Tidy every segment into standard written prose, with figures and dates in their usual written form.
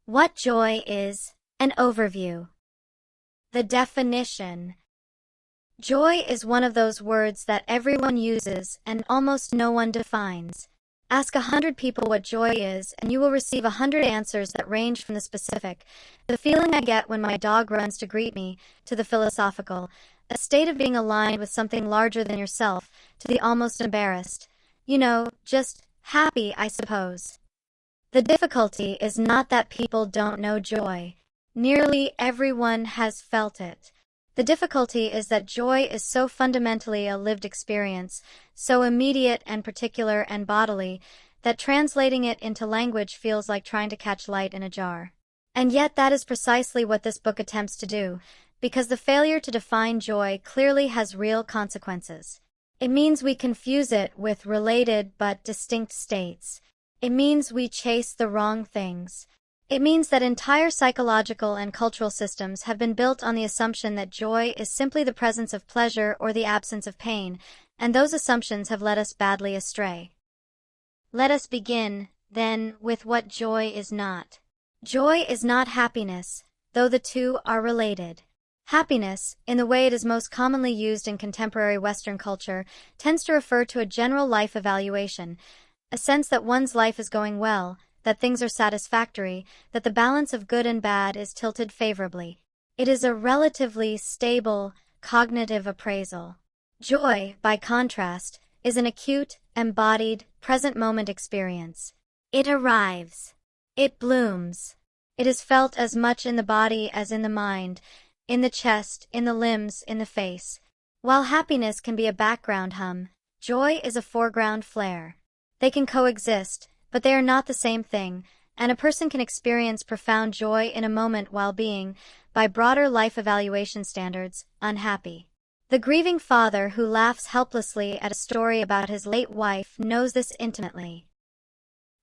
What joy is. An overview. The definition. Joy is one of those words that everyone uses and almost no one defines. Ask 100 people what joy is, and you will receive 100 answers that range from the specific, the feeling I get when my dog runs to greet me, to the philosophical, a state of being aligned with something larger than yourself, to the almost embarrassed. Just happy, I suppose. The difficulty is not that people don't know joy. Nearly everyone has felt it. The difficulty is that joy is so fundamentally a lived experience, so immediate and particular and bodily, that translating it into language feels like trying to catch light in a jar. And yet that is precisely what this book attempts to do, because the failure to define joy clearly has real consequences. It means we confuse it with related but distinct states. It means we chase the wrong things. It means that entire psychological and cultural systems have been built on the assumption that joy is simply the presence of pleasure or the absence of pain, and those assumptions have led us badly astray. Let us begin, then, with what joy is not. Joy is not happiness, though the two are related. Happiness, in the way it is most commonly used in contemporary Western culture, tends to refer to a general life evaluation, a sense that one's life is going well, that things are satisfactory, that the balance of good and bad is tilted favorably. It is a relatively stable, cognitive appraisal. Joy, by contrast, is an acute, embodied, present-moment experience. It arrives. It blooms. It is felt as much in the body as in the mind, in the chest, in the limbs, in the face. While happiness can be a background hum, joy is a foreground flare. They can coexist, but they are not the same thing, and a person can experience profound joy in a moment while being, by broader life evaluation standards, unhappy. The grieving father who laughs helplessly at a story about his late wife knows this intimately.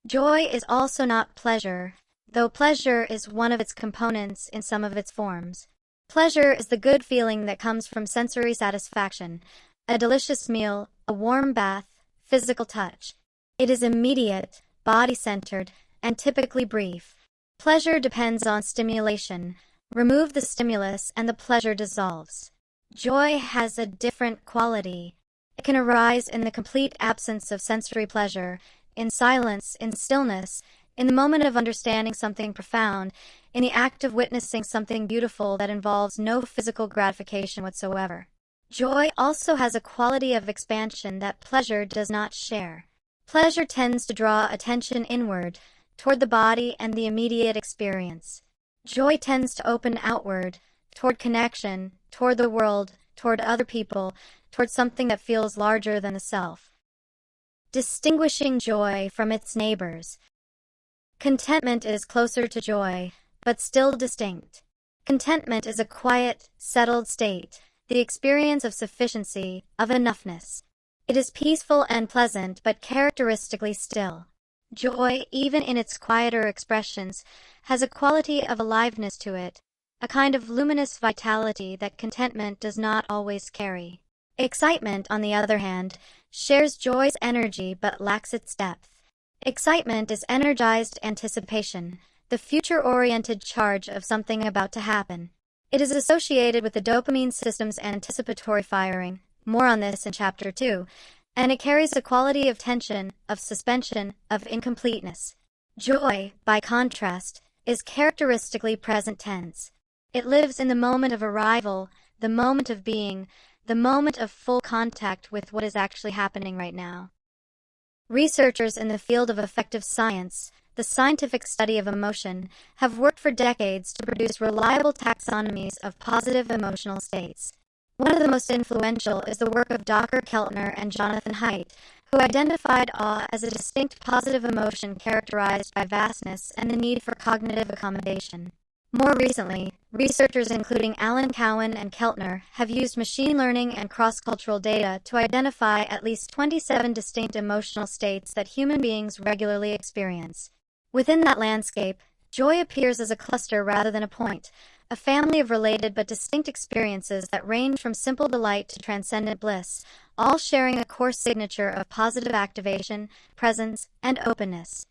Joy is also not pleasure, though pleasure is one of its components in some of its forms. Pleasure is the good feeling that comes from sensory satisfaction, a delicious meal, a warm bath, physical touch. It is immediate, body-centered, and typically brief. Pleasure depends on stimulation. Remove the stimulus and the pleasure dissolves. Joy has a different quality. It can arise in the complete absence of sensory pleasure, in silence, in stillness, in the moment of understanding something profound, in the act of witnessing something beautiful that involves no physical gratification whatsoever. Joy also has a quality of expansion that pleasure does not share. Pleasure tends to draw attention inward, toward the body and the immediate experience. Joy tends to open outward, toward connection, toward the world, toward other people, toward something that feels larger than the self. Distinguishing joy from its neighbors. Contentment is closer to joy, but still distinct. Contentment is a quiet, settled state, the experience of sufficiency, of enoughness. It is peaceful and pleasant, but characteristically still. Joy, even in its quieter expressions, has a quality of aliveness to it, a kind of luminous vitality that contentment does not always carry. Excitement, on the other hand, shares joy's energy but lacks its depth. Excitement is energized anticipation, the future-oriented charge of something about to happen. It is associated with the dopamine system's anticipatory firing. More on this in Chapter 2, and it carries a quality of tension, of suspension, of incompleteness. Joy, by contrast, is characteristically present tense. It lives in the moment of arrival, the moment of being, the moment of full contact with what is actually happening right now. Researchers in the field of affective science, the scientific study of emotion, have worked for decades to produce reliable taxonomies of positive emotional states. One of the most influential is the work of Dr. Keltner and Jonathan Haidt, who identified awe as a distinct positive emotion characterized by vastness and the need for cognitive accommodation. More recently, researchers including Alan Cowan and Keltner have used machine learning and cross-cultural data to identify at least 27 distinct emotional states that human beings regularly experience. Within that landscape, joy appears as a cluster rather than a point, a family of related but distinct experiences that range from simple delight to transcendent bliss, all sharing a core signature of positive activation, presence, and openness.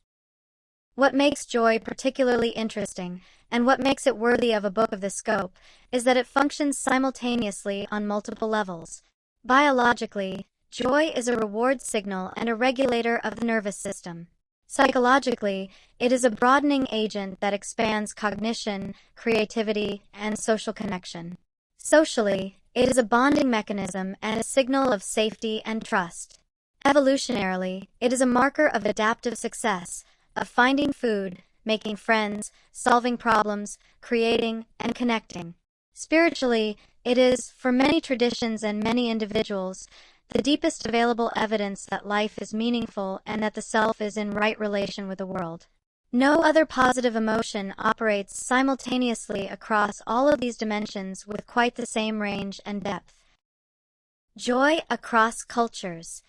What makes joy particularly interesting, and what makes it worthy of a book of this scope, is that it functions simultaneously on multiple levels. Biologically, joy is a reward signal and a regulator of the nervous system. Psychologically, it is a broadening agent that expands cognition, creativity, and social connection. Socially, it is a bonding mechanism and a signal of safety and trust. Evolutionarily, it is a marker of adaptive success, of finding food, making friends, solving problems, creating, and connecting. Spiritually, it is, for many traditions and many individuals, the deepest available evidence that life is meaningful and that the self is in right relation with the world. No other positive emotion operates simultaneously across all of these dimensions with quite the same range and depth. Joy across cultures.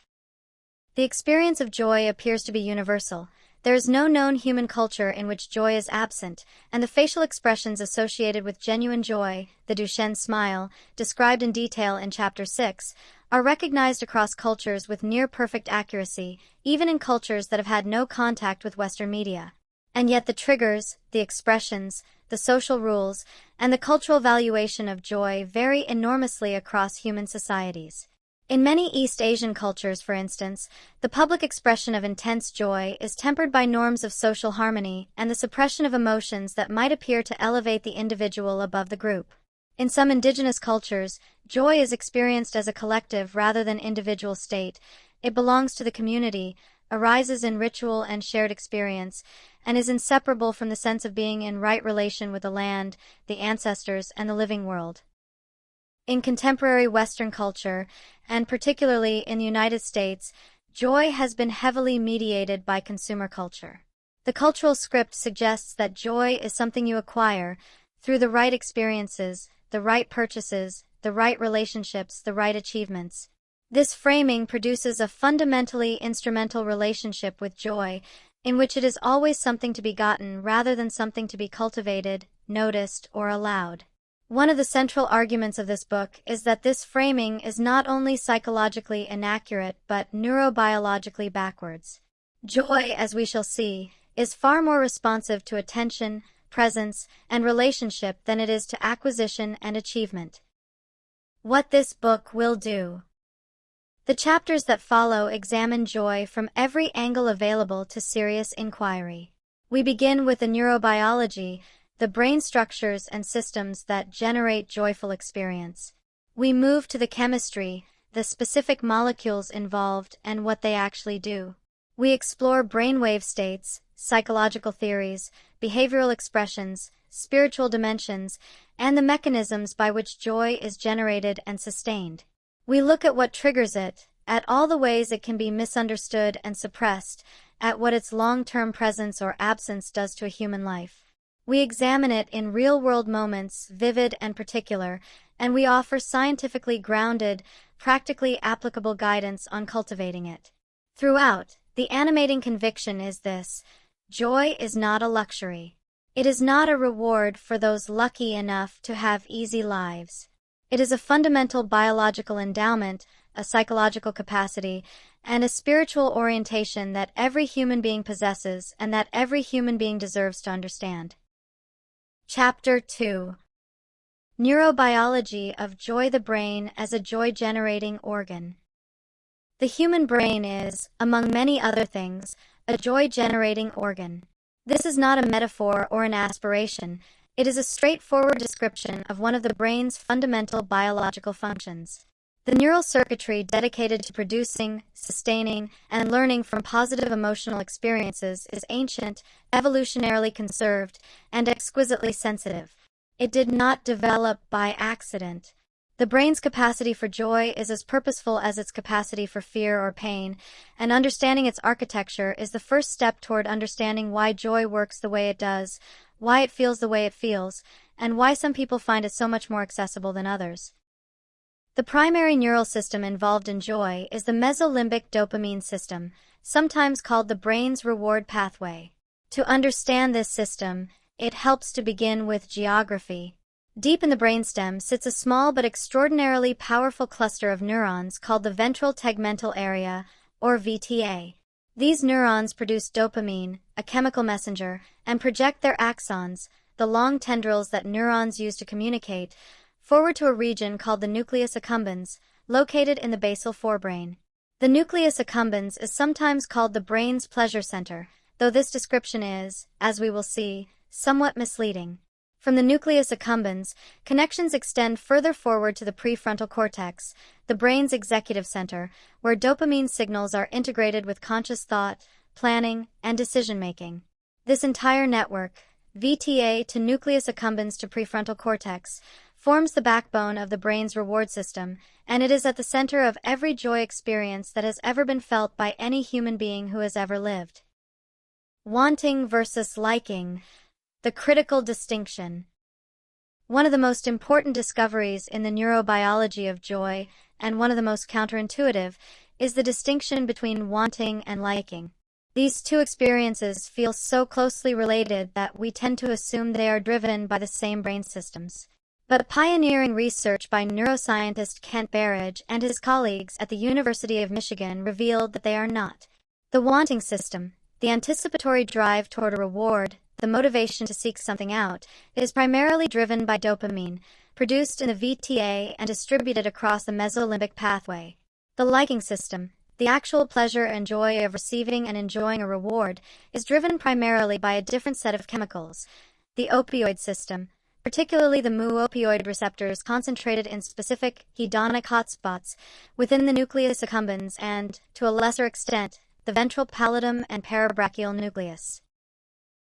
The experience of joy appears to be universal. There is no known human culture in which joy is absent, and the facial expressions associated with genuine joy, the Duchenne smile, described in detail in Chapter 6, are recognized across cultures with near-perfect accuracy, even in cultures that have had no contact with Western media. And yet the triggers, the expressions, the social rules, and the cultural valuation of joy vary enormously across human societies. In many East Asian cultures, for instance, the public expression of intense joy is tempered by norms of social harmony and the suppression of emotions that might appear to elevate the individual above the group. In some indigenous cultures, joy is experienced as a collective rather than individual state. It belongs to the community, arises in ritual and shared experience, and is inseparable from the sense of being in right relation with the land, the ancestors, and the living world. In contemporary Western culture, and particularly in the United States, joy has been heavily mediated by consumer culture. The cultural script suggests that joy is something you acquire through the right experiences, the right purchases, the right relationships, the right achievements. This framing produces a fundamentally instrumental relationship with joy, in which it is always something to be gotten rather than something to be cultivated, noticed, or allowed. One of the central arguments of this book is that this framing is not only psychologically inaccurate but neurobiologically backwards. Joy, as we shall see, is far more responsive to attention, presence, and relationship than it is to acquisition and achievement. What this book will do. The chapters that follow examine joy from every angle available to serious inquiry. We begin with the neurobiology, the brain structures and systems that generate joyful experience. We move to the chemistry, the specific molecules involved and what they actually do. We explore brainwave states, psychological theories, behavioral expressions, spiritual dimensions, and the mechanisms by which joy is generated and sustained. We look at what triggers it, at all the ways it can be misunderstood and suppressed, at what its long-term presence or absence does to a human life. We examine it in real-world moments, vivid and particular, and we offer scientifically grounded, practically applicable guidance on cultivating it. Throughout, the animating conviction is this: joy is not a luxury. It is not a reward for those lucky enough to have easy lives. It is a fundamental biological endowment, a psychological capacity, and a spiritual orientation that every human being possesses and that every human being deserves to understand. Chapter 2. Neurobiology of joy. The brain as a joy-generating organ. The human brain is, among many other things, a joy-generating organ. This is not a metaphor or an aspiration. It is a straightforward description of one of the brain's fundamental biological functions. The neural circuitry dedicated to producing, sustaining, and learning from positive emotional experiences is ancient, evolutionarily conserved, and exquisitely sensitive. It did not develop by accident. The brain's capacity for joy is as purposeful as its capacity for fear or pain, and understanding its architecture is the first step toward understanding why joy works the way it does, why it feels the way it feels, and why some people find it so much more accessible than others. The primary neural system involved in joy is the mesolimbic dopamine system, sometimes called the brain's reward pathway. To understand this system, it helps to begin with geography. Deep in the brainstem sits a small but extraordinarily powerful cluster of neurons called the ventral tegmental area, or VTA. These neurons produce dopamine, a chemical messenger, and project their axons, the long tendrils that neurons use to communicate, forward to a region called the nucleus accumbens, located in the basal forebrain. The nucleus accumbens is sometimes called the brain's pleasure center, though this description is, as we will see, somewhat misleading. From the nucleus accumbens, connections extend further forward to the prefrontal cortex, the brain's executive center, where dopamine signals are integrated with conscious thought, planning, and decision-making. This entire network, VTA to nucleus accumbens to prefrontal cortex, forms the backbone of the brain's reward system, and it is at the center of every joy experience that has ever been felt by any human being who has ever lived. Wanting versus liking, the critical distinction. One of the most important discoveries in the neurobiology of joy, and one of the most counterintuitive, is the distinction between wanting and liking. These two experiences feel so closely related that we tend to assume they are driven by the same brain systems. But pioneering research by neuroscientist Kent Berridge and his colleagues at the University of Michigan revealed that they are not. The wanting system, the anticipatory drive toward a reward, the motivation to seek something out, is primarily driven by dopamine, produced in the VTA and distributed across the mesolimbic pathway. The liking system, the actual pleasure and joy of receiving and enjoying a reward, is driven primarily by a different set of chemicals. The opioid system, particularly the mu-opioid receptors concentrated in specific hedonic hotspots within the nucleus accumbens and, to a lesser extent, the ventral pallidum and parabrachial nucleus.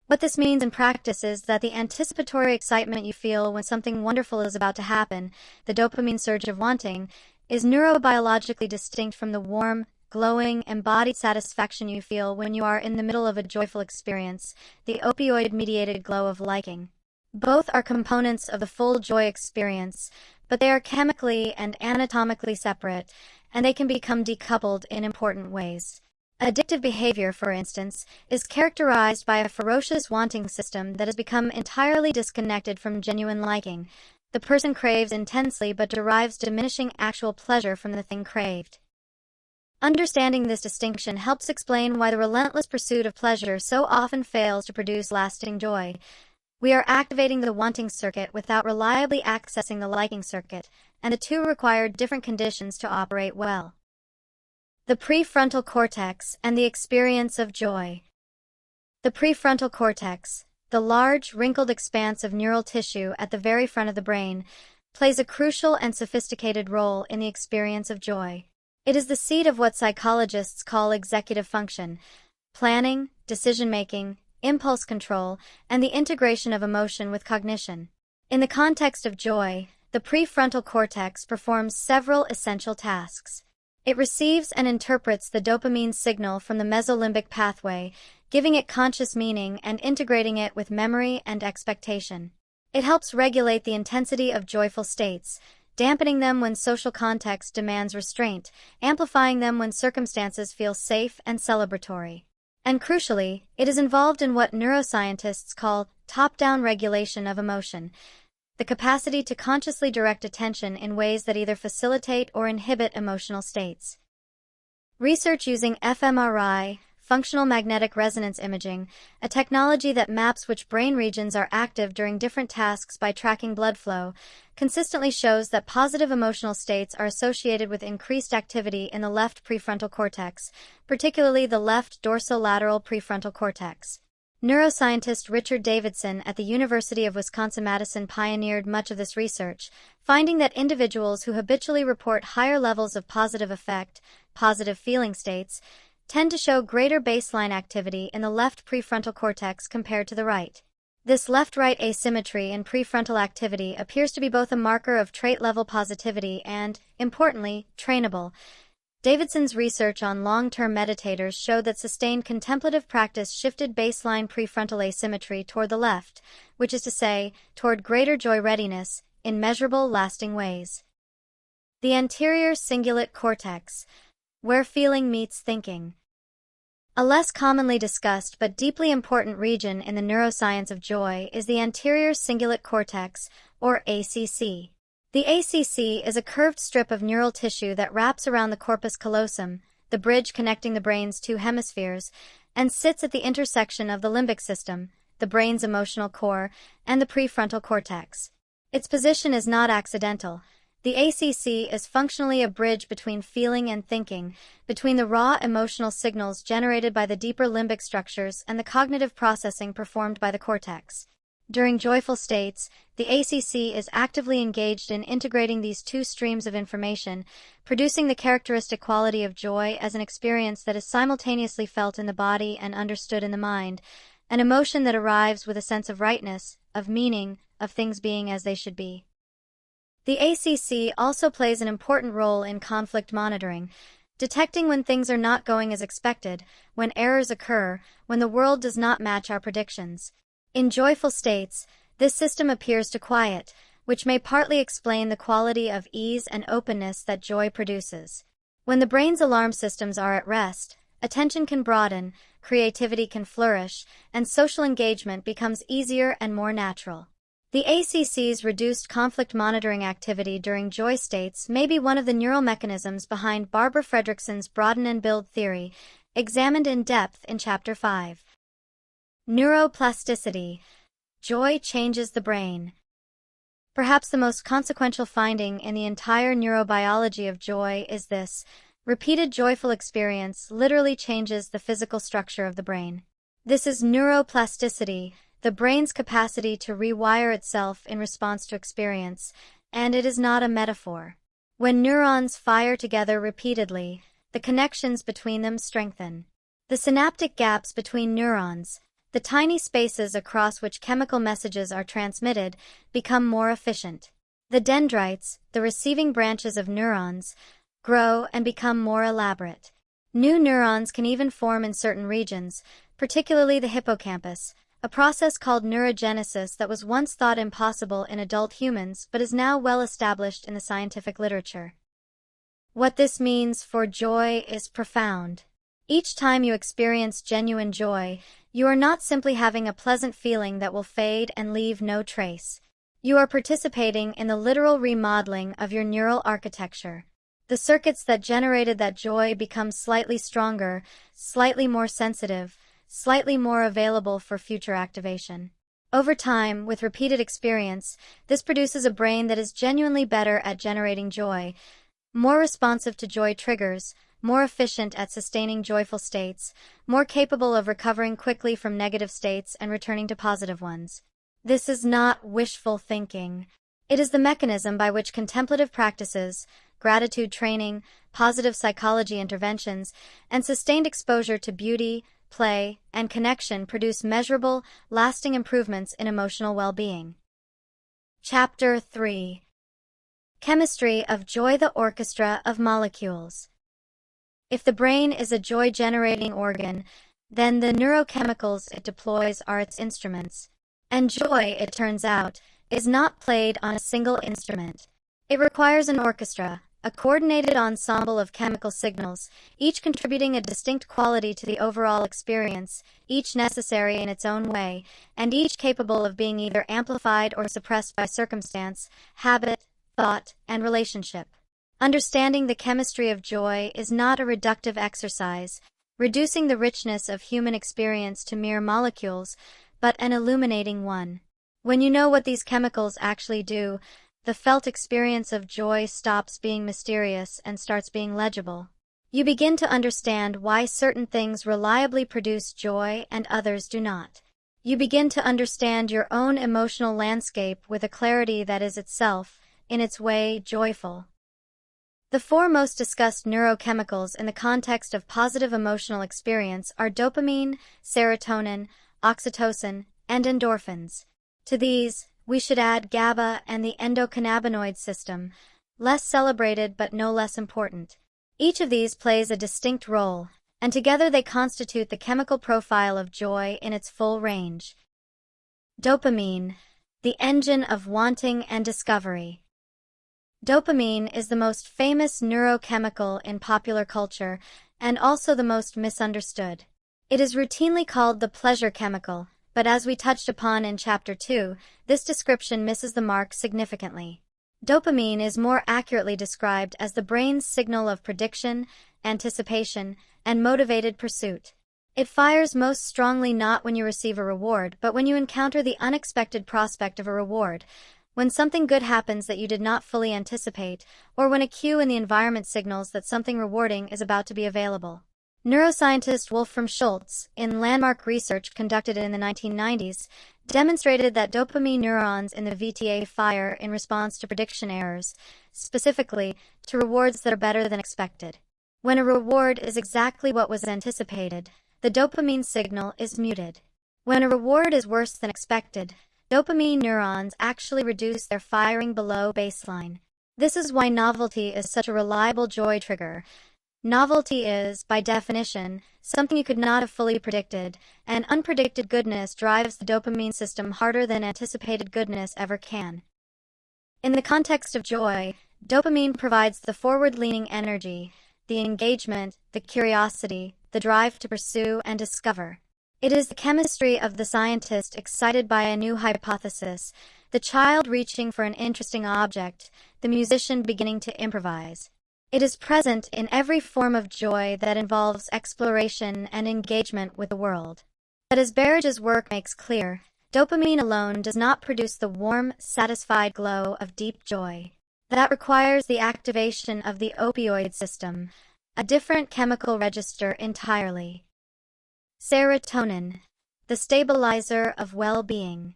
What this means in practice is that the anticipatory excitement you feel when something wonderful is about to happen, the dopamine surge of wanting, is neurobiologically distinct from the warm, glowing, embodied satisfaction you feel when you are in the middle of a joyful experience, the opioid-mediated glow of liking. Both are components of the full joy experience, but they are chemically and anatomically separate, and they can become decoupled in important ways. Addictive behavior, for instance, is characterized by a ferocious wanting system that has become entirely disconnected from genuine liking. The person craves intensely but derives diminishing actual pleasure from the thing craved. Understanding this distinction helps explain why the relentless pursuit of pleasure so often fails to produce lasting joy. We are activating the wanting circuit without reliably accessing the liking circuit, and the two require different conditions to operate well. The prefrontal cortex and the experience of joy. The prefrontal cortex, the large, wrinkled expanse of neural tissue at the very front of the brain, plays a crucial and sophisticated role in the experience of joy. It is the seat of what psychologists call executive function, planning, decision-making, impulse control, and the integration of emotion with cognition. In the context of joy, the prefrontal cortex performs several essential tasks. It receives and interprets the dopamine signal from the mesolimbic pathway, giving it conscious meaning and integrating it with memory and expectation. It helps regulate the intensity of joyful states, dampening them when social context demands restraint, amplifying them when circumstances feel safe and celebratory. And crucially, it is involved in what neuroscientists call top-down regulation of emotion, the capacity to consciously direct attention in ways that either facilitate or inhibit emotional states. Research using fMRI, functional magnetic resonance imaging, a technology that maps which brain regions are active during different tasks by tracking blood flow, consistently shows that positive emotional states are associated with increased activity in the left prefrontal cortex, particularly the left dorsolateral prefrontal cortex. Neuroscientist Richard Davidson at the University of Wisconsin-Madison pioneered much of this research, finding that individuals who habitually report higher levels of positive affect, positive feeling states, tend to show greater baseline activity in the left prefrontal cortex compared to the right. This left-right asymmetry in prefrontal activity appears to be both a marker of trait-level positivity and, importantly, trainable. Davidson's research on long-term meditators showed that sustained contemplative practice shifted baseline prefrontal asymmetry toward the left, which is to say, toward greater joy readiness, in measurable, lasting ways. The anterior cingulate cortex, where feeling meets thinking. A less commonly discussed but deeply important region in the neuroscience of joy is the anterior cingulate cortex, or ACC. The ACC is a curved strip of neural tissue that wraps around the corpus callosum, the bridge connecting the brain's two hemispheres, and sits at the intersection of the limbic system, the brain's emotional core, and the prefrontal cortex. Its position is not accidental. The ACC is functionally a bridge between feeling and thinking, between the raw emotional signals generated by the deeper limbic structures and the cognitive processing performed by the cortex. During joyful states, the ACC is actively engaged in integrating these two streams of information, producing the characteristic quality of joy as an experience that is simultaneously felt in the body and understood in the mind, an emotion that arrives with a sense of rightness, of meaning, of things being as they should be. The ACC also plays an important role in conflict monitoring, detecting when things are not going as expected, when errors occur, when the world does not match our predictions. In joyful states, this system appears to quiet, which may partly explain the quality of ease and openness that joy produces. When the brain's alarm systems are at rest, attention can broaden, creativity can flourish, and social engagement becomes easier and more natural. The ACC's reduced conflict monitoring activity during joy states may be one of the neural mechanisms behind Barbara Fredrickson's broaden and build theory, examined in depth in Chapter 5. Neuroplasticity. Joy changes the brain. Perhaps the most consequential finding in the entire neurobiology of joy is this: repeated joyful experience literally changes the physical structure of the brain. This is neuroplasticity, the brain's capacity to rewire itself in response to experience, and it is not a metaphor. When neurons fire together repeatedly, the connections between them strengthen. The synaptic gaps between neurons, the tiny spaces across which chemical messages are transmitted, become more efficient. The dendrites, the receiving branches of neurons, grow and become more elaborate. New neurons can even form in certain regions, particularly the hippocampus, a process called neurogenesis that was once thought impossible in adult humans but is now well established in the scientific literature. What this means for joy is profound. Each time you experience genuine joy, you are not simply having a pleasant feeling that will fade and leave no trace. You are participating in the literal remodeling of your neural architecture. The circuits that generated that joy become slightly stronger, slightly more sensitive, slightly more available for future activation. Over time, with repeated experience, this produces a brain that is genuinely better at generating joy, more responsive to joy triggers, more efficient at sustaining joyful states, more capable of recovering quickly from negative states and returning to positive ones. This is not wishful thinking. It is the mechanism by which contemplative practices, gratitude training, positive psychology interventions, and sustained exposure to beauty, play, and connection produce measurable, lasting improvements in emotional well-being. Chapter 3. Chemistry of Joy: The Orchestra of Molecules. If the brain is a joy-generating organ, then the neurochemicals it deploys are its instruments. And joy, it turns out, is not played on a single instrument. It requires an orchestra, a coordinated ensemble of chemical signals, each contributing a distinct quality to the overall experience, each necessary in its own way, and each capable of being either amplified or suppressed by circumstance, habit, thought, and relationship. Understanding the chemistry of joy is not a reductive exercise, reducing the richness of human experience to mere molecules, but an illuminating one. When you know what these chemicals actually do, the felt experience of joy stops being mysterious and starts being legible. You begin to understand why certain things reliably produce joy and others do not. You begin to understand your own emotional landscape with a clarity that is itself, in its way, joyful. The four most discussed neurochemicals in the context of positive emotional experience are dopamine, serotonin, oxytocin, and endorphins. To these, we should add GABA and the endocannabinoid system, less celebrated but no less important. Each of these plays a distinct role, and together they constitute the chemical profile of joy in its full range. Dopamine, the engine of wanting and discovery. Dopamine is the most famous neurochemical in popular culture and also the most misunderstood. It is routinely called the pleasure chemical, but as we touched upon in Chapter 2, this description misses the mark significantly. Dopamine is more accurately described as the brain's signal of prediction, anticipation, and motivated pursuit. It fires most strongly not when you receive a reward, but when you encounter the unexpected prospect of a reward, when something good happens that you did not fully anticipate, or when a cue in the environment signals that something rewarding is about to be available. Neuroscientist Wolfram Schultz, in landmark research conducted in the 1990s, demonstrated that dopamine neurons in the VTA fire in response to prediction errors, specifically to rewards that are better than expected. When a reward is exactly what was anticipated, the dopamine signal is muted. When a reward is worse than expected, dopamine neurons actually reduce their firing below baseline. This is why novelty is such a reliable joy trigger. Novelty is, by definition, something you could not have fully predicted, and unpredicted goodness drives the dopamine system harder than anticipated goodness ever can. In the context of joy, dopamine provides the forward-leaning energy, the engagement, the curiosity, the drive to pursue and discover. It is the chemistry of the scientist excited by a new hypothesis, the child reaching for an interesting object, the musician beginning to improvise. It is present in every form of joy that involves exploration and engagement with the world. But as Berridge's work makes clear, dopamine alone does not produce the warm, satisfied glow of deep joy. That requires the activation of the opioid system, a different chemical register entirely. Serotonin, the stabilizer of well-being.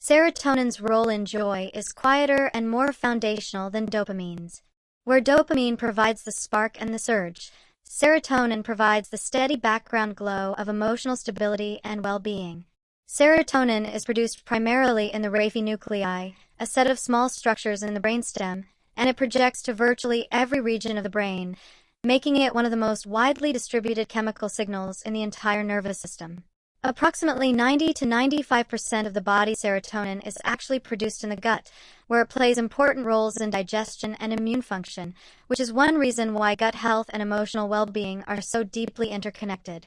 Serotonin's role in joy is quieter and more foundational than dopamine's. Where dopamine provides the spark and the surge, serotonin provides the steady background glow of emotional stability and well-being. Serotonin is produced primarily in the raphe nuclei, a set of small structures in the brainstem, and it projects to virtually every region of the brain, making it one of the most widely distributed chemical signals in the entire nervous system. Approximately 90 to 95% of the body's serotonin is actually produced in the gut, where it plays important roles in digestion and immune function, which is one reason why gut health and emotional well-being are so deeply interconnected.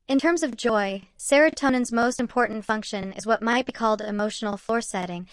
In terms of joy, serotonin's most important function is what might be called emotional floor setting.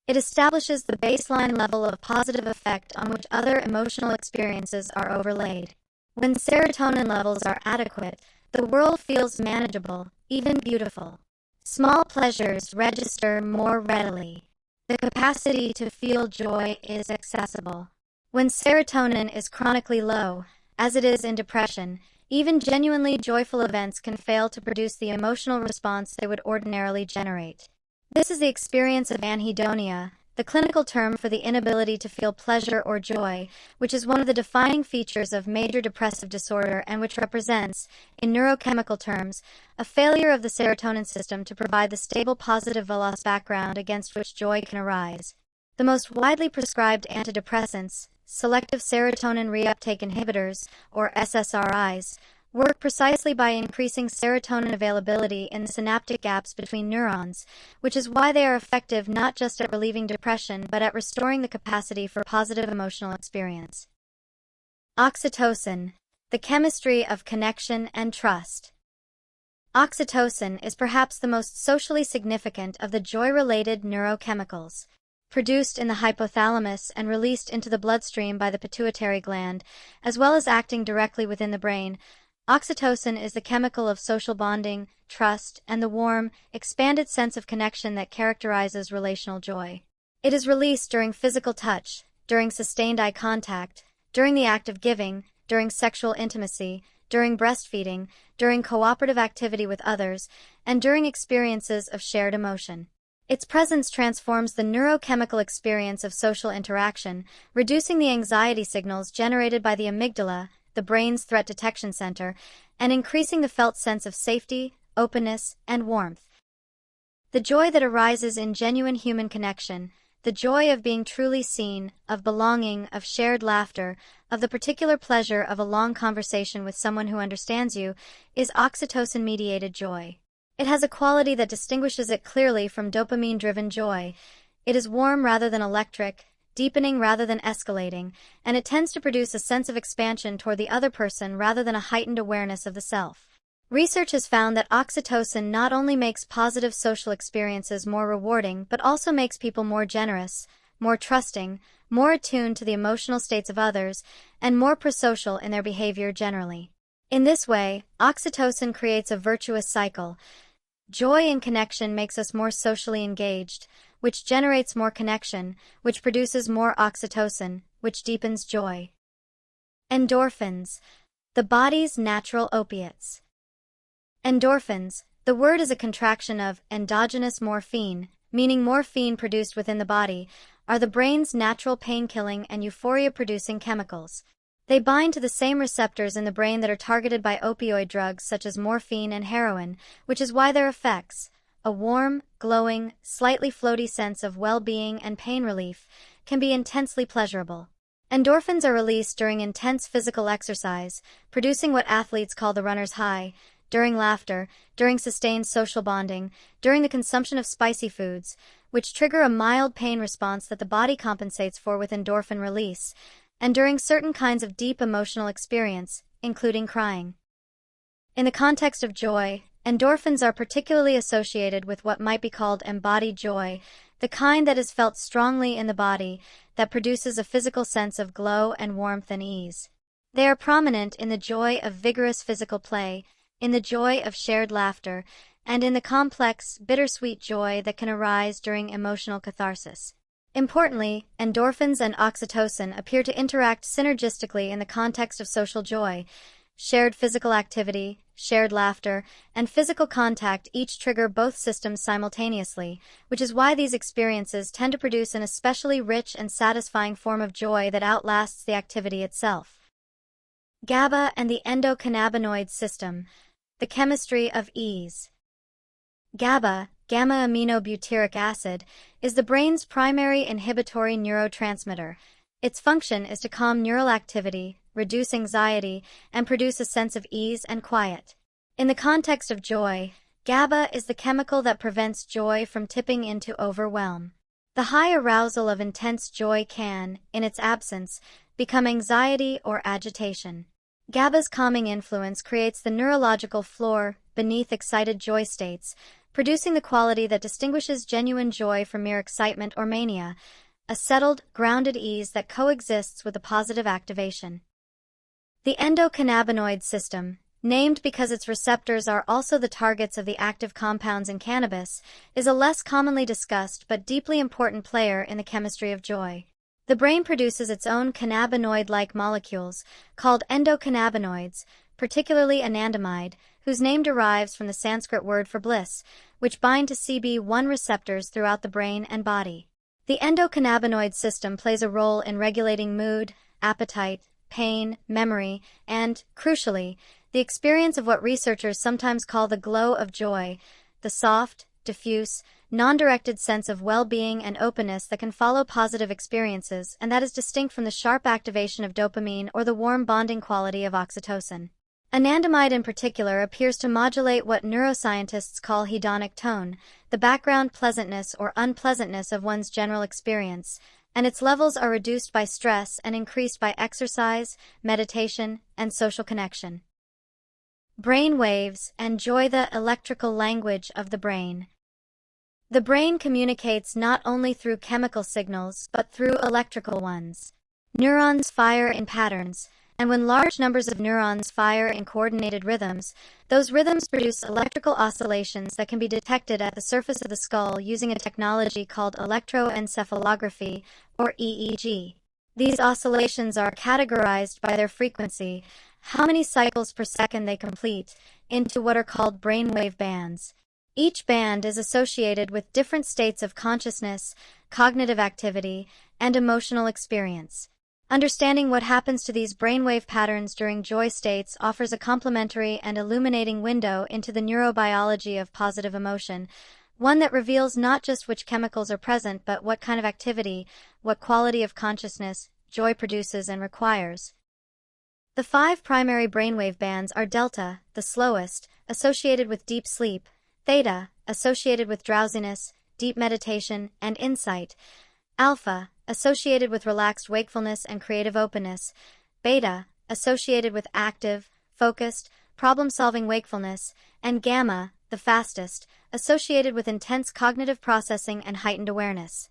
It establishes the baseline level of positive effect on which other emotional experiences are overlaid. When serotonin levels are adequate, the world feels manageable, even beautiful. Small pleasures register more readily. The capacity to feel joy is accessible. When serotonin is chronically low, as it is in depression, even genuinely joyful events can fail to produce the emotional response they would ordinarily generate. This is the experience of anhedonia, the clinical term for the inability to feel pleasure or joy, which is one of the defining features of major depressive disorder and which represents, in neurochemical terms, a failure of the serotonin system to provide the stable positive velocity background against which joy can arise. The most widely prescribed antidepressants, selective serotonin reuptake inhibitors, or SSRIs, work precisely by increasing serotonin availability in the synaptic gaps between neurons, which is why they are effective not just at relieving depression but at restoring the capacity for positive emotional experience. Oxytocin, the chemistry of connection and trust. Oxytocin is perhaps the most socially significant of the joy-related neurochemicals. Produced in the hypothalamus and released into the bloodstream by the pituitary gland, as well as acting directly within the brain, oxytocin is the chemical of social bonding, trust, and the warm, expanded sense of connection that characterizes relational joy. It is released during physical touch, during sustained eye contact, during the act of giving, during sexual intimacy, during breastfeeding, during cooperative activity with others, and during experiences of shared emotion. Its presence transforms the neurochemical experience of social interaction, reducing the anxiety signals generated by the amygdala, the brain's threat detection center, and increasing the felt sense of safety, openness, and warmth. The joy that arises in genuine human connection, the joy of being truly seen, of belonging, of shared laughter, of the particular pleasure of a long conversation with someone who understands you, is oxytocin-mediated joy. It has a quality that distinguishes it clearly from dopamine-driven joy. It is warm rather than electric, deepening rather than escalating, and it tends to produce a sense of expansion toward the other person rather than a heightened awareness of the self. Research has found that oxytocin not only makes positive social experiences more rewarding but also makes people more generous, more trusting, more attuned to the emotional states of others, and more prosocial in their behavior generally. In this way, oxytocin creates a virtuous cycle. Joy in connection makes us more socially engaged, which generates more connection, which produces more oxytocin, which deepens joy. Endorphins, the body's natural opiates. Endorphins, the word is a contraction of endogenous morphine, meaning morphine produced within the body, are the brain's natural pain-killing and euphoria-producing chemicals. They bind to the same receptors in the brain that are targeted by opioid drugs such as morphine and heroin, which is why their effects, a warm, glowing, slightly floaty sense of well-being and pain relief, can be intensely pleasurable. Endorphins are released during intense physical exercise, producing what athletes call the runner's high, during laughter, during sustained social bonding, during the consumption of spicy foods, which trigger a mild pain response that the body compensates for with endorphin release, and during certain kinds of deep emotional experience, including crying. In the context of joy, endorphins are particularly associated with what might be called embodied joy, the kind that is felt strongly in the body, that produces a physical sense of glow and warmth and ease. They are prominent in the joy of vigorous physical play, in the joy of shared laughter, and in the complex, bittersweet joy that can arise during emotional catharsis. Importantly, endorphins and oxytocin appear to interact synergistically in the context of social joy. Shared physical activity, shared laughter, and physical contact each trigger both systems simultaneously, which is why these experiences tend to produce an especially rich and satisfying form of joy that outlasts the activity itself. GABA and the endocannabinoid system, the chemistry of ease. GABA, gamma-aminobutyric acid, is the brain's primary inhibitory neurotransmitter. Its function is to calm neural activity, reduce anxiety, and produce a sense of ease and quiet. In the context of joy, GABA is the chemical that prevents joy from tipping into overwhelm. The high arousal of intense joy can, in its absence, become anxiety or agitation. GABA's calming influence creates the neurological floor beneath excited joy states, producing the quality that distinguishes genuine joy from mere excitement or mania, a settled, grounded ease that coexists with a positive activation. The endocannabinoid system, named because its receptors are also the targets of the active compounds in cannabis, is a less commonly discussed but deeply important player in the chemistry of joy. The brain produces its own cannabinoid-like molecules, called endocannabinoids, particularly anandamide, whose name derives from the Sanskrit word for bliss, which bind to CB1 receptors throughout the brain and body. The endocannabinoid system plays a role in regulating mood, appetite, pain, memory, and, crucially, the experience of what researchers sometimes call the glow of joy, the soft, diffuse, non-directed sense of well-being and openness that can follow positive experiences and that is distinct from the sharp activation of dopamine or the warm bonding quality of oxytocin. Anandamide in particular appears to modulate what neuroscientists call hedonic tone, the background pleasantness or unpleasantness of one's general experience, and its levels are reduced by stress and increased by exercise, meditation, and social connection. Brain waves and joy, the electrical language of the brain. The brain communicates not only through chemical signals but through electrical ones. Neurons fire in patterns, and when large numbers of neurons fire in coordinated rhythms, those rhythms produce electrical oscillations that can be detected at the surface of the skull using a technology called electroencephalography, or EEG. These oscillations are categorized by their frequency, how many cycles per second they complete, into what are called brainwave bands. Each band is associated with different states of consciousness, cognitive activity, and emotional experience. Understanding what happens to these brainwave patterns during joy states offers a complementary and illuminating window into the neurobiology of positive emotion, one that reveals not just which chemicals are present but what kind of activity, what quality of consciousness, joy produces and requires. The 5 primary brainwave bands are delta, the slowest, associated with deep sleep, theta, associated with drowsiness, deep meditation, and insight, alpha, associated with relaxed wakefulness and creative openness, beta, associated with active, focused, problem-solving wakefulness, and gamma, the fastest, associated with intense cognitive processing and heightened awareness.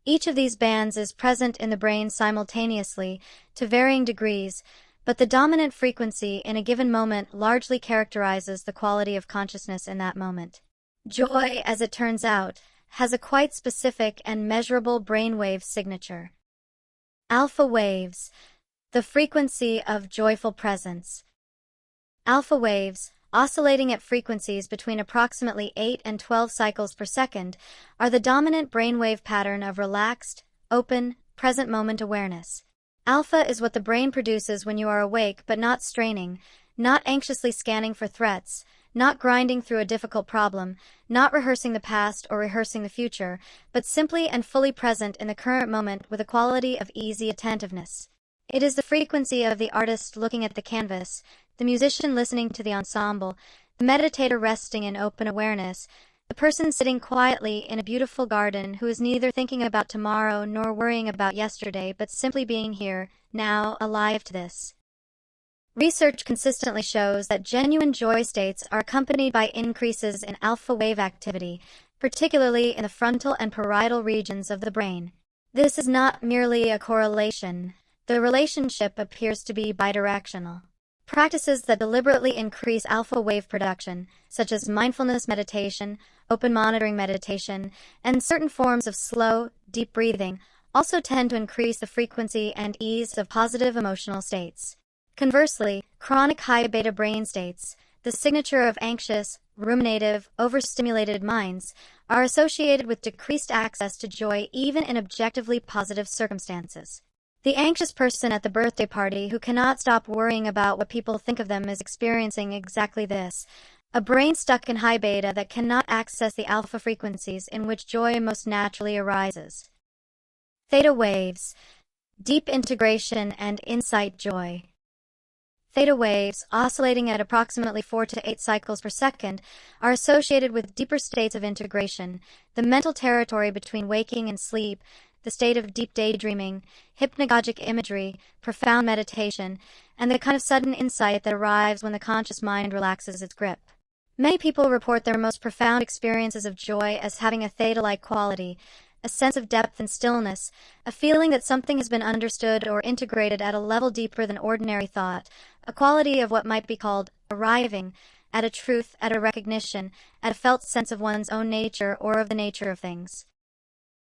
Each of these bands is present in the brain simultaneously, to varying degrees, but the dominant frequency in a given moment largely characterizes the quality of consciousness in that moment. Joy, as it turns out, has a quite specific and measurable brainwave signature. Alpha waves, the frequency of joyful presence. Alpha waves, oscillating at frequencies between approximately 8 and 12 cycles per second, are the dominant brainwave pattern of relaxed, open, present moment awareness. Alpha is what the brain produces when you are awake but not straining, not anxiously scanning for threats, not grinding through a difficult problem, not rehearsing the past or rehearsing the future, but simply and fully present in the current moment with a quality of easy attentiveness. It is the frequency of the artist looking at the canvas, the musician listening to the ensemble, the meditator resting in open awareness, the person sitting quietly in a beautiful garden who is neither thinking about tomorrow nor worrying about yesterday but simply being here, now, alive to this. Research consistently shows that genuine joy states are accompanied by increases in alpha wave activity, particularly in the frontal and parietal regions of the brain. This is not merely a correlation. The relationship appears to be bidirectional. Practices that deliberately increase alpha wave production, such as mindfulness meditation, open monitoring meditation, and certain forms of slow, deep breathing, also tend to increase the frequency and ease of positive emotional states. Conversely, chronic high beta brain states, the signature of anxious, ruminative, overstimulated minds, are associated with decreased access to joy even in objectively positive circumstances. The anxious person at the birthday party who cannot stop worrying about what people think of them is experiencing exactly this, a brain stuck in high beta that cannot access the alpha frequencies in which joy most naturally arises. Theta waves, deep integration and insight joy. Theta waves, oscillating at approximately 4 to 8 cycles per second, are associated with deeper states of integration, the mental territory between waking and sleep, the state of deep daydreaming, hypnagogic imagery, profound meditation, and the kind of sudden insight that arrives when the conscious mind relaxes its grip. Many people report their most profound experiences of joy as having a theta-like quality, a sense of depth and stillness, a feeling that something has been understood or integrated at a level deeper than ordinary thought, a quality of what might be called arriving at a truth, at a recognition, at a felt sense of one's own nature or of the nature of things.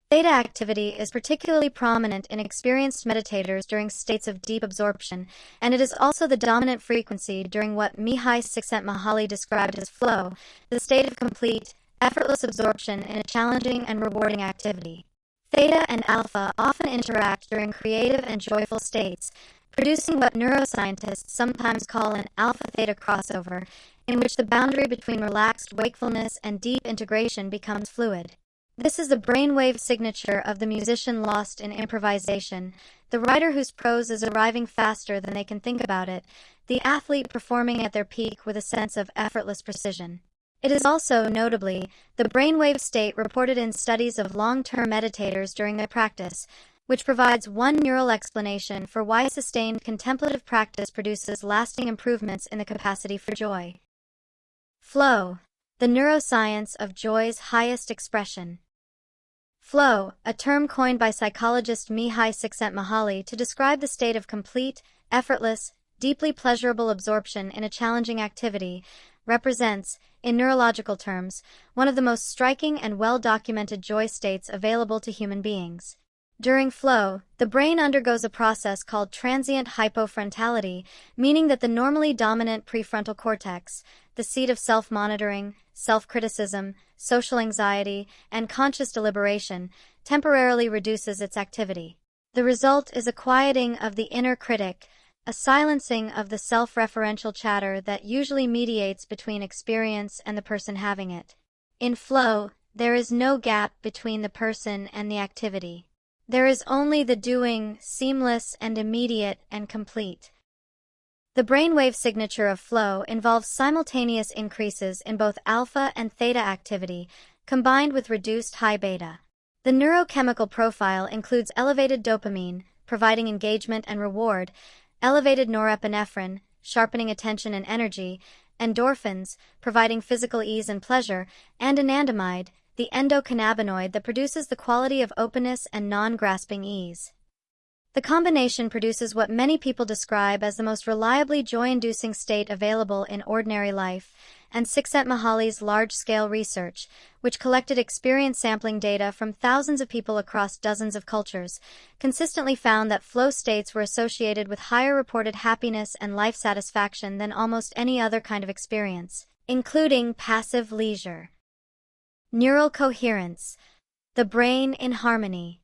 Theta activity is particularly prominent in experienced meditators during states of deep absorption, and it is also the dominant frequency during what Mihai Csikszentmihalyi described as flow, the state of complete, effortless absorption in a challenging and rewarding activity. Theta and alpha often interact during creative and joyful states, producing what neuroscientists sometimes call an alpha-theta crossover, in which the boundary between relaxed wakefulness and deep integration becomes fluid. This is the brainwave signature of the musician lost in improvisation, the writer whose prose is arriving faster than they can think about it, the athlete performing at their peak with a sense of effortless precision. It is also, notably, the brainwave state reported in studies of long-term meditators during their practice, which provides one neural explanation for why sustained contemplative practice produces lasting improvements in the capacity for joy. Flow, the neuroscience of joy's highest expression. Flow, a term coined by psychologist Mihai Csikszentmihalyi to describe the state of complete, effortless, deeply pleasurable absorption in a challenging activity, represents, in neurological terms, one of the most striking and well-documented joy states available to human beings. During flow, the brain undergoes a process called transient hypofrontality, meaning that the normally dominant prefrontal cortex, the seat of self-monitoring, self-criticism, social anxiety, and conscious deliberation, temporarily reduces its activity. The result is a quieting of the inner critic, a silencing of the self-referential chatter that usually mediates between experience and the person having it. In flow, there is no gap between the person and the activity. There is only the doing, seamless and immediate and complete. The brainwave signature of flow involves simultaneous increases in both alpha and theta activity, combined with reduced high beta. The neurochemical profile includes elevated dopamine, providing engagement and reward, elevated norepinephrine, sharpening attention and energy, endorphins, providing physical ease and pleasure, and anandamide, the endocannabinoid that produces the quality of openness and non-grasping ease. The combination produces what many people describe as the most reliably joy-inducing state available in ordinary life, and Csikszentmihalyi's large-scale research, which collected experience sampling data from thousands of people across dozens of cultures, consistently found that flow states were associated with higher reported happiness and life satisfaction than almost any other kind of experience, including passive leisure. Neural coherence, the brain in harmony.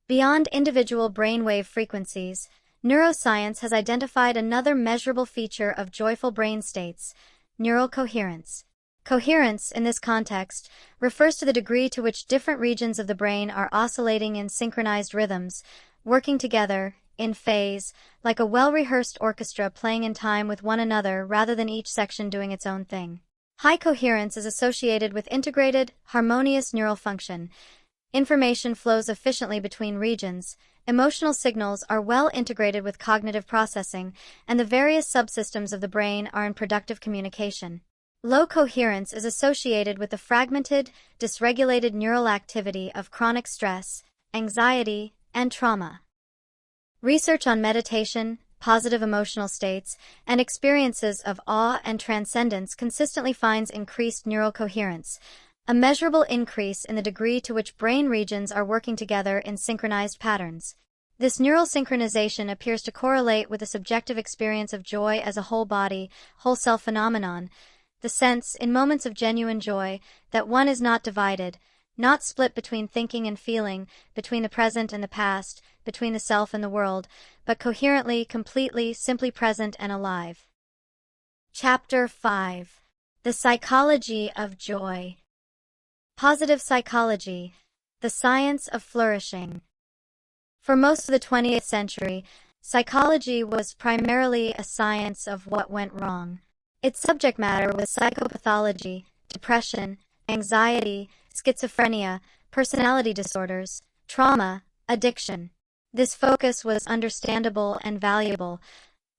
Beyond individual brainwave frequencies, neuroscience has identified another measurable feature of joyful brain states: neural coherence. Coherence, in this context, refers to the degree to which different regions of the brain are oscillating in synchronized rhythms, working together, in phase, like a well-rehearsed orchestra playing in time with one another rather than each section doing its own thing. High coherence is associated with integrated, harmonious neural function. Information flows efficiently between regions, emotional signals are well integrated with cognitive processing, and the various subsystems of the brain are in productive communication. Low coherence is associated with the fragmented, dysregulated neural activity of chronic stress, anxiety, and trauma. Research on meditation, positive emotional states, and experiences of awe and transcendence consistently finds increased neural coherence, a measurable increase in the degree to which brain regions are working together in synchronized patterns. This neural synchronization appears to correlate with the subjective experience of joy as a whole body, whole self phenomenon, the sense, in moments of genuine joy, that one is not divided, not split between thinking and feeling, between the present and the past, between the self and the world, but coherently, completely, simply present and alive. Chapter 5. The Psychology of Joy. Positive psychology, the science of flourishing. For most of the 20th century, psychology was primarily a science of what went wrong. Its subject matter was psychopathology, depression, anxiety, schizophrenia, personality disorders, trauma, addiction. This focus was understandable and valuable.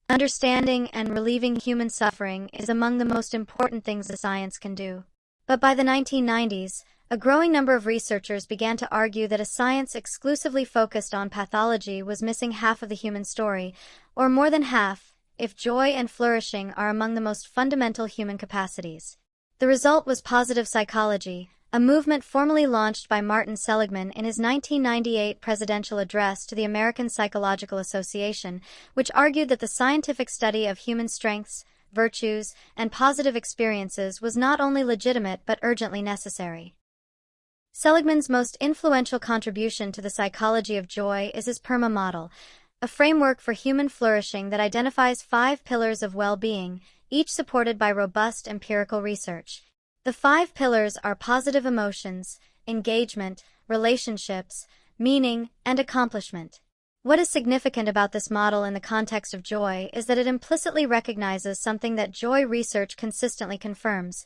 Understanding and relieving human suffering is among the most important things a science can do. But by the 1990s, a growing number of researchers began to argue that a science exclusively focused on pathology was missing half of the human story, or more than half, if joy and flourishing are among the most fundamental human capacities. The result was positive psychology, a movement formally launched by Martin Seligman in his 1998 presidential address to the American Psychological Association, which argued that the scientific study of human strengths, virtues, and positive experiences was not only legitimate but urgently necessary. Seligman's most influential contribution to the psychology of joy is his PERMA model, a framework for human flourishing that identifies 5 pillars of well-being, each supported by robust empirical research. The 5 pillars are positive emotions, engagement, relationships, meaning, and accomplishment. What is significant about this model in the context of joy is that it implicitly recognizes something that joy research consistently confirms.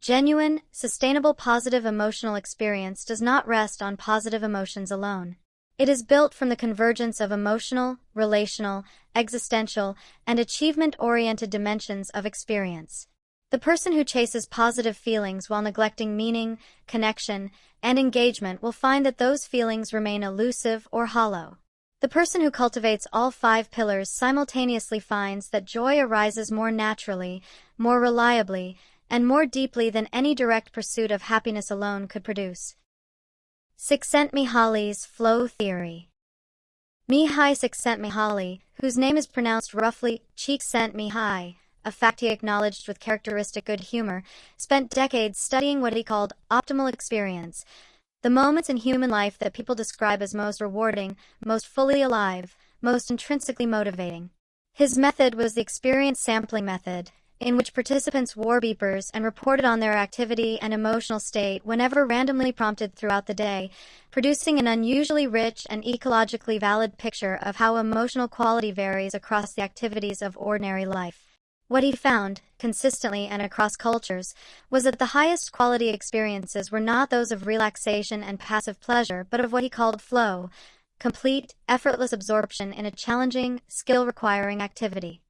Genuine, sustainable positive emotional experience does not rest on positive emotions alone. It is built from the convergence of emotional, relational, existential, and achievement-oriented dimensions of experience. The person who chases positive feelings while neglecting meaning, connection, and engagement will find that those feelings remain elusive or hollow. The person who cultivates all 5 pillars simultaneously finds that joy arises more naturally, more reliably, and more deeply than any direct pursuit of happiness alone could produce. Csikszentmihalyi's flow theory. Mihai Csikszentmihalyi, whose name is pronounced roughly Csikszentmihalyi, a fact he acknowledged with characteristic good humor, spent decades studying what he called optimal experience, the moments in human life that people describe as most rewarding, most fully alive, most intrinsically motivating. His method was the experience sampling method, in which participants wore beepers and reported on their activity and emotional state whenever randomly prompted throughout the day, producing an unusually rich and ecologically valid picture of how emotional quality varies across the activities of ordinary life. What he found, consistently and across cultures, was that the highest quality experiences were not those of relaxation and passive pleasure but of what he called flow, complete, effortless absorption in a challenging, skill-requiring activity.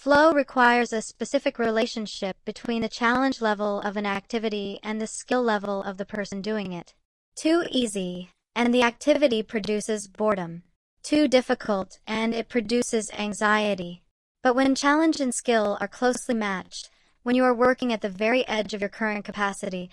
Flow requires a specific relationship between the challenge level of an activity and the skill level of the person doing it. Too easy, and the activity produces boredom. Too difficult, and it produces anxiety. But when challenge and skill are closely matched, when you are working at the very edge of your current capacity,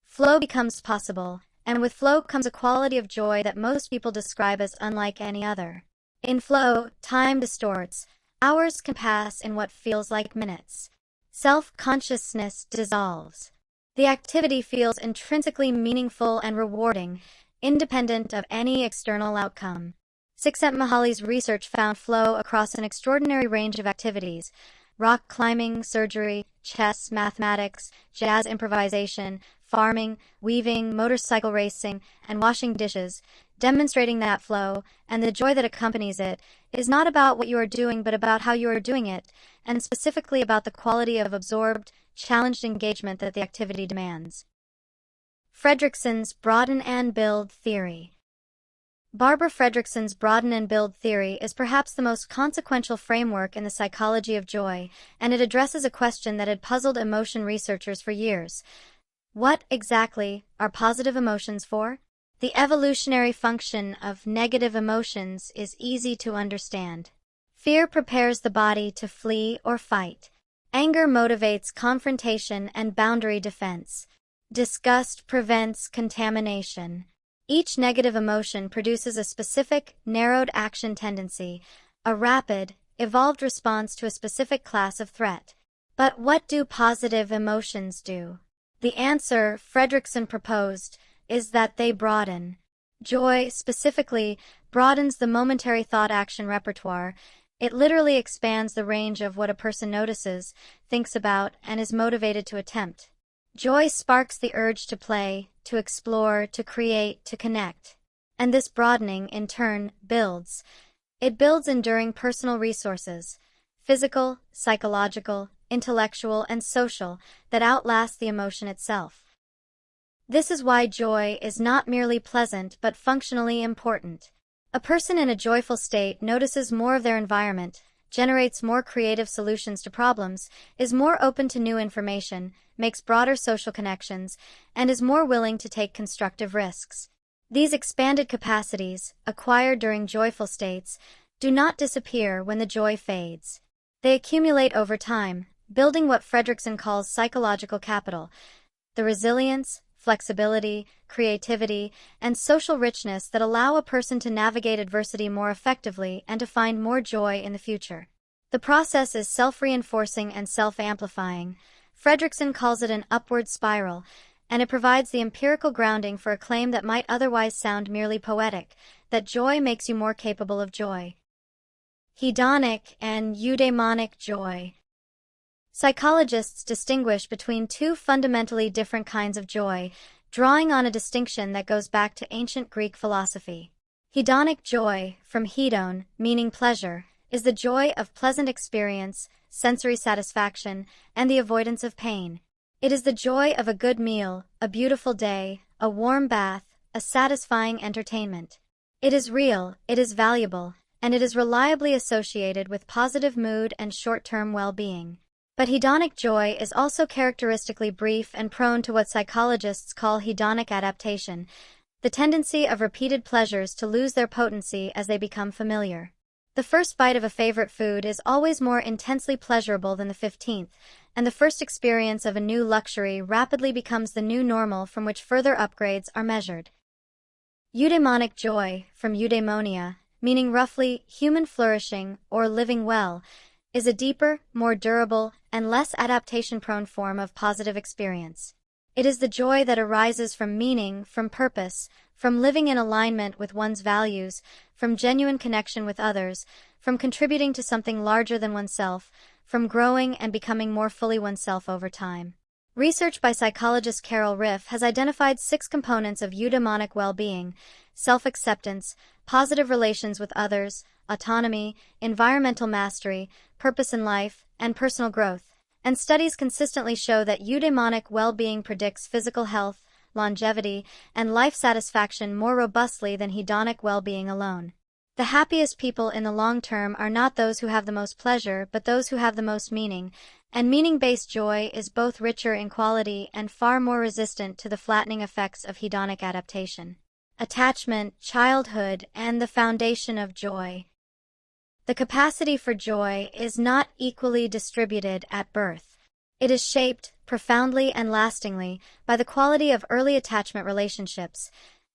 flow becomes possible, and with flow comes a quality of joy that most people describe as unlike any other. In flow, time distorts. Hours can pass in what feels like minutes. Self-consciousness dissolves. The activity feels intrinsically meaningful and rewarding, independent of any external outcome. Csikszentmihalyi's research found flow across an extraordinary range of activities: rock climbing, surgery, chess, mathematics, jazz improvisation, farming, weaving, motorcycle racing, and washing dishes, demonstrating that flow, and the joy that accompanies it, is not about what you are doing but about how you are doing it, and specifically about the quality of absorbed, challenged engagement that the activity demands. Fredrickson's Broaden and Build Theory. Barbara Fredrickson's Broaden and Build theory is perhaps the most consequential framework in the psychology of joy, and it addresses a question that had puzzled emotion researchers for years. What, exactly, are positive emotions for? The evolutionary function of negative emotions is easy to understand. Fear prepares the body to flee or fight. Anger motivates confrontation and boundary defense. Disgust prevents contamination. Each negative emotion produces a specific, narrowed action tendency, a rapid, evolved response to a specific class of threat. But what do positive emotions do? The answer, Fredrickson proposed, is that they broaden. Joy, specifically, broadens the momentary thought-action repertoire. It literally expands the range of what a person notices, thinks about, and is motivated to attempt. Joy sparks the urge to play, to explore, to create, to connect. And this broadening, in turn, builds. It builds enduring personal resources, physical, psychological, intellectual, and social, that outlast the emotion itself. This is why joy is not merely pleasant but functionally important. A person in a joyful state notices more of their environment, generates more creative solutions to problems, is more open to new information, makes broader social connections, and is more willing to take constructive risks. These expanded capacities, acquired during joyful states, do not disappear when the joy fades. They accumulate over time, building what Fredrickson calls psychological capital: the resilience, flexibility, creativity, and social richness that allow a person to navigate adversity more effectively and to find more joy in the future. The process is self-reinforcing and self-amplifying. Fredrickson calls it an upward spiral, and it provides the empirical grounding for a claim that might otherwise sound merely poetic, that joy makes you more capable of joy. Hedonic and eudaimonic joy. Psychologists distinguish between two fundamentally different kinds of joy, drawing on a distinction that goes back to ancient Greek philosophy. Hedonic joy, from hedon, meaning pleasure, is the joy of pleasant experience, sensory satisfaction, and the avoidance of pain. It is the joy of a good meal, a beautiful day, a warm bath, a satisfying entertainment. It is real, it is valuable, and it is reliably associated with positive mood and short-term well-being. But hedonic joy is also characteristically brief and prone to what psychologists call hedonic adaptation, the tendency of repeated pleasures to lose their potency as they become familiar. The first bite of a favorite food is always more intensely pleasurable than the 15th, and the first experience of a new luxury rapidly becomes the new normal from which further upgrades are measured. Eudaimonic joy, from eudaimonia, meaning roughly human flourishing or living well, is a deeper, more durable, and less adaptation-prone form of positive experience. It is the joy that arises from meaning, from purpose, from living in alignment with one's values, from genuine connection with others, from contributing to something larger than oneself, from growing and becoming more fully oneself over time. Research by psychologist Carol Riff has identified 6 components of eudaimonic well-being: self-acceptance, positive relations with others, autonomy, environmental mastery, purpose in life, and personal growth. And studies consistently show that eudaimonic well-being predicts physical health, longevity, and life satisfaction more robustly than hedonic well-being alone. The happiest people in the long term are not those who have the most pleasure, but those who have the most meaning, and meaning-based joy is both richer in quality and far more resistant to the flattening effects of hedonic adaptation. Attachment, childhood, and the foundation of joy. The capacity for joy is not equally distributed at birth. It is shaped, profoundly and lastingly, by the quality of early attachment relationships.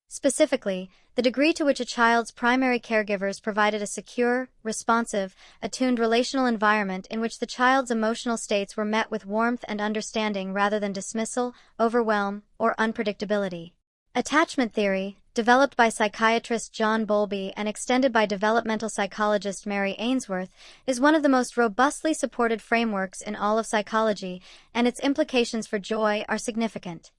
Specifically, the degree to which a child's primary caregivers provided a secure, responsive, attuned relational environment in which the child's emotional states were met with warmth and understanding rather than dismissal, overwhelm, or unpredictability. Attachment theory, developed by psychiatrist John Bowlby and extended by developmental psychologist Mary Ainsworth, is one of the most robustly supported frameworks in all of psychology, and its implications for joy are significant.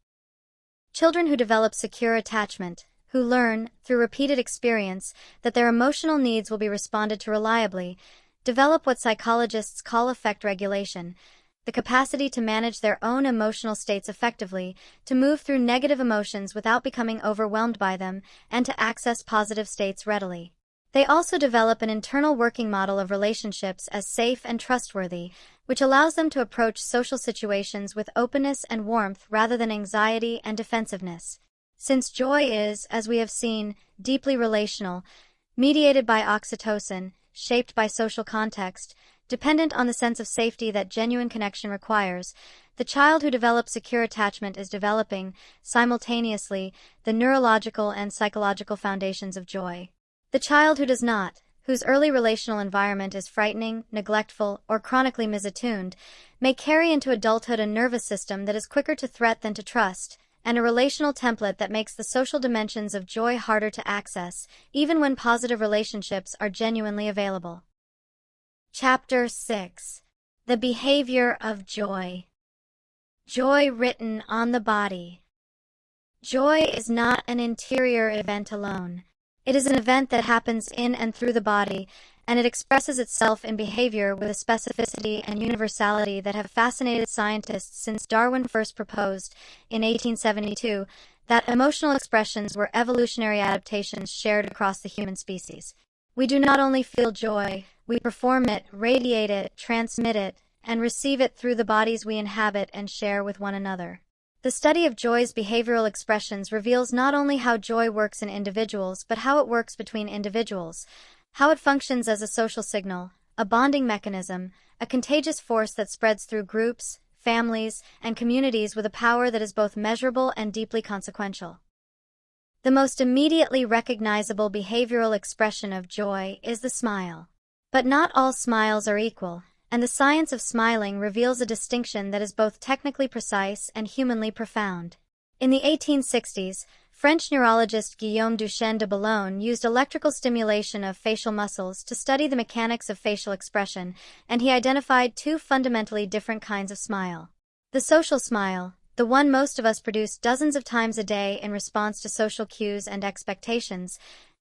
Children who develop secure attachment, who learn, through repeated experience, that their emotional needs will be responded to reliably, develop what psychologists call affect regulation, the capacity to manage their own emotional states effectively, to move through negative emotions without becoming overwhelmed by them, and to access positive states readily. They also develop an internal working model of relationships as safe and trustworthy, which allows them to approach social situations with openness and warmth rather than anxiety and defensiveness. Since joy is, as we have seen, deeply relational, mediated by oxytocin, shaped by social context, dependent on the sense of safety that genuine connection requires, the child who develops secure attachment is developing, simultaneously, the neurological and psychological foundations of joy. The child who does not, whose early relational environment is frightening, neglectful, or chronically misattuned, may carry into adulthood a nervous system that is quicker to threat than to trust, and a relational template that makes the social dimensions of joy harder to access, even when positive relationships are genuinely available. Chapter 6. The Behavior of Joy. Joy written on the body. Joy is not an interior event alone. It is an event that happens in and through the body, and it expresses itself in behavior with a specificity and universality that have fascinated scientists since Darwin first proposed, in 1872, that emotional expressions were evolutionary adaptations shared across the human species. We do not only feel joy, we perform it, radiate it, transmit it, and receive it through the bodies we inhabit and share with one another. The study of joy's behavioral expressions reveals not only how joy works in individuals but how it works between individuals, how it functions as a social signal, a bonding mechanism, a contagious force that spreads through groups, families, and communities with a power that is both measurable and deeply consequential. The most immediately recognizable behavioral expression of joy is the smile. But not all smiles are equal, and the science of smiling reveals a distinction that is both technically precise and humanly profound. In the 1860s, French neurologist Guillaume Duchenne de Boulogne used electrical stimulation of facial muscles to study the mechanics of facial expression, and he identified two fundamentally different kinds of smile. The social smile, the one most of us produce dozens of times a day in response to social cues and expectations,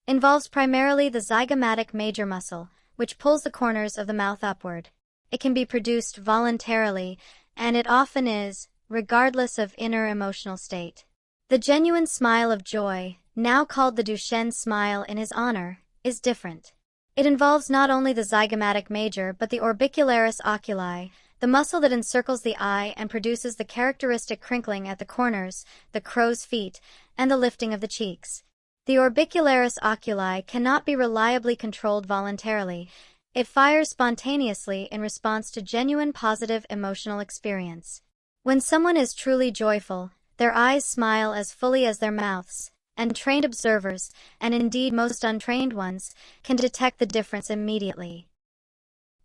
involves primarily the zygomatic major muscle, which pulls the corners of the mouth upward. It can be produced voluntarily, and it often is, regardless of inner emotional state. The genuine smile of joy, now called the Duchenne smile in his honor, is different. It involves not only the zygomatic major but the orbicularis oculi, the muscle that encircles the eye and produces the characteristic crinkling at the corners, the crow's feet, and the lifting of the cheeks. The orbicularis oculi cannot be reliably controlled voluntarily. It fires spontaneously in response to genuine positive emotional experience. When someone is truly joyful, their eyes smile as fully as their mouths, and trained observers, and indeed most untrained ones, can detect the difference immediately.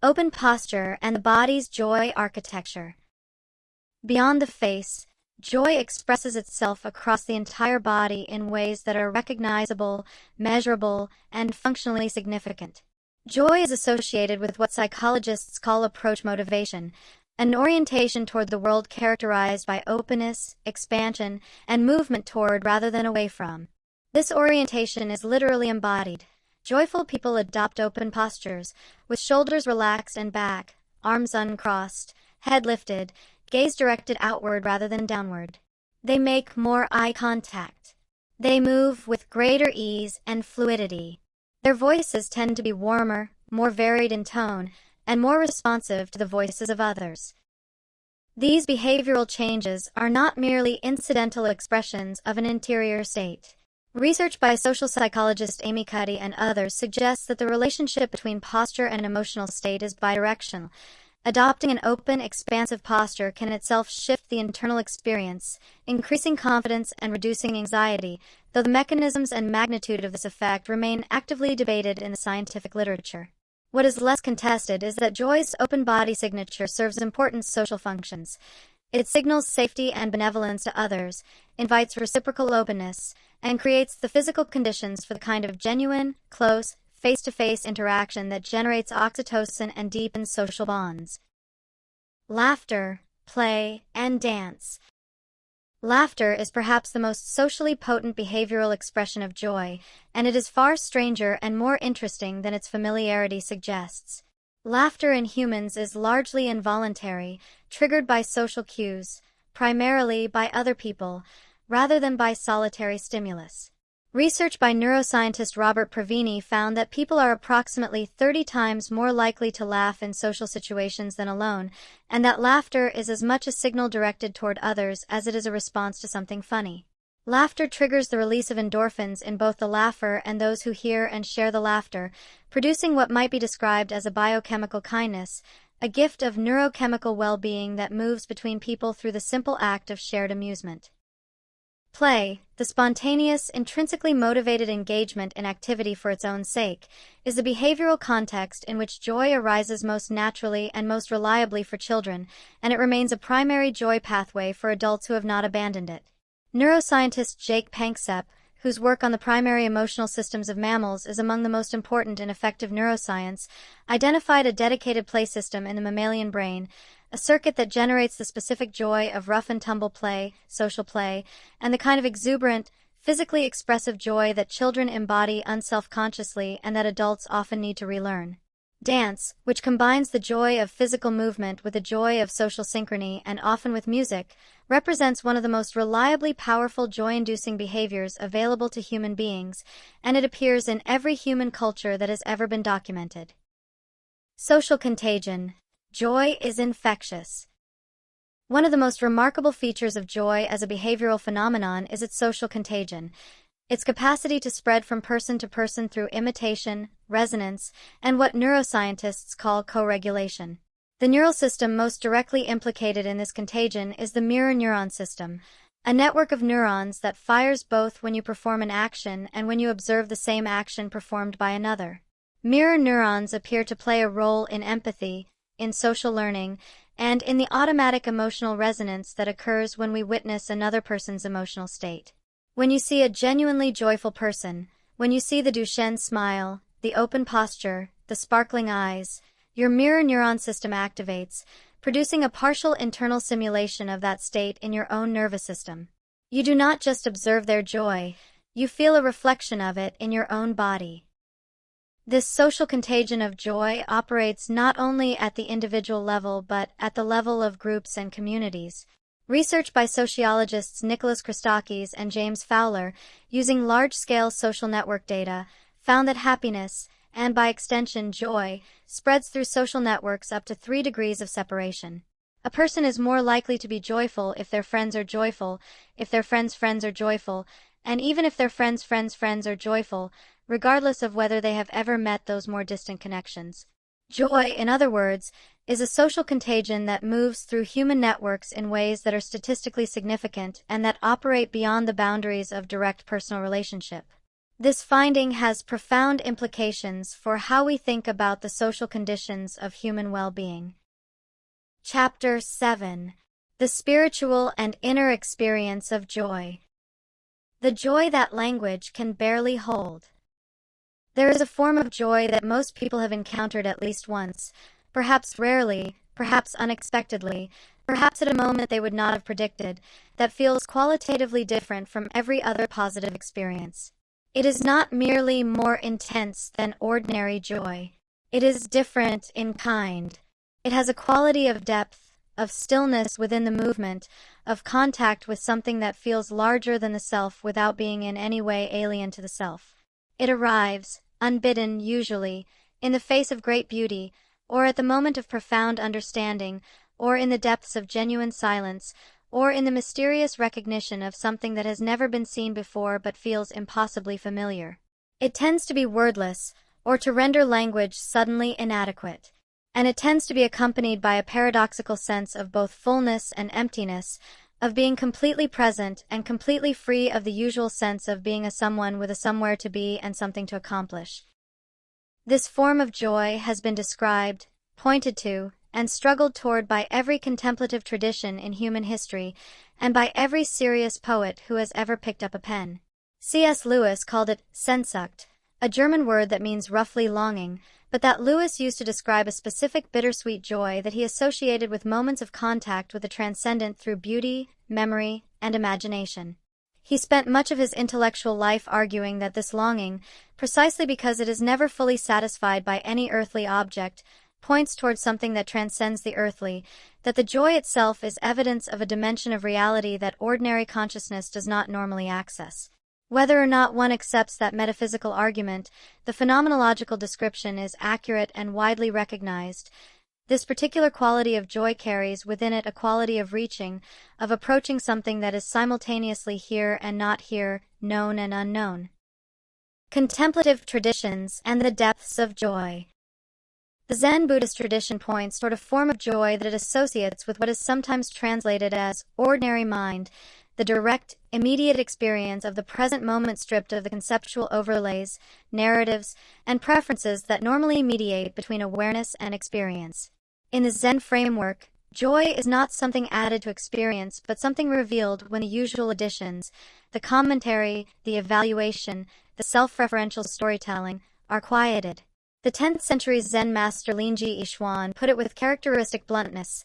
Open posture and the body's joy architecture. Beyond the face, joy expresses itself across the entire body in ways that are recognizable, measurable, and functionally significant. Joy is associated with what psychologists call approach motivation, an orientation toward the world characterized by openness, expansion, and movement toward rather than away from. This orientation is literally embodied. Joyful people adopt open postures, with shoulders relaxed and back, arms uncrossed, head lifted, gaze directed outward rather than downward. They make more eye contact. They move with greater ease and fluidity. Their voices tend to be warmer, more varied in tone, and more responsive to the voices of others. These behavioral changes are not merely incidental expressions of an interior state. Research by social psychologist Amy Cuddy and others suggests that the relationship between posture and emotional state is bidirectional. Adopting an open, expansive posture can itself shift the internal experience, increasing confidence and reducing anxiety, though the mechanisms and magnitude of this effect remain actively debated in the scientific literature. What is less contested is that joy's open body signature serves important social functions. It signals safety and benevolence to others, invites reciprocal openness, and creates the physical conditions for the kind of genuine, close, face-to-face interaction that generates oxytocin and deepens social bonds. Laughter, play, and dance. Laughter is perhaps the most socially potent behavioral expression of joy, and it is far stranger and more interesting than its familiarity suggests. Laughter in humans is largely involuntary, triggered by social cues, primarily by other people, rather than by solitary stimulus. Research by neuroscientist Robert Pravini found that people are approximately 30 times more likely to laugh in social situations than alone, and that laughter is as much a signal directed toward others as it is a response to something funny. Laughter triggers the release of endorphins in both the laugher and those who hear and share the laughter, producing what might be described as a biochemical kindness, a gift of neurochemical well-being that moves between people through the simple act of shared amusement. Play, the spontaneous, intrinsically motivated engagement in activity for its own sake, is the behavioral context in which joy arises most naturally and most reliably for children, and it remains a primary joy pathway for adults who have not abandoned it. Neuroscientist Jake Panksepp, whose work on the primary emotional systems of mammals is among the most important in effective neuroscience, identified a dedicated play system in the mammalian brain, a circuit that generates the specific joy of rough-and-tumble play, social play, and the kind of exuberant, physically expressive joy that children embody unself-consciously and that adults often need to relearn. Dance, which combines the joy of physical movement with the joy of social synchrony and often with music, represents one of the most reliably powerful joy-inducing behaviors available to human beings, and it appears in every human culture that has ever been documented. Social contagion. Joy is infectious. One of the most remarkable features of joy as a behavioral phenomenon is its social contagion, its capacity to spread from person to person through imitation, resonance, and what neuroscientists call co-regulation. The neural system most directly implicated in this contagion is the mirror neuron system, a network of neurons that fires both when you perform an action and when you observe the same action performed by another. Mirror neurons appear to play a role in empathy, in social learning, and in the automatic emotional resonance that occurs when we witness another person's emotional state. When you see a genuinely joyful person, when you see the Duchenne smile, the open posture, the sparkling eyes, your mirror neuron system activates, producing a partial internal simulation of that state in your own nervous system. You do not just observe their joy, you feel a reflection of it in your own body. This social contagion of joy operates not only at the individual level but at the level of groups and communities. Research by sociologists Nicholas Christakis and James Fowler, using large-scale social network data, found that happiness, and by extension joy, spreads through social networks up to 3 degrees of separation. A person is more likely to be joyful if their friends are joyful, if their friends' friends are joyful, and even if their friends' friends' friends are joyful, regardless of whether they have ever met those more distant connections. Joy, in other words, is a social contagion that moves through human networks in ways that are statistically significant and that operate beyond the boundaries of direct personal relationship. This finding has profound implications for how we think about the social conditions of human well-being. Chapter 7. The Spiritual and Inner Experience of Joy. The joy that language can barely hold. There is a form of joy that most people have encountered at least once, perhaps rarely, perhaps unexpectedly, perhaps at a moment they would not have predicted, that feels qualitatively different from every other positive experience. It is not merely more intense than ordinary joy. It is different in kind. It has a quality of depth, of stillness within the movement, of contact with something that feels larger than the self without being in any way alien to the self. It arrives, unbidden usually, in the face of great beauty, or at the moment of profound understanding, or in the depths of genuine silence, or in the mysterious recognition of something that has never been seen before but feels impossibly familiar. It tends to be wordless, or to render language suddenly inadequate. And it tends to be accompanied by a paradoxical sense of both fullness and emptiness, of being completely present and completely free of the usual sense of being a someone with a somewhere to be and something to accomplish. This form of joy has been described, pointed to, and struggled toward by every contemplative tradition in human history, and by every serious poet who has ever picked up a pen. C.S. Lewis called it Sehnsucht, a German word that means roughly longing, but that Lewis used to describe a specific bittersweet joy that he associated with moments of contact with the transcendent through beauty, memory, and imagination. He spent much of his intellectual life arguing that this longing, precisely because it is never fully satisfied by any earthly object, points towards something that transcends the earthly, that the joy itself is evidence of a dimension of reality that ordinary consciousness does not normally access. Whether or not one accepts that metaphysical argument, the phenomenological description is accurate and widely recognized. This particular quality of joy carries within it a quality of reaching, of approaching something that is simultaneously here and not here, known and unknown. Contemplative traditions and the depths of joy. The Zen Buddhist tradition points toward a form of joy that it associates with what is sometimes translated as ordinary mind, the direct, immediate experience of the present moment stripped of the conceptual overlays, narratives, and preferences that normally mediate between awareness and experience. In the Zen framework, joy is not something added to experience but something revealed when the usual additions, the commentary, the evaluation, the self-referential storytelling, are quieted. The 10th century Zen master Linji Yishuan put it with characteristic bluntness: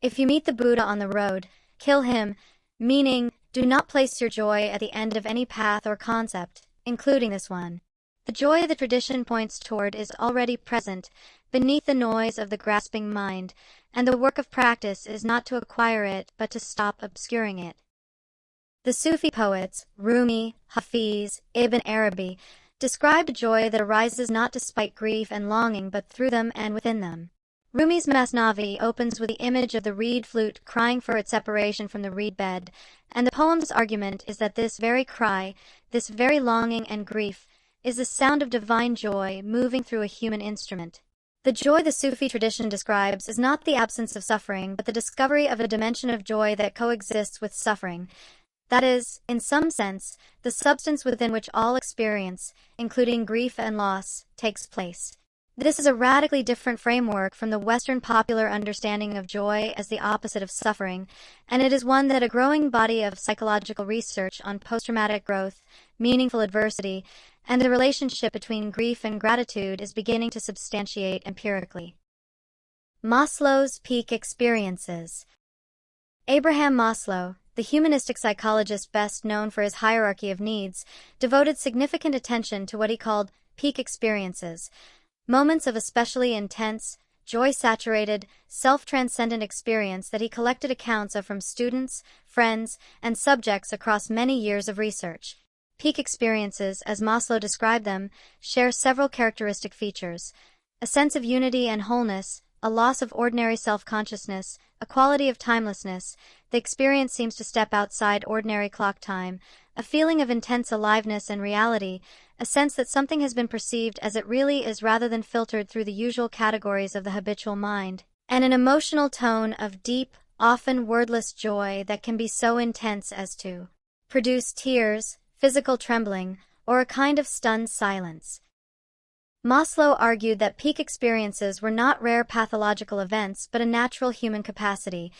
if you meet the Buddha on the road, kill him, meaning, do not place your joy at the end of any path or concept, including this one. The joy the tradition points toward is already present, beneath the noise of the grasping mind, and the work of practice is not to acquire it but to stop obscuring it. The Sufi poets, Rumi, Hafiz, Ibn Arabi, described joy that arises not despite grief and longing but through them and within them. Rumi's Masnavi opens with the image of the reed flute crying for its separation from the reed bed, and the poem's argument is that this very cry, this very longing and grief, is the sound of divine joy moving through a human instrument. The joy the Sufi tradition describes is not the absence of suffering but the discovery of a dimension of joy that coexists with suffering. That is, in some sense, the substance within which all experience, including grief and loss, takes place. This is a radically different framework from the Western popular understanding of joy as the opposite of suffering, and it is one that a growing body of psychological research on post-traumatic growth, meaningful adversity, and the relationship between grief and gratitude is beginning to substantiate empirically. Maslow's peak experiences. Abraham Maslow, the humanistic psychologist best known for his hierarchy of needs, devoted significant attention to what he called peak experiences, moments of especially intense, joy-saturated, self-transcendent experience that he collected accounts of from students, friends, and subjects across many years of research. Peak experiences, as Maslow described them, share several characteristic features: a sense of unity and wholeness, a loss of ordinary self-consciousness, a quality of timelessness. The experience seems to step outside ordinary clock time, a feeling of intense aliveness and reality, a sense that something has been perceived as it really is rather than filtered through the usual categories of the habitual mind, and an emotional tone of deep, often wordless joy that can be so intense as to produce tears, physical trembling, or a kind of stunned silence. Maslow argued that peak experiences were not rare pathological events but a natural human capacity,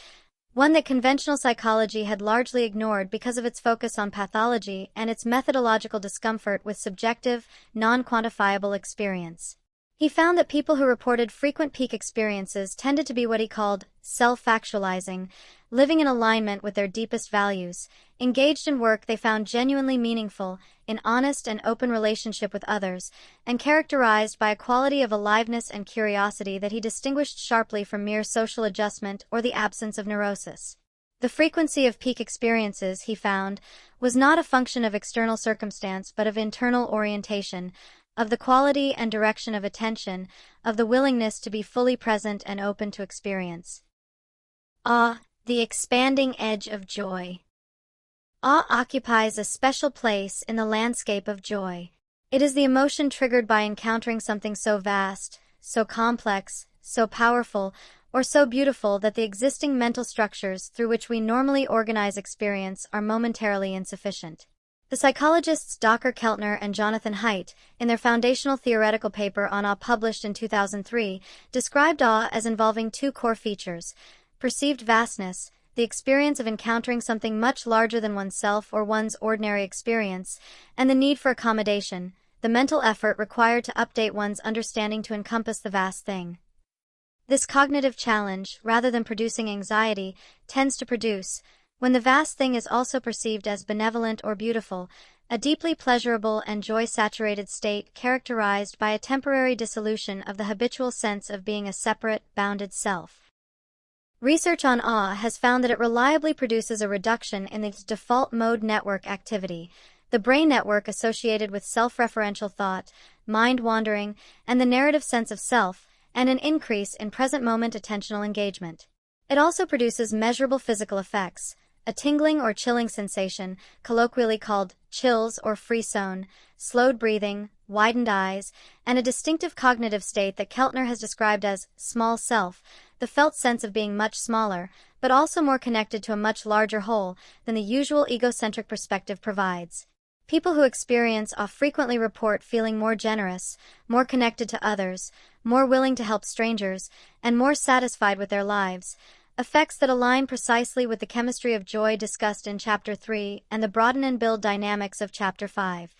one that conventional psychology had largely ignored because of its focus on pathology and its methodological discomfort with subjective, non-quantifiable experience. He found that people who reported frequent peak experiences tended to be what he called self-actualizing, living in alignment with their deepest values, engaged in work they found genuinely meaningful, in honest and open relationship with others, and characterized by a quality of aliveness and curiosity that he distinguished sharply from mere social adjustment or the absence of neurosis. The frequency of peak experiences, he found, was not a function of external circumstance but of internal orientation, of the quality and direction of attention, of the willingness to be fully present and open to experience. Awe, the expanding edge of joy. Awe occupies a special place in the landscape of joy. It is the emotion triggered by encountering something so vast, so complex, so powerful, or so beautiful that the existing mental structures through which we normally organize experience are momentarily insufficient. The psychologists Dr. Keltner and Jonathan Haidt, in their foundational theoretical paper on awe published in 2003, described awe as involving two core features: perceived vastness, the experience of encountering something much larger than oneself or one's ordinary experience, and the need for accommodation, the mental effort required to update one's understanding to encompass the vast thing. This cognitive challenge, rather than producing anxiety, tends to produce, when the vast thing is also perceived as benevolent or beautiful, a deeply pleasurable and joy-saturated state characterized by a temporary dissolution of the habitual sense of being a separate, bounded self. Research on awe has found that it reliably produces a reduction in the default mode network activity, the brain network associated with self-referential thought, mind-wandering, and the narrative sense of self, and an increase in present-moment attentional engagement. It also produces measurable physical effects: a tingling or chilling sensation, colloquially called chills or frisson, slowed breathing, widened eyes, and a distinctive cognitive state that Keltner has described as small self, the felt sense of being much smaller, but also more connected to a much larger whole than the usual egocentric perspective provides. People who experience awe frequently report feeling more generous, more connected to others, more willing to help strangers, and more satisfied with their lives, effects that align precisely with the chemistry of joy discussed in Chapter 3 and the broaden and build dynamics of Chapter 5.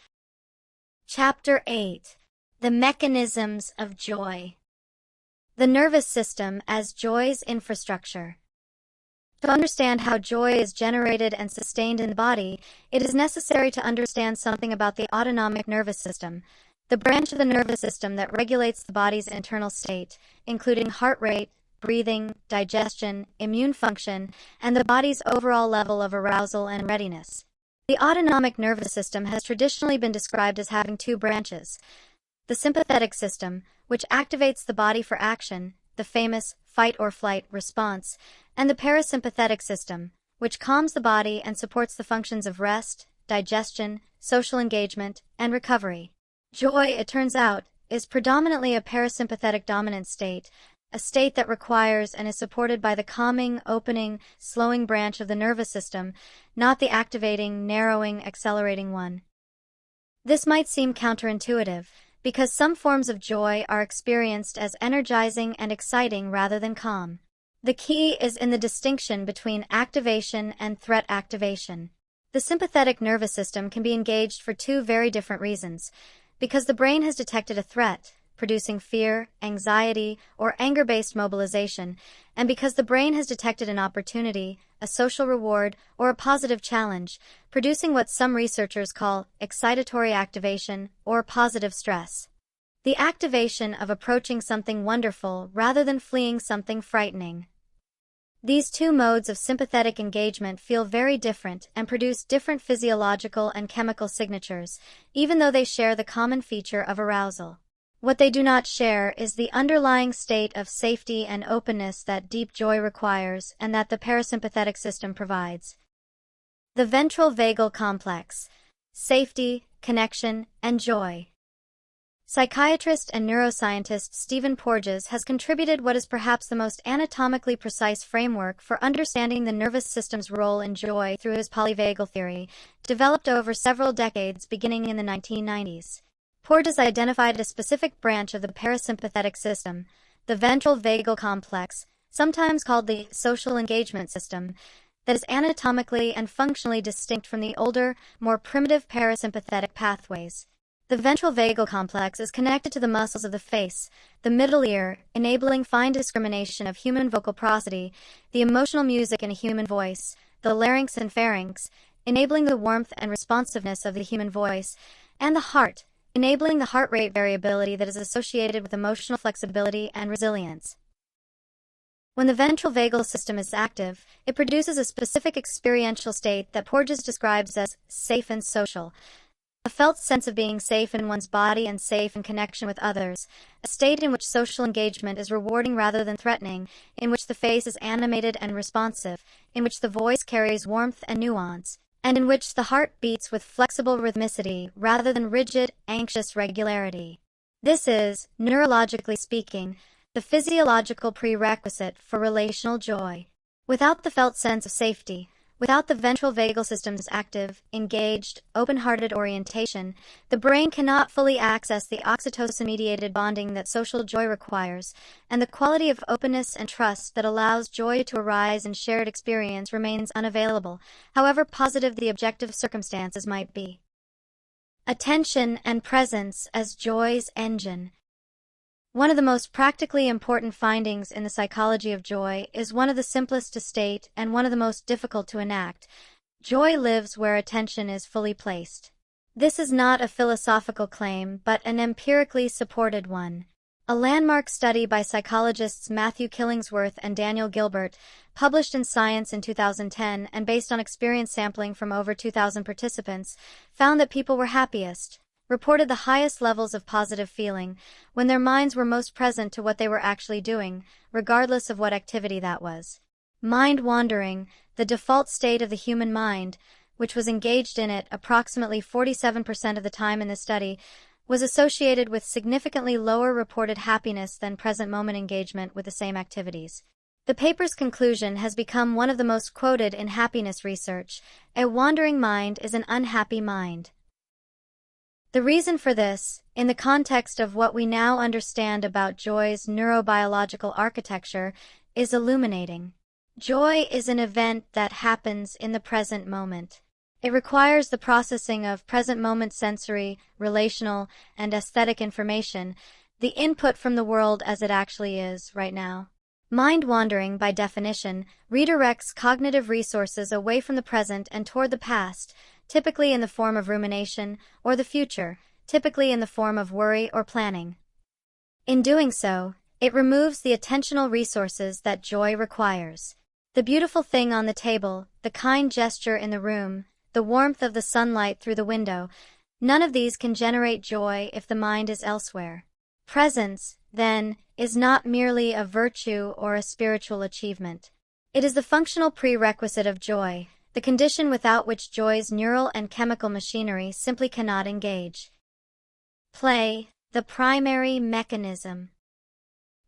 Chapter 8. The Mechanisms of Joy. The nervous system as joy's infrastructure. To understand how joy is generated and sustained in the body, it is necessary to understand something about the autonomic nervous system, the branch of the nervous system that regulates the body's internal state, including heart rate, breathing, digestion, immune function, and the body's overall level of arousal and readiness. The autonomic nervous system has traditionally been described as having two branches: the sympathetic system, which activates the body for action, the famous fight-or-flight response, and the parasympathetic system, which calms the body and supports the functions of rest, digestion, social engagement, and recovery. Joy, it turns out, is predominantly a parasympathetic dominant state, a state that requires and is supported by the calming, opening, slowing branch of the nervous system, not the activating, narrowing, accelerating one. This might seem counterintuitive, because some forms of joy are experienced as energizing and exciting rather than calm. The key is in the distinction between activation and threat activation. The sympathetic nervous system can be engaged for two very different reasons: because the brain has detected a threat, producing fear, anxiety, or anger-based mobilization, and because the brain has detected an opportunity, a social reward, or a positive challenge, producing what some researchers call excitatory activation or positive stress. The activation of approaching something wonderful rather than fleeing something frightening. These two modes of sympathetic engagement feel very different and produce different physiological and chemical signatures, even though they share the common feature of arousal. What they do not share is the underlying state of safety and openness that deep joy requires and that the parasympathetic system provides. The ventral vagal complex: safety, connection, and joy. Psychiatrist and neuroscientist Stephen Porges has contributed what is perhaps the most anatomically precise framework for understanding the nervous system's role in joy through his polyvagal theory, developed over several decades beginning in the 1990s. Porges identified a specific branch of the parasympathetic system, the ventral vagal complex, sometimes called the social engagement system, that is anatomically and functionally distinct from the older, more primitive parasympathetic pathways. The ventral vagal complex is connected to the muscles of the face, the middle ear, enabling fine discrimination of human vocal prosody, the emotional music in a human voice, the larynx and pharynx, enabling the warmth and responsiveness of the human voice, and the heart, enabling the heart rate variability that is associated with emotional flexibility and resilience. When the ventral vagal system is active, it produces a specific experiential state that Porges describes as safe and social. A felt sense of being safe in one's body and safe in connection with others, a state in which social engagement is rewarding rather than threatening, in which the face is animated and responsive, in which the voice carries warmth and nuance, and in which the heart beats with flexible rhythmicity rather than rigid, anxious regularity. This is, neurologically speaking, the physiological prerequisite for relational joy. Without the felt sense of safety, without the ventral vagal system's active, engaged, open-hearted orientation, the brain cannot fully access the oxytocin-mediated bonding that social joy requires, and the quality of openness and trust that allows joy to arise in shared experience remains unavailable, however positive the objective circumstances might be. Attention and presence as joy's engine. One of the most practically important findings in the psychology of joy is one of the simplest to state and one of the most difficult to enact. Joy lives where attention is fully placed. This is not a philosophical claim, but an empirically supported one. A landmark study by psychologists Matthew Killingsworth and Daniel Gilbert, published in Science in 2010 and based on experience sampling from over 2,000 participants, found that people were happiest, reported the highest levels of positive feeling, when their minds were most present to what they were actually doing, regardless of what activity that was. Mind wandering, the default state of the human mind, which was engaged in it approximately 47% of the time in the study, was associated with significantly lower reported happiness than present moment engagement with the same activities. The paper's conclusion has become one of the most quoted in happiness research: a wandering mind is an unhappy mind. The reason for this, in the context of what we now understand about joy's neurobiological architecture, is illuminating. Joy is an event that happens in the present moment. It requires the processing of present moment sensory, relational, and aesthetic information, the input from the world as it actually is right now. Mind wandering, by definition, redirects cognitive resources away from the present and toward the past, typically in the form of rumination, or the future, typically in the form of worry or planning. In doing so, it removes the attentional resources that joy requires. The beautiful thing on the table, the kind gesture in the room, the warmth of the sunlight through the window, none of these can generate joy if the mind is elsewhere. Presence, then, is not merely a virtue or a spiritual achievement. It is the functional prerequisite of joy, the condition without which joy's neural and chemical machinery simply cannot engage. Play, the primary mechanism.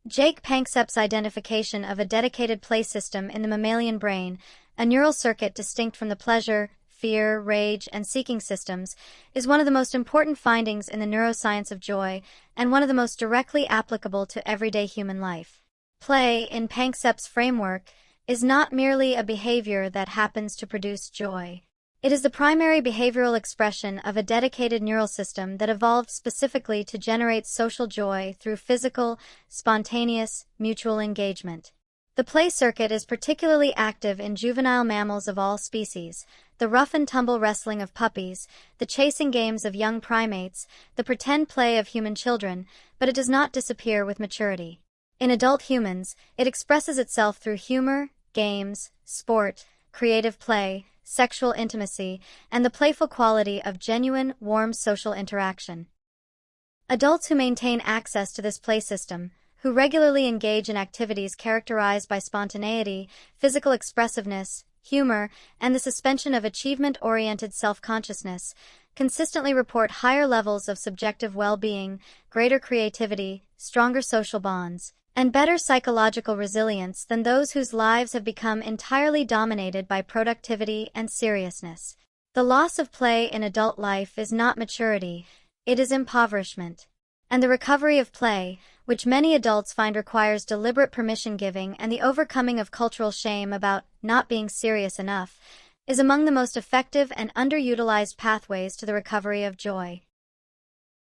Jake Panksepp's identification of a dedicated play system in the mammalian brain, a neural circuit distinct from the pleasure, fear, rage, and seeking systems, is one of the most important findings in the neuroscience of joy and one of the most directly applicable to everyday human life. Play, in Panksepp's framework, is not merely a behavior that happens to produce joy. It is the primary behavioral expression of a dedicated neural system that evolved specifically to generate social joy through physical, spontaneous, mutual engagement. The play circuit is particularly active in juvenile mammals of all species, the rough-and-tumble wrestling of puppies, the chasing games of young primates, the pretend play of human children, but it does not disappear with maturity. In adult humans, it expresses itself through humor, games, sport, creative play, sexual intimacy, and the playful quality of genuine, warm social interaction. Adults who maintain access to this play system, who regularly engage in activities characterized by spontaneity, physical expressiveness, humor, and the suspension of achievement-oriented self-consciousness, consistently report higher levels of subjective well-being, greater creativity, stronger social bonds, and better psychological resilience than those whose lives have become entirely dominated by productivity and seriousness. The loss of play in adult life is not maturity, it is impoverishment. And the recovery of play, which many adults find requires deliberate permission-giving and the overcoming of cultural shame about not being serious enough, is among the most effective and underutilized pathways to the recovery of joy.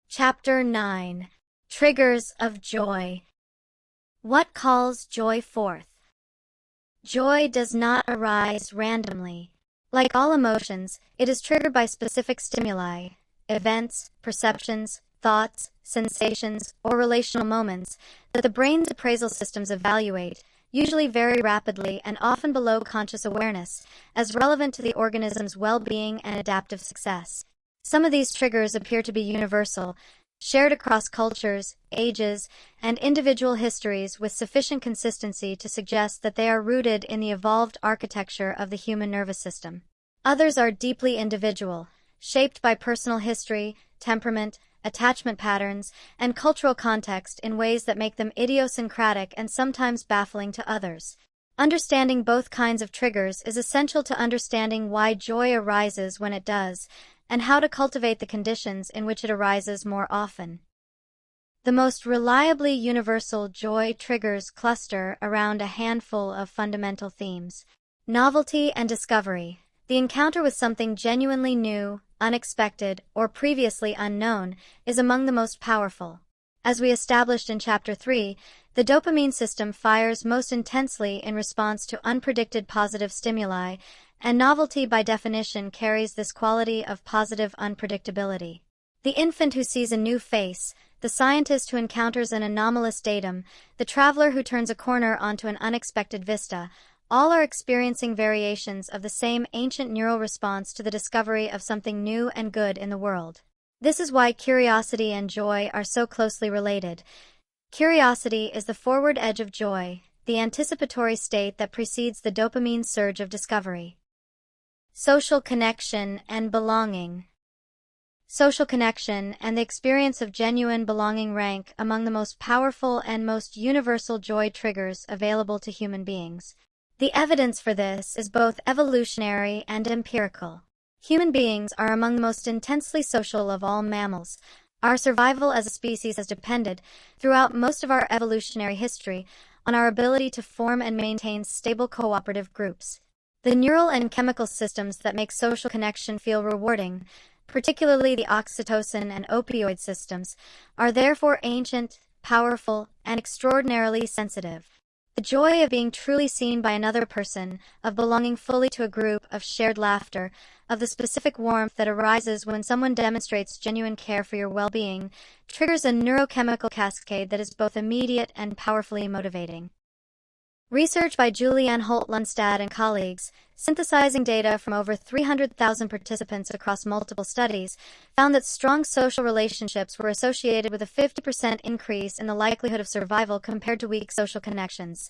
Chapter 9. Triggers of Joy. What calls joy forth? Joy does not arise randomly. Like all emotions, it is triggered by specific stimuli, events, perceptions, thoughts, sensations, or relational moments that the brain's appraisal systems evaluate, usually very rapidly and often below conscious awareness, as relevant to the organism's well-being and adaptive success. Some of these triggers appear to be universal, shared across cultures, ages, and individual histories with sufficient consistency to suggest that they are rooted in the evolved architecture of the human nervous system. Others are deeply individual, shaped by personal history, temperament, attachment patterns, and cultural context in ways that make them idiosyncratic and sometimes baffling to others. Understanding both kinds of triggers is essential to understanding why joy arises when it does, and how to cultivate the conditions in which it arises more often. The most reliably universal joy triggers cluster around a handful of fundamental themes. Novelty and discovery. The encounter with something genuinely new, unexpected, or previously unknown is among the most powerful. As we established in Chapter 3, the dopamine system fires most intensely in response to unpredicted positive stimuli, and novelty by definition carries this quality of positive unpredictability. The infant who sees a new face, the scientist who encounters an anomalous datum, the traveler who turns a corner onto an unexpected vista, all are experiencing variations of the same ancient neural response to the discovery of something new and good in the world. This is why curiosity and joy are so closely related. Curiosity is the forward edge of joy, the anticipatory state that precedes the dopamine surge of discovery. Social connection and belonging. Social connection and the experience of genuine belonging rank among the most powerful and most universal joy triggers available to human beings. The evidence for this is both evolutionary and empirical. Human beings are among the most intensely social of all mammals. Our survival as a species has depended, throughout most of our evolutionary history, on our ability to form and maintain stable cooperative groups. The neural and chemical systems that make social connection feel rewarding, particularly the oxytocin and opioid systems, are therefore ancient, powerful, and extraordinarily sensitive. The joy of being truly seen by another person, of belonging fully to a group, of shared laughter, of the specific warmth that arises when someone demonstrates genuine care for your well-being, triggers a neurochemical cascade that is both immediate and powerfully motivating. Research by Julianne Holt-Lundstad and colleagues, synthesizing data from over 300,000 participants across multiple studies, found that strong social relationships were associated with a 50% increase in the likelihood of survival compared to weak social connections,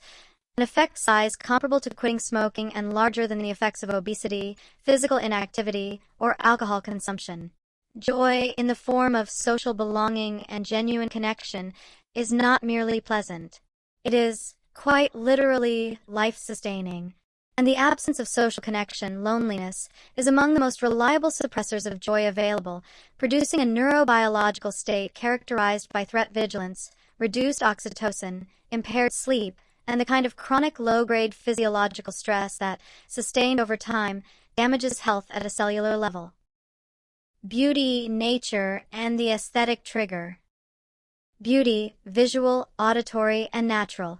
an effect size comparable to quitting smoking and larger than the effects of obesity, physical inactivity, or alcohol consumption. Joy, in the form of social belonging and genuine connection, is not merely pleasant. It is, quite literally, life-sustaining. And the absence of social connection, loneliness, is among the most reliable suppressors of joy available, producing a neurobiological state characterized by threat vigilance, reduced oxytocin, impaired sleep, and the kind of chronic low-grade physiological stress that, sustained over time, damages health at a cellular level. Beauty, nature, and the aesthetic trigger. Beauty, visual, auditory, and natural,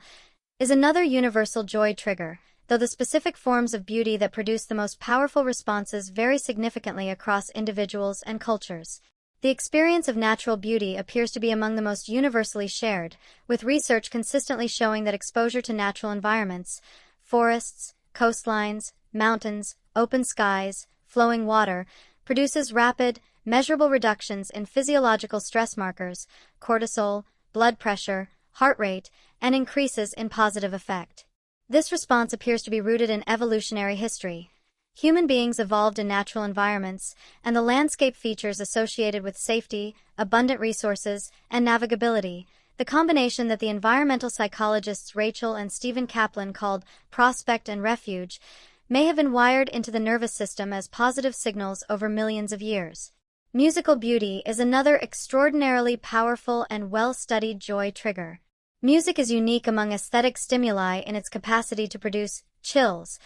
is another universal joy trigger, though the specific forms of beauty that produce the most powerful responses vary significantly across individuals and cultures. The experience of natural beauty appears to be among the most universally shared, with research consistently showing that exposure to natural environments, forests, coastlines, mountains, open skies, flowing water, produces rapid, measurable reductions in physiological stress markers, cortisol, blood pressure, heart rate, and increases in positive affect. This response appears to be rooted in evolutionary history. Human beings evolved in natural environments, and the landscape features associated with safety, abundant resources, and navigability, the combination that the environmental psychologists Rachel and Stephen Kaplan called prospect and refuge, may have been wired into the nervous system as positive signals over millions of years. Musical beauty is another extraordinarily powerful and well-studied joy trigger. Music is unique among aesthetic stimuli in its capacity to produce chills,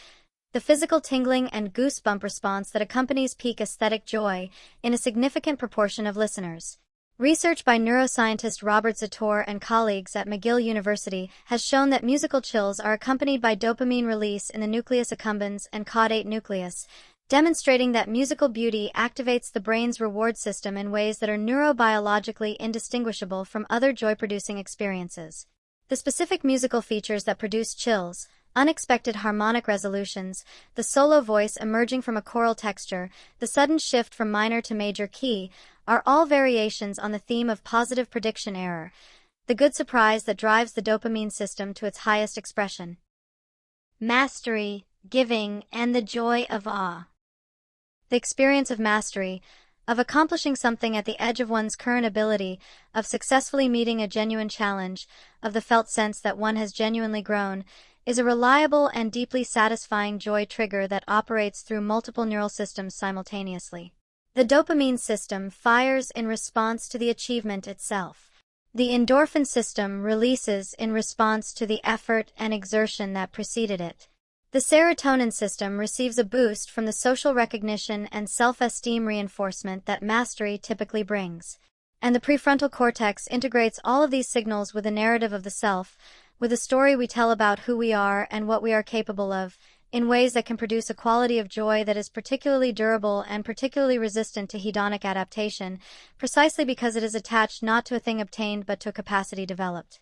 the physical tingling and goosebump response that accompanies peak aesthetic joy in a significant proportion of listeners. Research by neuroscientist Robert Zator and colleagues at McGill University has shown that musical chills are accompanied by dopamine release in the nucleus accumbens and caudate nucleus, demonstrating that musical beauty activates the brain's reward system in ways that are neurobiologically indistinguishable from other joy-producing experiences. The specific musical features that produce chills, unexpected harmonic resolutions, the solo voice emerging from a choral texture, the sudden shift from minor to major key, are all variations on the theme of positive prediction error, the good surprise that drives the dopamine system to its highest expression. Mastery, giving, and the joy of awe. The experience of mastery, of accomplishing something at the edge of one's current ability, of successfully meeting a genuine challenge, of the felt sense that one has genuinely grown, is a reliable and deeply satisfying joy trigger that operates through multiple neural systems simultaneously. The dopamine system fires in response to the achievement itself. The endorphin system releases in response to the effort and exertion that preceded it. The serotonin system receives a boost from the social recognition and self-esteem reinforcement that mastery typically brings. And the prefrontal cortex integrates all of these signals with a narrative of the self, with a story we tell about who we are and what we are capable of, in ways that can produce a quality of joy that is particularly durable and particularly resistant to hedonic adaptation, precisely because it is attached not to a thing obtained but to a capacity developed.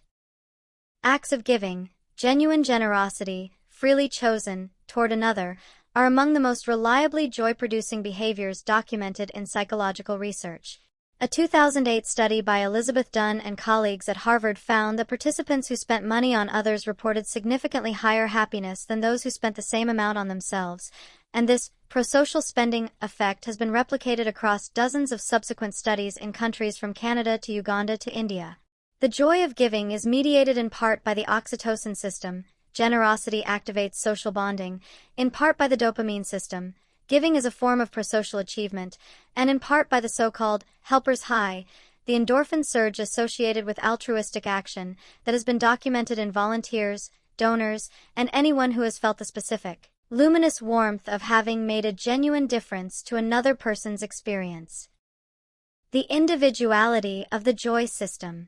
Acts of giving, genuine generosity, freely chosen, toward another, are among the most reliably joy-producing behaviors documented in psychological research. A 2008 study by Elizabeth Dunn and colleagues at Harvard found that participants who spent money on others reported significantly higher happiness than those who spent the same amount on themselves, and this prosocial spending effect has been replicated across dozens of subsequent studies in countries from Canada to Uganda to India. The joy of giving is mediated in part by the oxytocin system. Generosity activates social bonding, in part by the dopamine system. Giving is a form of prosocial achievement, and in part by the so-called helper's high, the endorphin surge associated with altruistic action that has been documented in volunteers, donors, and anyone who has felt the specific, luminous warmth of having made a genuine difference to another person's experience. The individuality of the joy system.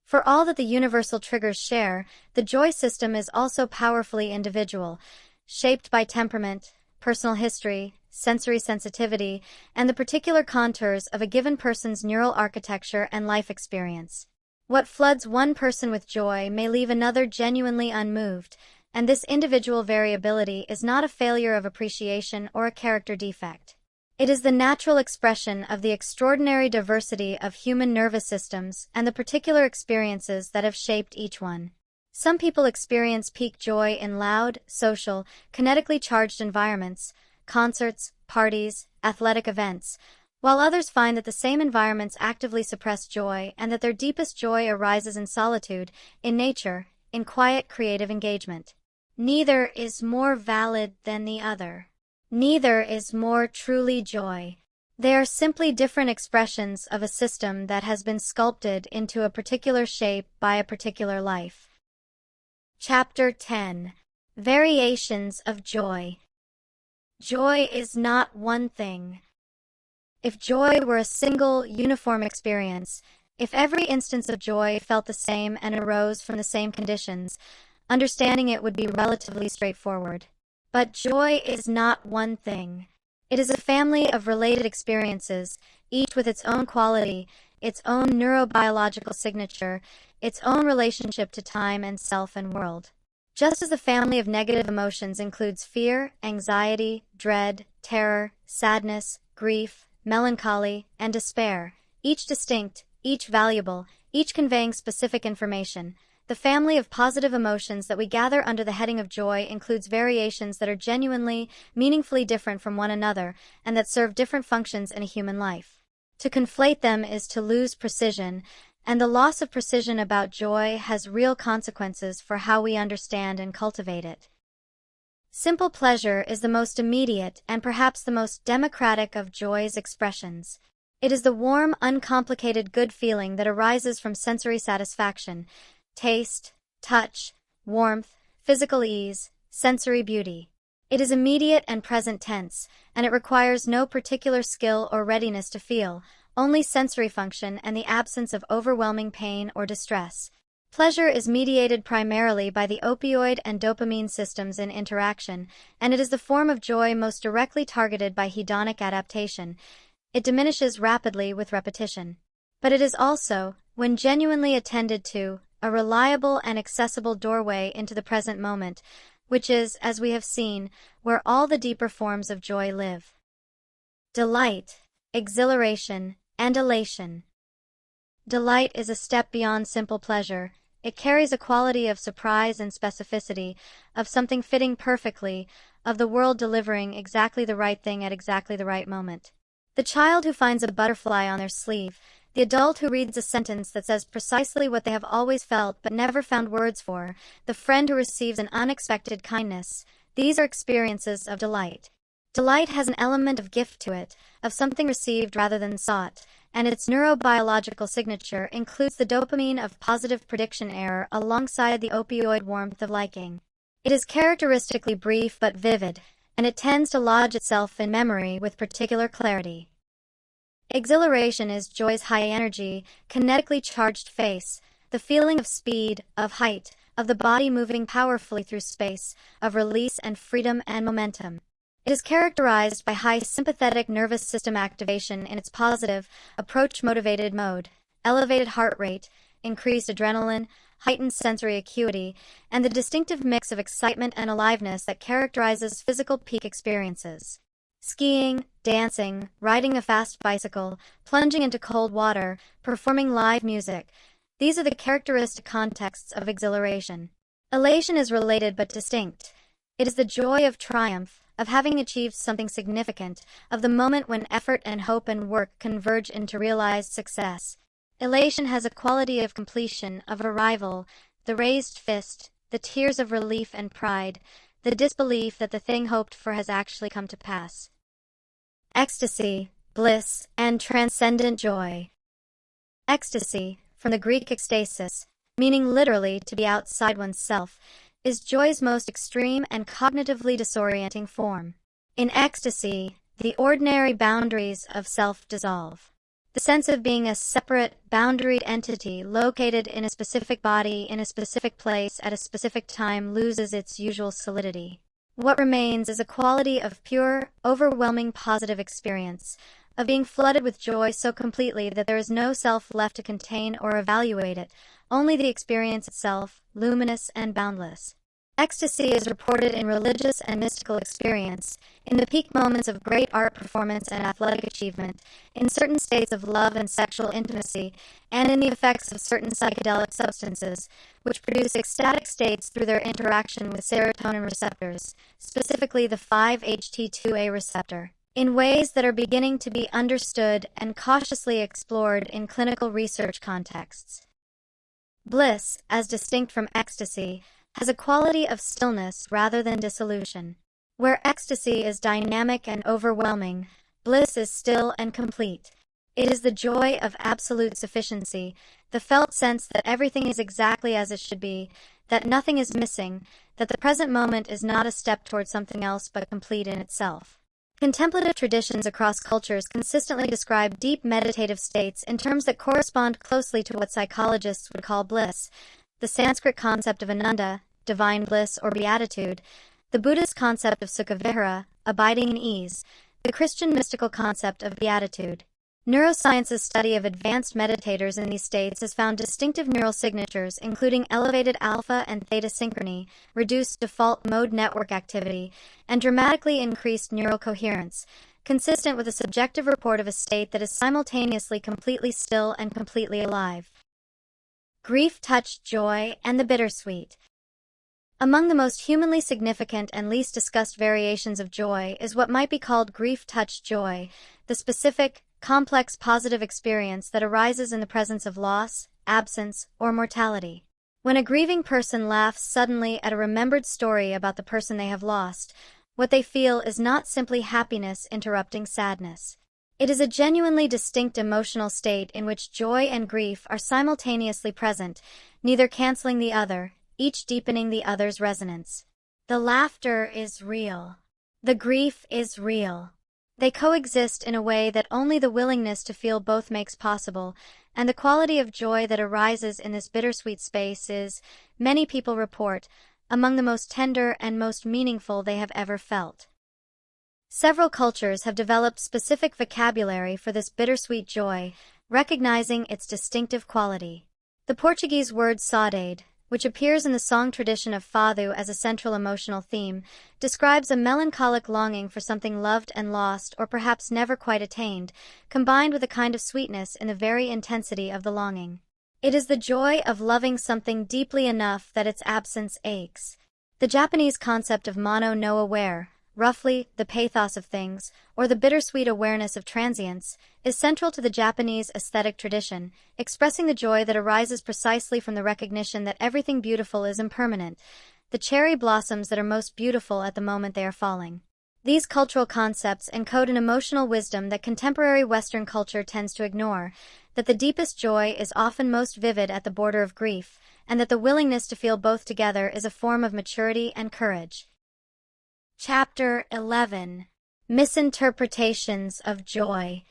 For all that the universal triggers share, the joy system is also powerfully individual, shaped by temperament, personal history, sensory sensitivity, and the particular contours of a given person's neural architecture and life experience. What floods one person with joy may leave another genuinely unmoved, and this individual variability is not a failure of appreciation or a character defect. It is the natural expression of the extraordinary diversity of human nervous systems and the particular experiences that have shaped each one. Some people experience peak joy in loud, social, kinetically charged environments, concerts, parties, athletic events, while others find that the same environments actively suppress joy and that their deepest joy arises in solitude, in nature, in quiet creative engagement. Neither is more valid than the other. Neither is more truly joy. They are simply different expressions of a system that has been sculpted into a particular shape by a particular life. Chapter 10. Variations of Joy. Joy is not one thing. If joy were a single, uniform experience, if every instance of joy felt the same and arose from the same conditions, understanding it would be relatively straightforward. But joy is not one thing. It is a family of related experiences, each with its own quality, its own neurobiological signature, its own relationship to time and self and world. Just as the family of negative emotions includes fear, anxiety, dread, terror, sadness, grief, melancholy, and despair, each distinct, each valuable, each conveying specific information, the family of positive emotions that we gather under the heading of joy includes variations that are genuinely, meaningfully different from one another and that serve different functions in a human life. To conflate them is to lose precision, and the loss of precision about joy has real consequences for how we understand and cultivate it. Simple pleasure is the most immediate and perhaps the most democratic of joy's expressions. It is the warm, uncomplicated good feeling that arises from sensory satisfaction, taste, touch, warmth, physical ease, sensory beauty. It is immediate and present tense, and it requires no particular skill or readiness to feel, only sensory function and the absence of overwhelming pain or distress. Pleasure is mediated primarily by the opioid and dopamine systems in interaction, and it is the form of joy most directly targeted by hedonic adaptation. It diminishes rapidly with repetition. But it is also, when genuinely attended to, a reliable and accessible doorway into the present moment, which is, as we have seen, where all the deeper forms of joy live. Delight, exhilaration, and elation. Delight is a step beyond simple pleasure. It carries a quality of surprise and specificity, of something fitting perfectly, of the world delivering exactly the right thing at exactly the right moment. The child who finds a butterfly on their sleeve, the adult who reads a sentence that says precisely what they have always felt but never found words for, the friend who receives an unexpected kindness, these are experiences of delight. Delight has an element of gift to it, of something received rather than sought, and its neurobiological signature includes the dopamine of positive prediction error alongside the opioid warmth of liking. It is characteristically brief but vivid, and it tends to lodge itself in memory with particular clarity. Exhilaration is joy's high-energy, kinetically charged face, the feeling of speed, of height, of the body moving powerfully through space, of release and freedom and momentum. It is characterized by high sympathetic nervous system activation in its positive, approach-motivated mode, elevated heart rate, increased adrenaline, heightened sensory acuity, and the distinctive mix of excitement and aliveness that characterizes physical peak experiences. Skiing, dancing, riding a fast bicycle, plunging into cold water, performing live music. These are the characteristic contexts of exhilaration. Elation is related but distinct. It is the joy of triumph, of having achieved something significant, of the moment when effort and hope and work converge into realized success. Elation has a quality of completion, of arrival, the raised fist, the tears of relief and pride, the disbelief that the thing hoped for has actually come to pass. Ecstasy, bliss, and transcendent joy. Ecstasy, from the Greek ekstasis, meaning literally to be outside oneself, is joy's most extreme and cognitively disorienting form. In ecstasy, the ordinary boundaries of self dissolve. The sense of being a separate, boundaried entity located in a specific body in a specific place at a specific time loses its usual solidity. What remains is a quality of pure, overwhelming positive experience, of being flooded with joy so completely that there is no self left to contain or evaluate it, only the experience itself, luminous and boundless. Ecstasy is reported in religious and mystical experience, in the peak moments of great art performance and athletic achievement, in certain states of love and sexual intimacy, and in the effects of certain psychedelic substances, which produce ecstatic states through their interaction with serotonin receptors, specifically the 5-HT2A receptor, in ways that are beginning to be understood and cautiously explored in clinical research contexts. Bliss, as distinct from ecstasy, has a quality of stillness rather than dissolution. Where ecstasy is dynamic and overwhelming, bliss is still and complete. It is the joy of absolute sufficiency, the felt sense that everything is exactly as it should be, that nothing is missing, that the present moment is not a step toward something else but complete in itself. Contemplative traditions across cultures consistently describe deep meditative states in terms that correspond closely to what psychologists would call bliss, the Sanskrit concept of ananda, divine bliss or beatitude, the Buddhist concept of sukhavihara, abiding in ease, the Christian mystical concept of beatitude. Neuroscience's study of advanced meditators in these states has found distinctive neural signatures including elevated alpha and theta synchrony, reduced default mode network activity, and dramatically increased neural coherence, consistent with a subjective report of a state that is simultaneously completely still and completely alive. Grief-touched joy and the bittersweet. Among the most humanly significant and least discussed variations of joy is what might be called grief-touched joy, the specific, complex positive experience that arises in the presence of loss, absence, or mortality. When a grieving person laughs suddenly at a remembered story about the person they have lost, what they feel is not simply happiness interrupting sadness. It is a genuinely distinct emotional state in which joy and grief are simultaneously present, neither canceling the other, each deepening the other's resonance. The laughter is real. The grief is real. They coexist in a way that only the willingness to feel both makes possible, and the quality of joy that arises in this bittersweet space is, many people report, among the most tender and most meaningful they have ever felt. Several cultures have developed specific vocabulary for this bittersweet joy, recognizing its distinctive quality. The Portuguese word saudade, which appears in the song tradition of Fado as a central emotional theme, describes a melancholic longing for something loved and lost or perhaps never quite attained, combined with a kind of sweetness in the very intensity of the longing. It is the joy of loving something deeply enough that its absence aches. The Japanese concept of mono no aware, roughly, the pathos of things, or the bittersweet awareness of transience, is central to the Japanese aesthetic tradition, expressing the joy that arises precisely from the recognition that everything beautiful is impermanent, the cherry blossoms that are most beautiful at the moment they are falling. These cultural concepts encode an emotional wisdom that contemporary Western culture tends to ignore, that the deepest joy is often most vivid at the border of grief, and that the willingness to feel both together is a form of maturity and courage. Chapter 11. Misinterpretations of Joy.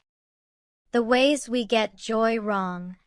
The ways we get joy wrong.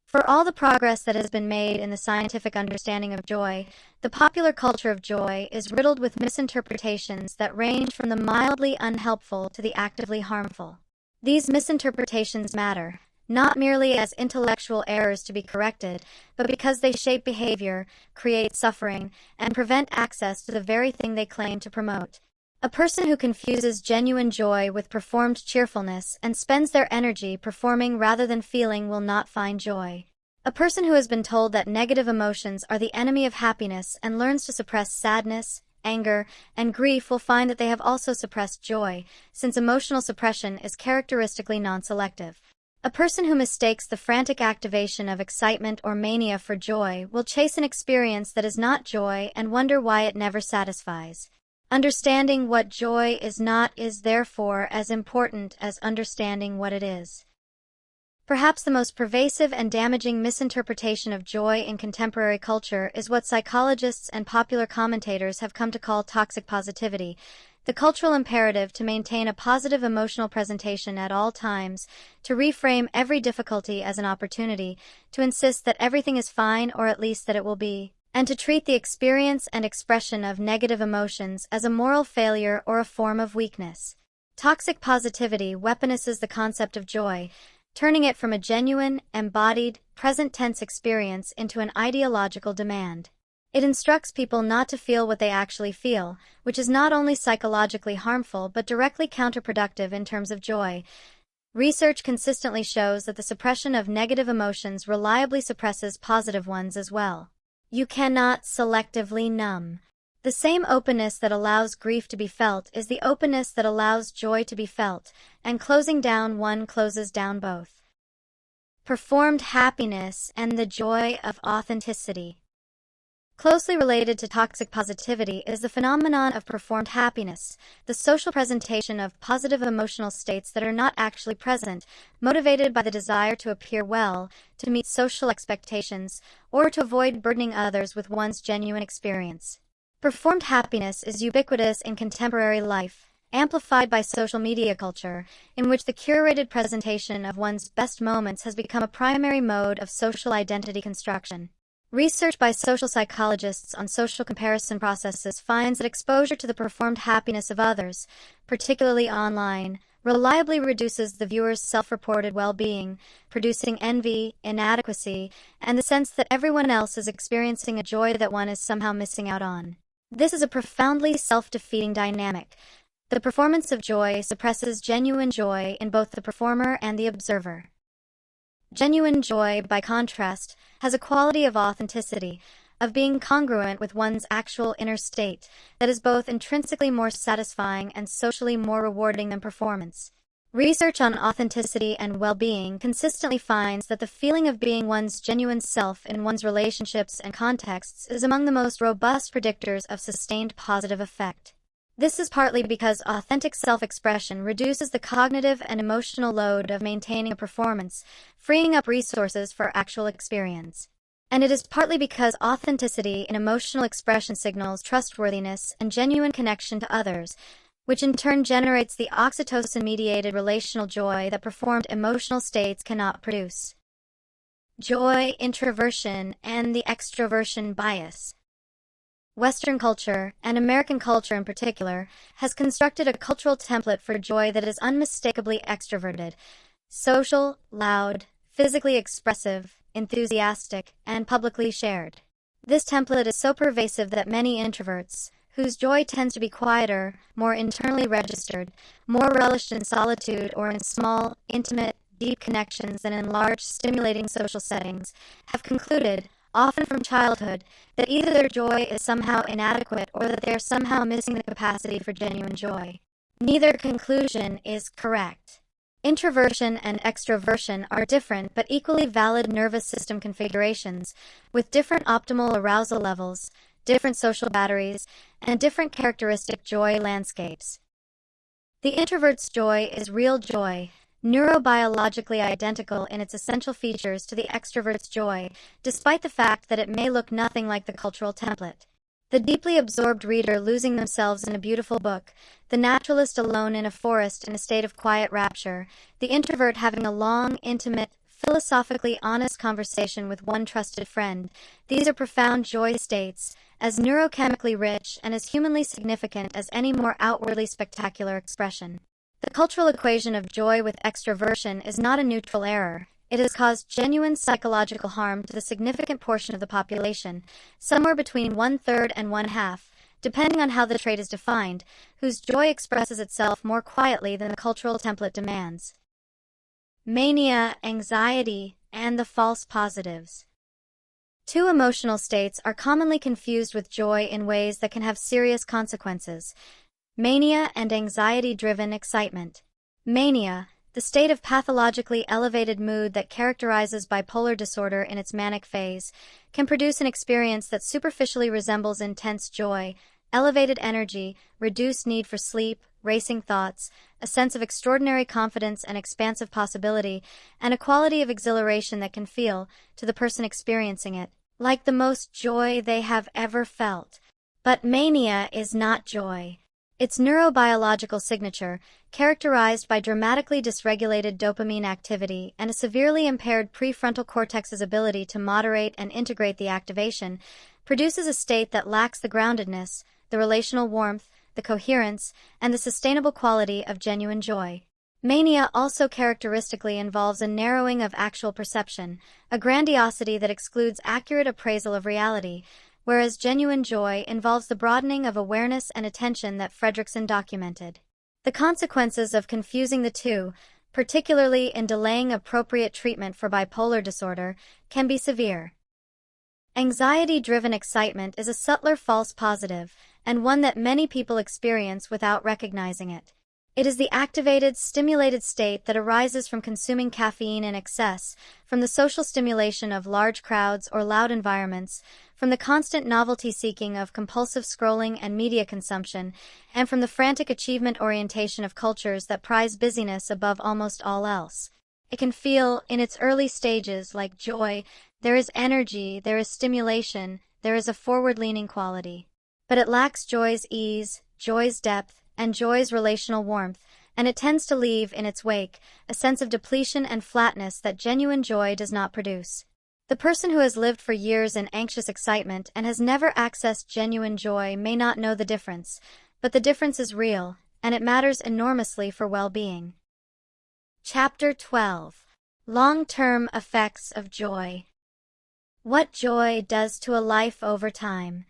For all the progress that has been made in the scientific understanding of joy, the popular culture of joy is riddled with misinterpretations that range from the mildly unhelpful to the actively harmful. These misinterpretations matter, not merely as intellectual errors to be corrected, but because they shape behavior, create suffering, and prevent access to the very thing they claim to promote. A person who confuses genuine joy with performed cheerfulness and spends their energy performing rather than feeling will not find joy. A person who has been told that negative emotions are the enemy of happiness and learns to suppress sadness, anger, and grief will find that they have also suppressed joy, since emotional suppression is characteristically non-selective. A person who mistakes the frantic activation of excitement or mania for joy will chase an experience that is not joy and wonder why it never satisfies. Understanding what joy is not is therefore as important as understanding what it is. Perhaps the most pervasive and damaging misinterpretation of joy in contemporary culture is what psychologists and popular commentators have come to call toxic positivity, the cultural imperative to maintain a positive emotional presentation at all times, to reframe every difficulty as an opportunity, to insist that everything is fine or at least that it will be, and to treat the experience and expression of negative emotions as a moral failure or a form of weakness. Toxic positivity weaponizes the concept of joy, turning it from a genuine, embodied, present-tense experience into an ideological demand. It instructs people not to feel what they actually feel, which is not only psychologically harmful but directly counterproductive in terms of joy. Research consistently shows that the suppression of negative emotions reliably suppresses positive ones as well. You cannot selectively numb. The same openness that allows grief to be felt is the openness that allows joy to be felt, and closing down one closes down both. Performed happiness and the joy of authenticity. Closely related to toxic positivity is the phenomenon of performed happiness, the social presentation of positive emotional states that are not actually present, motivated by the desire to appear well, to meet social expectations, or to avoid burdening others with one's genuine experience. Performed happiness is ubiquitous in contemporary life, amplified by social media culture, in which the curated presentation of one's best moments has become a primary mode of social identity construction. Research by social psychologists on social comparison processes finds that exposure to the performed happiness of others, particularly online, reliably reduces the viewer's self-reported well-being, producing envy, inadequacy, and the sense that everyone else is experiencing a joy that one is somehow missing out on. This is a profoundly self-defeating dynamic. The performance of joy suppresses genuine joy in both the performer and the observer. Genuine joy, by contrast, has a quality of authenticity, of being congruent with one's actual inner state, that is both intrinsically more satisfying and socially more rewarding than performance. Research on authenticity and well-being consistently finds that the feeling of being one's genuine self in one's relationships and contexts is among the most robust predictors of sustained positive effect. This is partly because authentic self-expression reduces the cognitive and emotional load of maintaining a performance, freeing up resources for actual experience. And it is partly because authenticity in emotional expression signals trustworthiness and genuine connection to others, which in turn generates the oxytocin-mediated relational joy that performed emotional states cannot produce. Joy, introversion, and the extroversion bias. Western culture, and American culture in particular, has constructed a cultural template for joy that is unmistakably extroverted, social, loud, physically expressive, enthusiastic, and publicly shared. This template is so pervasive that many introverts, whose joy tends to be quieter, more internally registered, more relished in solitude or in small, intimate, deep connections than in large, stimulating social settings, have concluded, often from childhood, that either their joy is somehow inadequate or that they are somehow missing the capacity for genuine joy. Neither conclusion is correct. Introversion and extroversion are different but equally valid nervous system configurations, with different optimal arousal levels, different social batteries, and different characteristic joy landscapes. The introvert's joy is real joy, neurobiologically identical in its essential features to the extrovert's joy, despite the fact that it may look nothing like the cultural template. The deeply absorbed reader losing themselves in a beautiful book, the naturalist alone in a forest in a state of quiet rapture, the introvert having a long, intimate, philosophically honest conversation with one trusted friend. These are profound joy states, as neurochemically rich and as humanly significant as any more outwardly spectacular expression. The cultural equation of joy with extroversion is not a neutral error. It has caused genuine psychological harm to the significant portion of the population, somewhere between 1/3 and 1/2, depending on how the trait is defined, whose joy expresses itself more quietly than the cultural template demands. Mania, anxiety, and the false positives. Two emotional states are commonly confused with joy in ways that can have serious consequences: mania and anxiety-driven excitement. Mania, the state of pathologically elevated mood that characterizes bipolar disorder in its manic phase, can produce an experience that superficially resembles intense joy, elevated energy, reduced need for sleep, racing thoughts, a sense of extraordinary confidence and expansive possibility, and a quality of exhilaration that can feel, to the person experiencing it, like the most joy they have ever felt. But mania is not joy. Its neurobiological signature, characterized by dramatically dysregulated dopamine activity and a severely impaired prefrontal cortex's ability to moderate and integrate the activation, produces a state that lacks the groundedness, the relational warmth, the coherence, and the sustainable quality of genuine joy. Mania also characteristically involves a narrowing of actual perception, a grandiosity that excludes accurate appraisal of reality, whereas genuine joy involves the broadening of awareness and attention that Fredrickson documented. The consequences of confusing the two, particularly in delaying appropriate treatment for bipolar disorder, can be severe. Anxiety-driven excitement is a subtler false positive, and one that many people experience without recognizing it. It is the activated, stimulated state that arises from consuming caffeine in excess, from the social stimulation of large crowds or loud environments, from the constant novelty-seeking of compulsive scrolling and media consumption, and from the frantic achievement orientation of cultures that prize busyness above almost all else. It can feel, in its early stages, like joy. There is energy, there is stimulation, there is a forward-leaning quality. But it lacks joy's ease, joy's depth, and joy's relational warmth, and it tends to leave in its wake a sense of depletion and flatness that genuine joy does not produce. The person who has lived for years in anxious excitement and has never accessed genuine joy may not know the difference, but the difference is real, and it matters enormously for well-being. Chapter 12. Long-term effects of joy. What joy does to a life over time.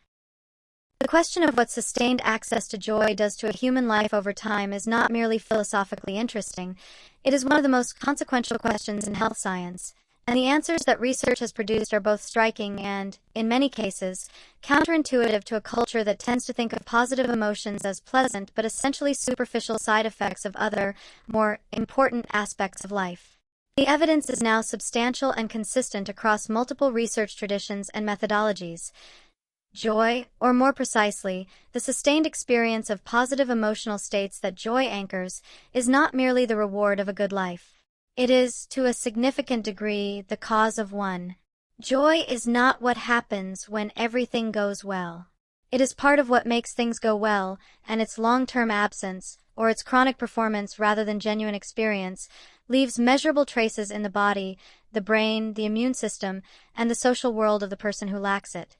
The question of what sustained access to joy does to a human life over time is not merely philosophically interesting, it is one of the most consequential questions in health science, and the answers that research has produced are both striking and, in many cases, counterintuitive to a culture that tends to think of positive emotions as pleasant but essentially superficial side effects of other, more important aspects of life. The evidence is now substantial and consistent across multiple research traditions and methodologies. Joy, or more precisely, the sustained experience of positive emotional states that joy anchors, is not merely the reward of a good life. It is, to a significant degree, the cause of one. Joy is not what happens when everything goes well. It is part of what makes things go well, and its long-term absence, or its chronic performance rather than genuine experience, leaves measurable traces in the body, the brain, the immune system, and the social world of the person who lacks it.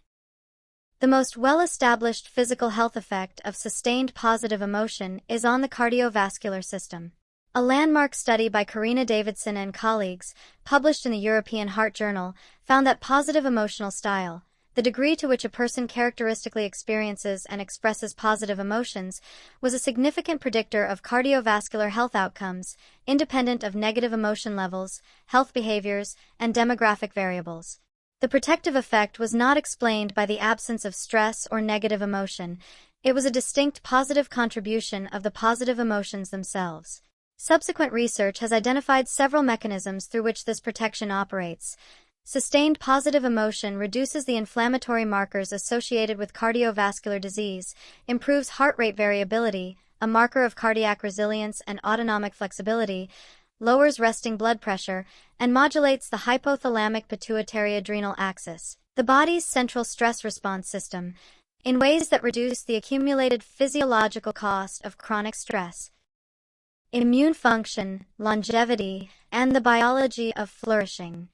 The most well-established physical health effect of sustained positive emotion is on the cardiovascular system. A landmark study by Karina Davidson and colleagues, published in the European Heart Journal, found that positive emotional style, the degree to which a person characteristically experiences and expresses positive emotions, was a significant predictor of cardiovascular health outcomes, independent of negative emotion levels, health behaviors, and demographic variables. The protective effect was not explained by the absence of stress or negative emotion. It was a distinct positive contribution of the positive emotions themselves. Subsequent research has identified several mechanisms through which this protection operates. Sustained positive emotion reduces the inflammatory markers associated with cardiovascular disease, improves heart rate variability, a marker of cardiac resilience and autonomic flexibility, lowers resting blood pressure, and modulates the hypothalamic pituitary adrenal axis, the body's central stress response system, in ways that reduce the accumulated physiological cost of chronic stress. Immune function, longevity, and the biology of flourishing.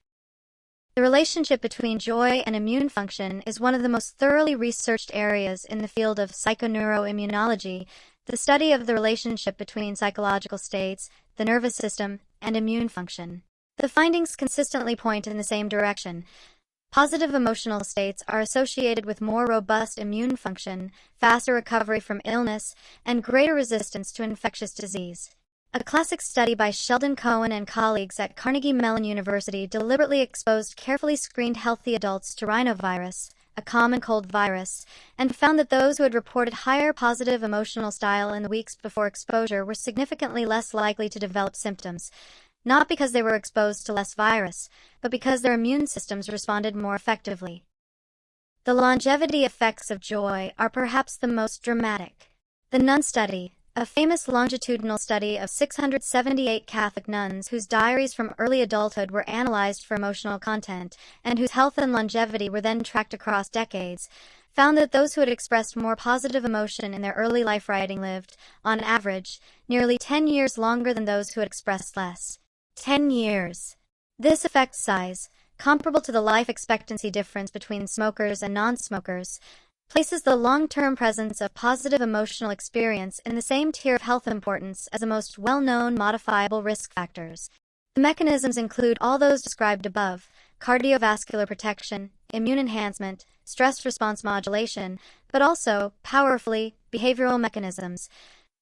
The relationship between joy and immune function is one of the most thoroughly researched areas in the field of psychoneuroimmunology, the study of the relationship between psychological states, the nervous system, and immune function. The findings consistently point in the same direction. Positive emotional states are associated with more robust immune function, faster recovery from illness, and greater resistance to infectious disease. A classic study by Sheldon Cohen and colleagues at Carnegie Mellon University deliberately exposed carefully screened healthy adults to rhinovirus, a common cold virus, and found that those who had reported higher positive emotional style in the weeks before exposure were significantly less likely to develop symptoms, not because they were exposed to less virus, but because their immune systems responded more effectively. The longevity effects of joy are perhaps the most dramatic. The Nun Study, a famous longitudinal study of 678 Catholic nuns whose diaries from early adulthood were analyzed for emotional content, and whose health and longevity were then tracked across decades, found that those who had expressed more positive emotion in their early life writing lived, on average, nearly 10 years longer than those who had expressed less. 10 years. This effect size, comparable to the life expectancy difference between smokers and non-smokers, places the long-term presence of positive emotional experience in the same tier of health importance as the most well-known modifiable risk factors. The mechanisms include all those described above: cardiovascular protection, immune enhancement, stress response modulation, but also, powerfully, behavioral mechanisms.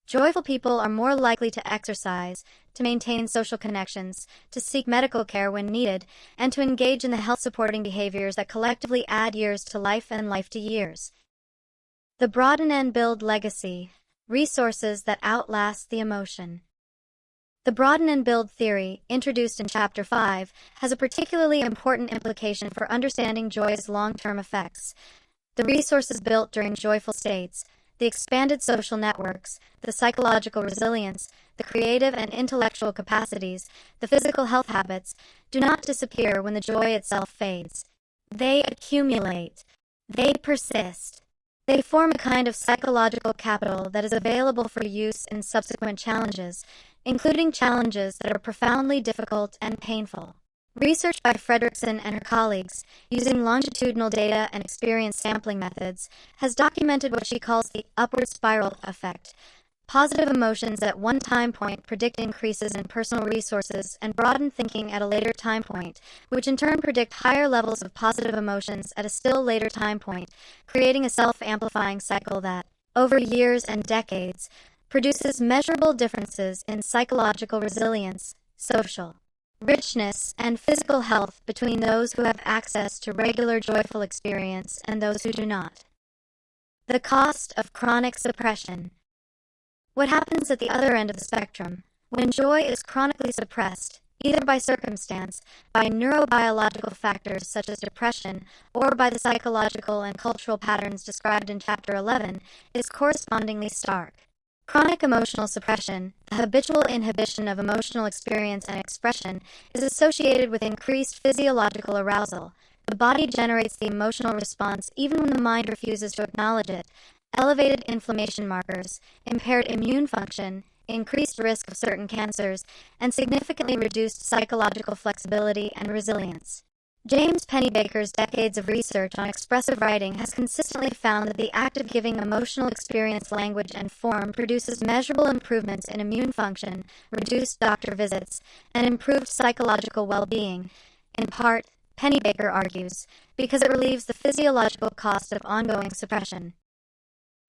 Joyful people are more likely to exercise, to maintain social connections, to seek medical care when needed, and to engage in the health-supporting behaviors that collectively add years to life and life to years. The broaden and build legacy, resources that outlast the emotion. The broaden and build theory, introduced in Chapter 5, has a particularly important implication for understanding joy's long-term effects. The resources built during joyful states, the expanded social networks, the psychological resilience, the creative and intellectual capacities, the physical health habits, do not disappear when the joy itself fades. They accumulate. They persist. They form a kind of psychological capital that is available for use in subsequent challenges, including challenges that are profoundly difficult and painful. Research by Fredrickson and her colleagues, using longitudinal data and experience sampling methods, has documented what she calls the upward spiral effect. Positive emotions at one time point predict increases in personal resources and broaden thinking at a later time point, which in turn predict higher levels of positive emotions at a still later time point, creating a self-amplifying cycle that, over years and decades, produces measurable differences in psychological resilience, social richness, and physical health between those who have access to regular joyful experience and those who do not. The cost of chronic suppression. What happens at the other end of the spectrum, when joy is chronically suppressed, either by circumstance, by neurobiological factors such as depression, or by the psychological and cultural patterns described in Chapter 11, is correspondingly stark. Chronic emotional suppression, the habitual inhibition of emotional experience and expression, is associated with increased physiological arousal. The body generates the emotional response even when the mind refuses to acknowledge it. Elevated inflammation markers, impaired immune function, increased risk of certain cancers, and significantly reduced psychological flexibility and resilience. James Pennebaker's decades of research on expressive writing has consistently found that the act of giving emotional experience language and form produces measurable improvements in immune function, reduced doctor visits, and improved psychological well-being. In part, Pennebaker argues, because it relieves the physiological cost of ongoing suppression.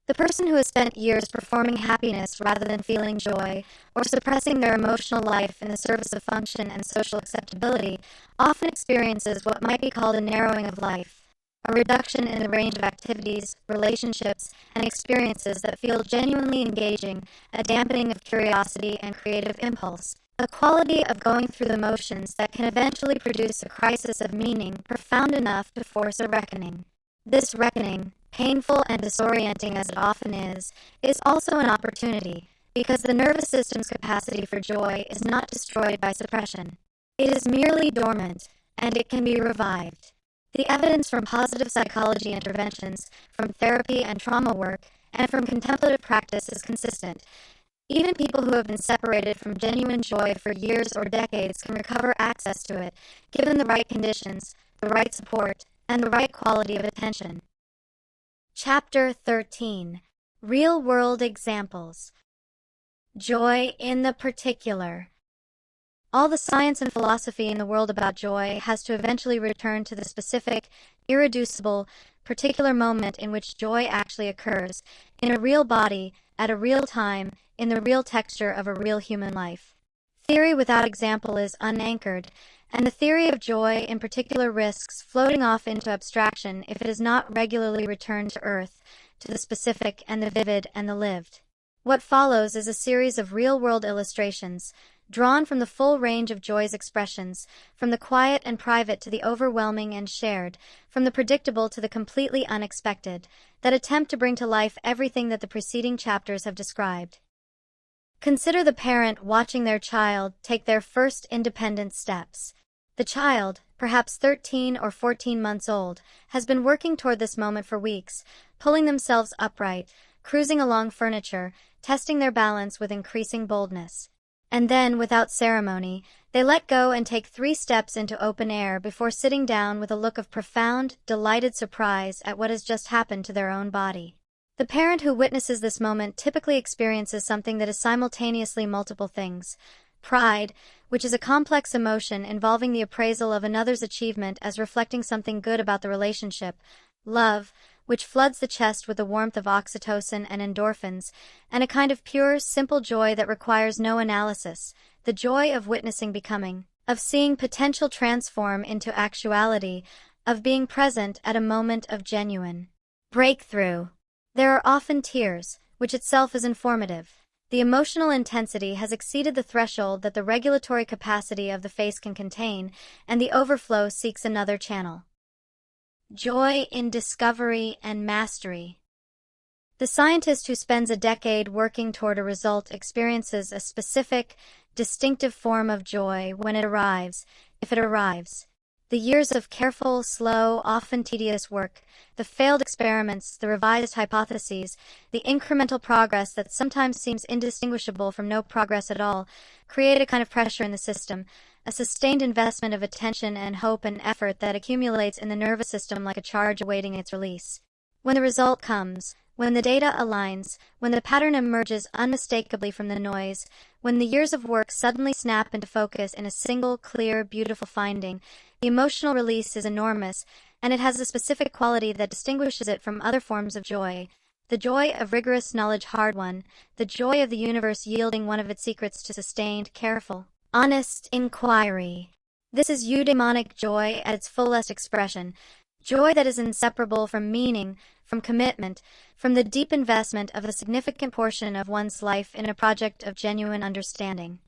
The person who has spent years performing happiness rather than feeling joy, or suppressing their emotional life in the service of function and social acceptability, often experiences what might be called a narrowing of life, a reduction in the range of activities, relationships, and experiences that feel genuinely engaging, a dampening of curiosity and creative impulse, a quality of going through the motions that can eventually produce a crisis of meaning profound enough to force a reckoning. This reckoning, painful and disorienting as it often is also an opportunity, because the nervous system's capacity for joy is not destroyed by suppression. It is merely dormant, and it can be revived. The evidence from positive psychology interventions, from therapy and trauma work, and from contemplative practice is consistent. Even people who have been separated from genuine joy for years or decades can recover access to it, given the right conditions, the right support, and the right quality of attention. Chapter 13. Real-World Examples. Joy in the particular. All the science and philosophy in the world about joy has to eventually return to the specific, irreducible, particular moment in which joy actually occurs, in a real body, at a real time, in the real texture of a real human life. Theory without example is unanchored, and the theory of joy in particular risks floating off into abstraction if it is not regularly returned to earth, to the specific and the vivid and the lived. What follows is a series of real-world illustrations, drawn from the full range of joy's expressions, from the quiet and private to the overwhelming and shared, from the predictable to the completely unexpected, that attempt to bring to life everything that the preceding chapters have described. Consider the parent watching their child take their first independent steps. The child, perhaps 13 or 14 months old, has been working toward this moment for weeks, pulling themselves upright, cruising along furniture, testing their balance with increasing boldness. And then, without ceremony, they let go and take 3 steps into open air before sitting down with a look of profound, delighted surprise at what has just happened to their own body. The parent who witnesses this moment typically experiences something that is simultaneously multiple things. Pride, which is a complex emotion involving the appraisal of another's achievement as reflecting something good about the relationship. Love, which floods the chest with the warmth of oxytocin and endorphins, and a kind of pure, simple joy that requires no analysis, the joy of witnessing becoming, of seeing potential transform into actuality, of being present at a moment of genuine breakthrough. There are often tears, which itself is informative. The emotional intensity has exceeded the threshold that the regulatory capacity of the face can contain, and the overflow seeks another channel. Joy in discovery and mastery. The scientist who spends a decade working toward a result experiences a specific, distinctive form of joy when it arrives, if it arrives. The years of careful, slow, often tedious work, the failed experiments, the revised hypotheses, the incremental progress that sometimes seems indistinguishable from no progress at all, create a kind of pressure in the system, a sustained investment of attention and hope and effort that accumulates in the nervous system like a charge awaiting its release. When the result comes, when the data aligns, when the pattern emerges unmistakably from the noise, when the years of work suddenly snap into focus in a single, clear, beautiful finding, the emotional release is enormous, and it has a specific quality that distinguishes it from other forms of joy. The joy of rigorous knowledge hard-won, the joy of the universe yielding one of its secrets to sustained, careful, honest inquiry. This is eudaimonic joy at its fullest expression, joy that is inseparable from meaning, from commitment, from the deep investment of a significant portion of one's life in a project of genuine understanding.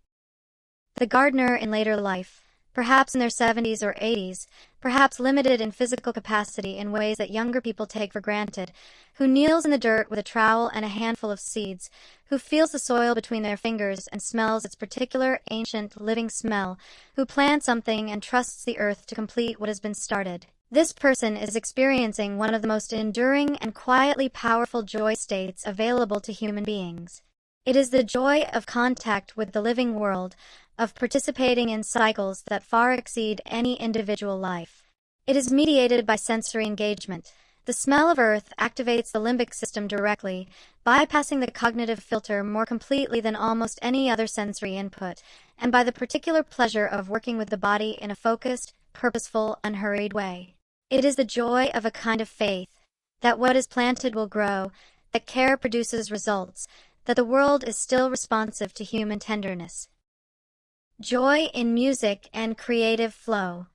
The gardener in later life, perhaps in their 70s or 80s, perhaps limited in physical capacity in ways that younger people take for granted, who kneels in the dirt with a trowel and a handful of seeds, who feels the soil between their fingers and smells its particular ancient living smell, who plants something and trusts the earth to complete what has been started. This person is experiencing one of the most enduring and quietly powerful joy states available to human beings. It is the joy of contact with the living world, of participating in cycles that far exceed any individual life. It is mediated by sensory engagement. The smell of earth activates the limbic system directly, bypassing the cognitive filter more completely than almost any other sensory input, and by the particular pleasure of working with the body in a focused, purposeful, unhurried way. It is the joy of a kind of faith, that what is planted will grow, that care produces results, that the world is still responsive to human tenderness. Joy in music and creative flow.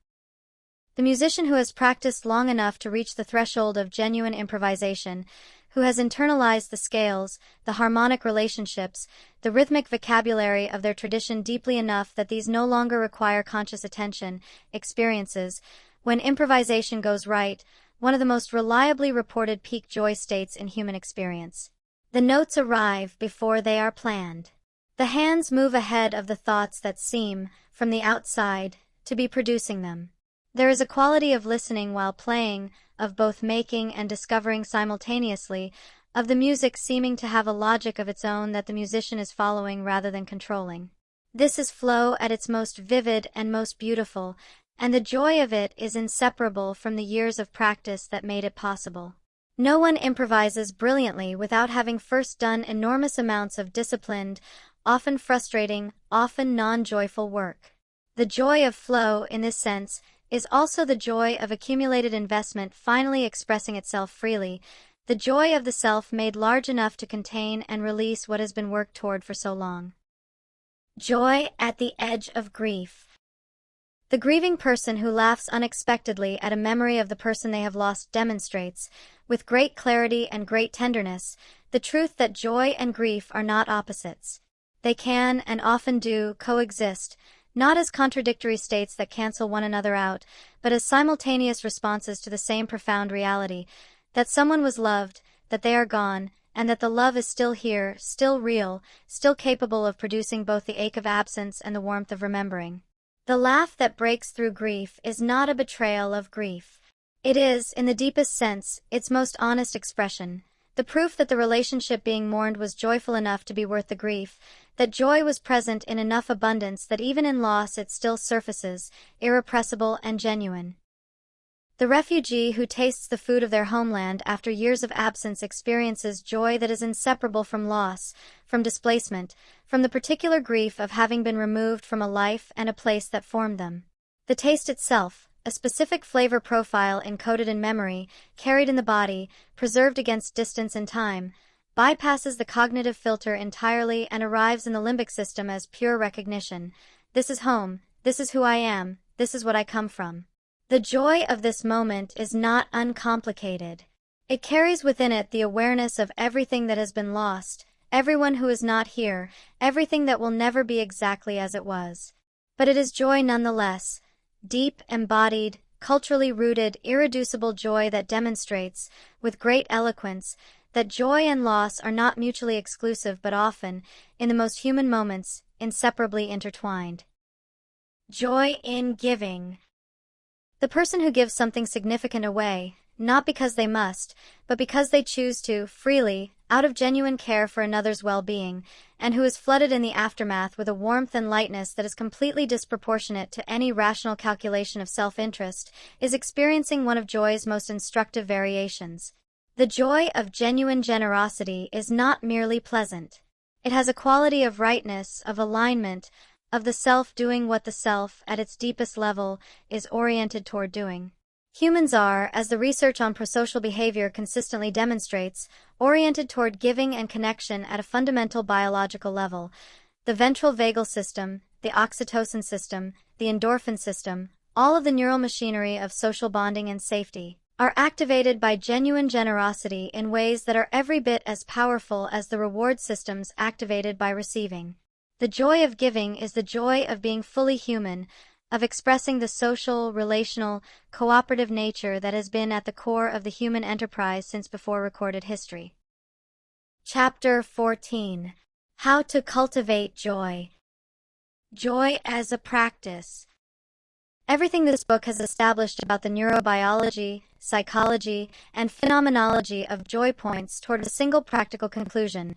The musician who has practiced long enough to reach the threshold of genuine improvisation, who has internalized the scales, the harmonic relationships, the rhythmic vocabulary of their tradition deeply enough that these no longer require conscious attention, experiences, when improvisation goes right, one of the most reliably reported peak joy states in human experience. The notes arrive before they are planned. The hands move ahead of the thoughts that seem, from the outside, to be producing them. There is a quality of listening while playing, of both making and discovering simultaneously, of the music seeming to have a logic of its own that the musician is following rather than controlling. This is flow at its most vivid and most beautiful, and the joy of it is inseparable from the years of practice that made it possible. No one improvises brilliantly without having first done enormous amounts of disciplined, often frustrating, often non-joyful work. The joy of flow, in this sense, is also the joy of accumulated investment finally expressing itself freely, the joy of the self made large enough to contain and release what has been worked toward for so long. Joy at the edge of grief. The grieving person who laughs unexpectedly at a memory of the person they have lost demonstrates, with great clarity and great tenderness, the truth that joy and grief are not opposites. They can, and often do, coexist, not as contradictory states that cancel one another out, but as simultaneous responses to the same profound reality, that someone was loved, that they are gone, and that the love is still here, still real, still capable of producing both the ache of absence and the warmth of remembering. The laugh that breaks through grief is not a betrayal of grief. It is, in the deepest sense, its most honest expression, the proof that the relationship being mourned was joyful enough to be worth the grief, that joy was present in enough abundance that even in loss it still surfaces, irrepressible and genuine. The refugee who tastes the food of their homeland after years of absence experiences joy that is inseparable from loss, from displacement, from the particular grief of having been removed from a life and a place that formed them. The taste itself, a specific flavor profile encoded in memory, carried in the body, preserved against distance and time, bypasses the cognitive filter entirely and arrives in the limbic system as pure recognition. This is home, this is who I am, this is what I come from. The joy of this moment is not uncomplicated. It carries within it the awareness of everything that has been lost, everyone who is not here, everything that will never be exactly as it was. But it is joy nonetheless, deep, embodied, culturally rooted, irreducible joy that demonstrates, with great eloquence, that joy and loss are not mutually exclusive but often, in the most human moments, inseparably intertwined. Joy in giving. The person who gives something significant away, not because they must, but because they choose to, freely, out of genuine care for another's well-being, and who is flooded in the aftermath with a warmth and lightness that is completely disproportionate to any rational calculation of self-interest, is experiencing one of joy's most instructive variations. The joy of genuine generosity is not merely pleasant. It has a quality of rightness, of alignment, of the self doing what the self, at its deepest level, is oriented toward doing. Humans are, as the research on prosocial behavior consistently demonstrates, oriented toward giving and connection at a fundamental biological level. The ventral vagal system, the oxytocin system, the endorphin system, all of the neural machinery of social bonding and safety, are activated by genuine generosity in ways that are every bit as powerful as the reward systems activated by receiving. The joy of giving is the joy of being fully human, of expressing the social, relational, cooperative nature that has been at the core of the human enterprise since before recorded history. Chapter 14. How to cultivate joy. Joy as a practice. Everything this book has established about the neurobiology, psychology, and phenomenology of joy points toward a single practical conclusion.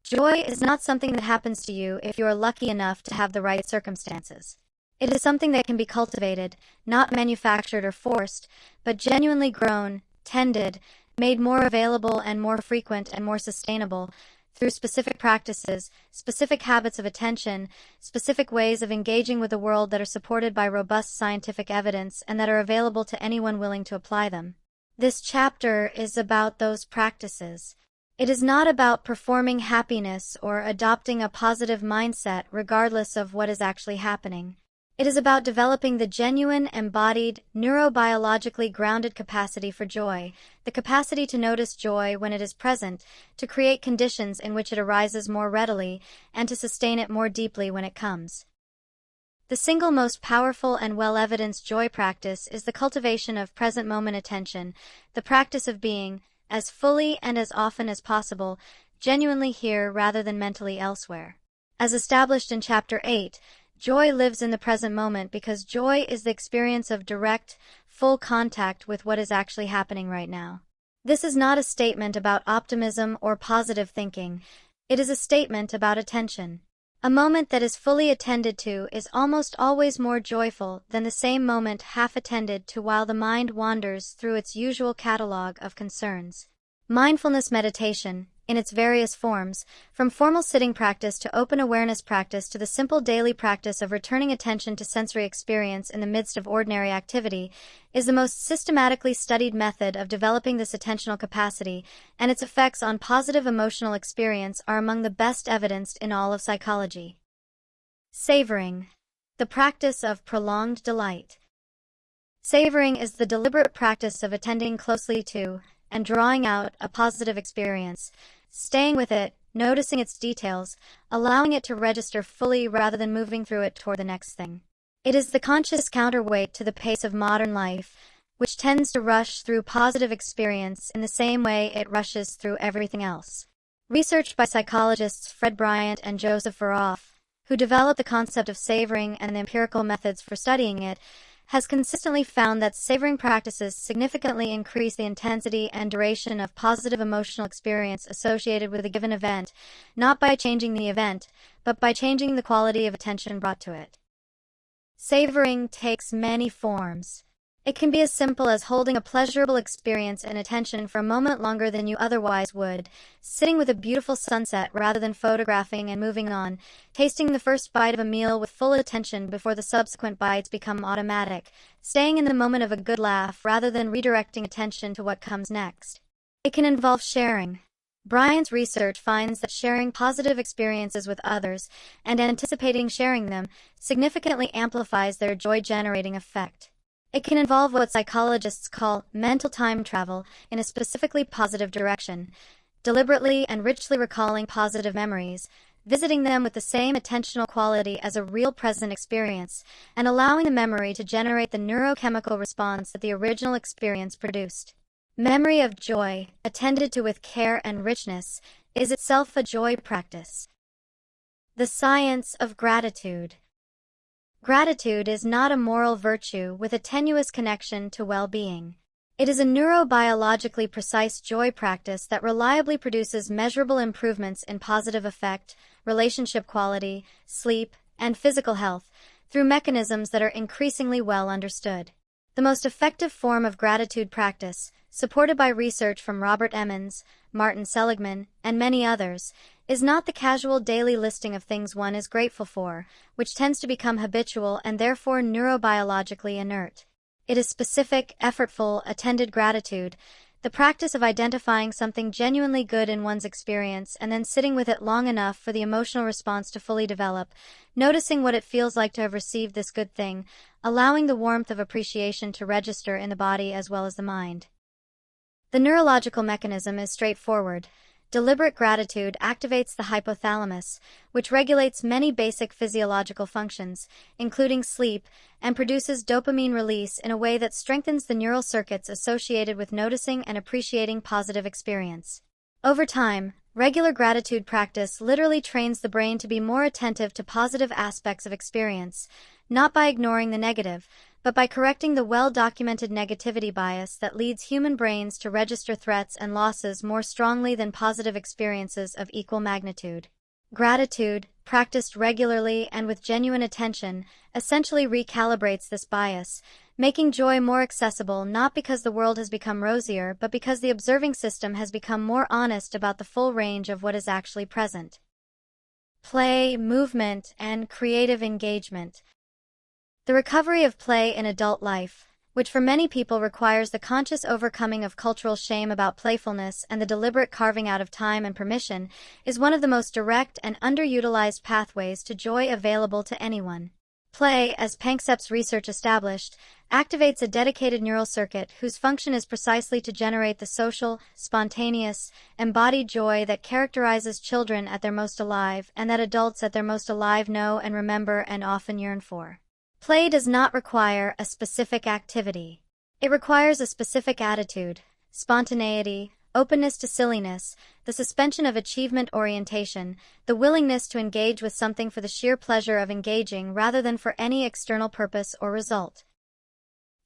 Joy is not something that happens to you if you are lucky enough to have the right circumstances. It is something that can be cultivated, not manufactured or forced, but genuinely grown, tended, made more available and more frequent and more sustainable through specific practices, specific habits of attention, specific ways of engaging with the world that are supported by robust scientific evidence and that are available to anyone willing to apply them. This chapter is about those practices. It is not about performing happiness or adopting a positive mindset regardless of what is actually happening. It is about developing the genuine, embodied, neurobiologically grounded capacity for joy, the capacity to notice joy when it is present, to create conditions in which it arises more readily, and to sustain it more deeply when it comes. The single most powerful and well-evidenced joy practice is the cultivation of present moment attention, the practice of being, as fully and as often as possible, genuinely here rather than mentally elsewhere. As established in Chapter 8, joy lives in the present moment because joy is the experience of direct, full contact with what is actually happening right now. This is not a statement about optimism or positive thinking. It is a statement about attention. A moment that is fully attended to is almost always more joyful than the same moment half attended to while the mind wanders through its usual catalog of concerns. Mindfulness meditation, in its various forms, from formal sitting practice to open awareness practice to the simple daily practice of returning attention to sensory experience in the midst of ordinary activity, is the most systematically studied method of developing this attentional capacity, and its effects on positive emotional experience are among the best evidenced in all of psychology. Savoring, the practice of prolonged delight. Savoring is the deliberate practice of attending closely to and drawing out a positive experience, staying with it, noticing its details, allowing it to register fully rather than moving through it toward the next thing. It is the conscious counterweight to the pace of modern life, which tends to rush through positive experience in the same way it rushes through everything else. Research by psychologists Fred Bryant and Joseph Veroff, who developed the concept of savoring and the empirical methods for studying it, has consistently found that savoring practices significantly increase the intensity and duration of positive emotional experience associated with a given event, not by changing the event, but by changing the quality of attention brought to it. Savoring takes many forms. It can be as simple as holding a pleasurable experience and attention for a moment longer than you otherwise would, sitting with a beautiful sunset rather than photographing and moving on, tasting the first bite of a meal with full attention before the subsequent bites become automatic, staying in the moment of a good laugh rather than redirecting attention to what comes next. It can involve sharing. Bryant's research finds that sharing positive experiences with others and anticipating sharing them significantly amplifies their joy-generating effect. It can involve what psychologists call mental time travel in a specifically positive direction, deliberately and richly recalling positive memories, visiting them with the same attentional quality as a real present experience, and allowing the memory to generate the neurochemical response that the original experience produced. Memory of joy, attended to with care and richness, is itself a joy practice. The science of gratitude. Gratitude is not a moral virtue with a tenuous connection to well-being. It is a neurobiologically precise joy practice that reliably produces measurable improvements in positive affect, relationship quality, sleep, and physical health through mechanisms that are increasingly well understood. The most effective form of gratitude practice, supported by research from Robert Emmons, Martin Seligman, and many others, is not the casual daily listing of things one is grateful for, which tends to become habitual and therefore neurobiologically inert. It is specific, effortful, attended gratitude, the practice of identifying something genuinely good in one's experience and then sitting with it long enough for the emotional response to fully develop, noticing what it feels like to have received this good thing, allowing the warmth of appreciation to register in the body as well as the mind. The neurological mechanism is straightforward. Deliberate gratitude activates the hypothalamus, which regulates many basic physiological functions, including sleep, and produces dopamine release in a way that strengthens the neural circuits associated with noticing and appreciating positive experience. Over time, regular gratitude practice literally trains the brain to be more attentive to positive aspects of experience, not by ignoring the negative, but by correcting the well-documented negativity bias that leads human brains to register threats and losses more strongly than positive experiences of equal magnitude. Gratitude, practiced regularly and with genuine attention, essentially recalibrates this bias, making joy more accessible not because the world has become rosier, but because the observing system has become more honest about the full range of what is actually present. Play, movement, and creative engagement. The recovery of play in adult life, which for many people requires the conscious overcoming of cultural shame about playfulness and the deliberate carving out of time and permission, is one of the most direct and underutilized pathways to joy available to anyone. Play, as Panksepp's research established, activates a dedicated neural circuit whose function is precisely to generate the social, spontaneous, embodied joy that characterizes children at their most alive and that adults at their most alive know and remember and often yearn for. Play does not require a specific activity. It requires a specific attitude, spontaneity, openness to silliness, the suspension of achievement orientation, the willingness to engage with something for the sheer pleasure of engaging rather than for any external purpose or result.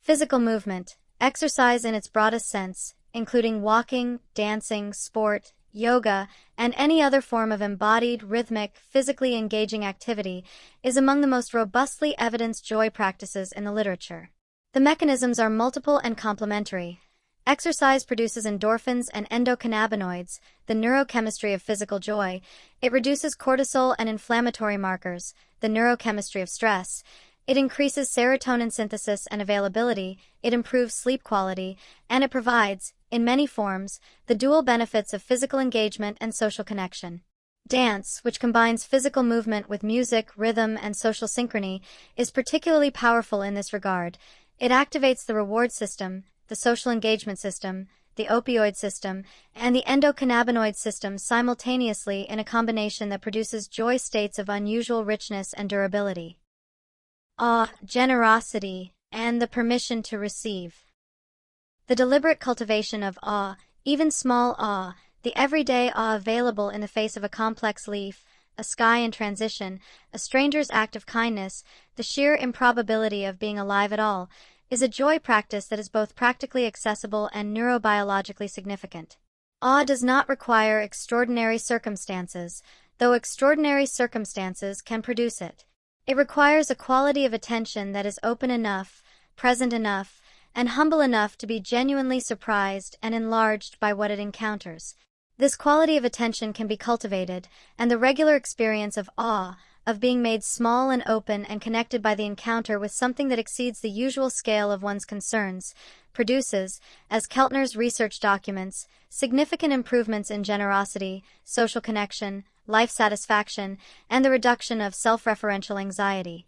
Physical movement, exercise in its broadest sense, including walking, dancing, sport, yoga, and any other form of embodied, rhythmic, physically engaging activity, is among the most robustly evidenced joy practices in the literature. The mechanisms are multiple and complementary. Exercise produces endorphins and endocannabinoids, the neurochemistry of physical joy. It reduces cortisol and inflammatory markers, the neurochemistry of stress. It increases serotonin synthesis and availability, it improves sleep quality, and it provides, in many forms, the dual benefits of physical engagement and social connection. Dance, which combines physical movement with music, rhythm, and social synchrony, is particularly powerful in this regard. It activates the reward system, the social engagement system, the opioid system, and the endocannabinoid system simultaneously in a combination that produces joy states of unusual richness and durability. Awe, generosity, and the permission to receive. The deliberate cultivation of awe, even small awe, the everyday awe available in the face of a complex leaf, a sky in transition, a stranger's act of kindness, the sheer improbability of being alive at all, is a joy practice that is both practically accessible and neurobiologically significant. Awe does not require extraordinary circumstances, though extraordinary circumstances can produce it. It requires a quality of attention that is open enough, present enough, and humble enough to be genuinely surprised and enlarged by what it encounters. This quality of attention can be cultivated, and the regular experience of awe, of being made small and open and connected by the encounter with something that exceeds the usual scale of one's concerns, produces, as Keltner's research documents, significant improvements in generosity, social connection, life satisfaction, and the reduction of self-referential anxiety.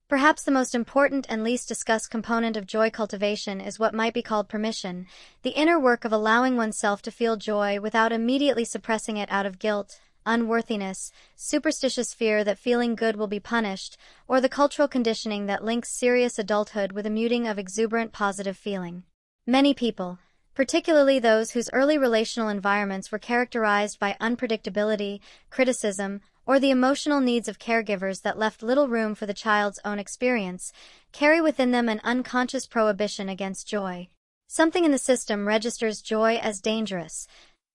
Perhaps the most important and least discussed component of joy cultivation is what might be called permission, the inner work of allowing oneself to feel joy without immediately suppressing it out of guilt, unworthiness, superstitious fear that feeling good will be punished, or the cultural conditioning that links serious adulthood with a muting of exuberant positive feeling. Many people, particularly those whose early relational environments were characterized by unpredictability, criticism, or the emotional needs of caregivers that left little room for the child's own experience, carry within them an unconscious prohibition against joy. Something in the system registers joy as dangerous,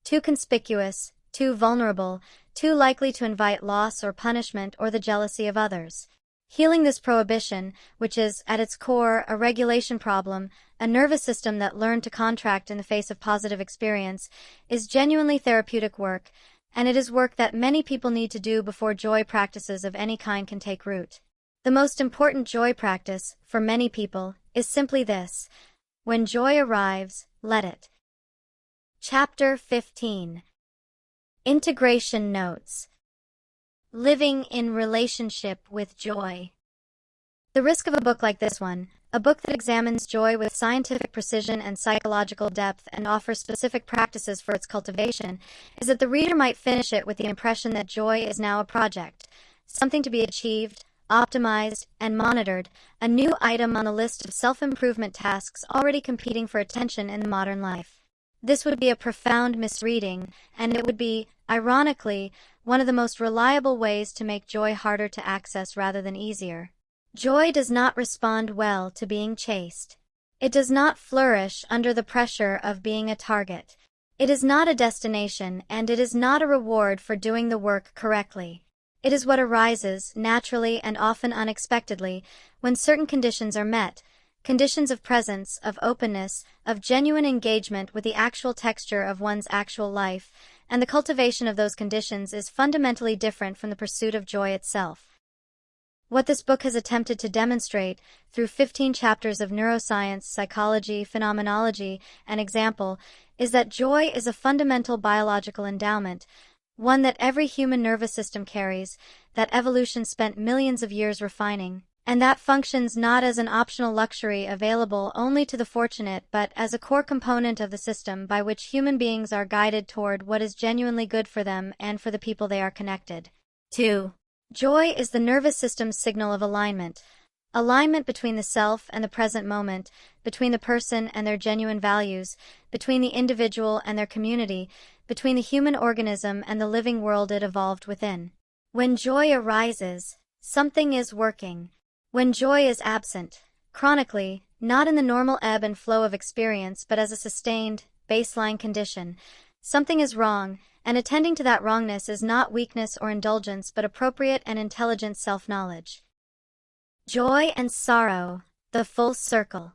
too conspicuous, too vulnerable, too likely to invite loss or punishment or the jealousy of others. Healing this prohibition, which is, at its core, a regulation problem, a nervous system that learned to contract in the face of positive experience, is genuinely therapeutic work, and it is work that many people need to do before joy practices of any kind can take root. The most important joy practice, for many people, is simply this: when joy arrives, let it. Chapter 15. Integration Notes. Living in relationship with joy. The risk of a book like this one, a book that examines joy with scientific precision and psychological depth and offers specific practices for its cultivation, is that the reader might finish it with the impression that joy is now a project, something to be achieved, optimized, and monitored, a new item on the list of self-improvement tasks already competing for attention in the modern life. This would be a profound misreading, and it would be, ironically, one of the most reliable ways to make joy harder to access rather than easier. Joy does not respond well to being chased. It does not flourish under the pressure of being a target. It is not a destination, and it is not a reward for doing the work correctly. It is what arises, naturally and often unexpectedly, when certain conditions are met, conditions of presence, of openness, of genuine engagement with the actual texture of one's actual life, and the cultivation of those conditions is fundamentally different from the pursuit of joy itself. What this book has attempted to demonstrate, through 15 chapters of neuroscience, psychology, phenomenology, and example, is that joy is a fundamental biological endowment, one that every human nervous system carries, that evolution spent millions of years refining, and that functions not as an optional luxury available only to the fortunate but as a core component of the system by which human beings are guided toward what is genuinely good for them and for the people they are connected to. Joy is the nervous system's signal of alignment. Alignment between the self and the present moment, between the person and their genuine values, between the individual and their community, between the human organism and the living world it evolved within. When joy arises, something is working. When joy is absent, chronically, not in the normal ebb and flow of experience but as a sustained, baseline condition, something is wrong, and attending to that wrongness is not weakness or indulgence but appropriate and intelligent self-knowledge. Joy and sorrow, the full circle.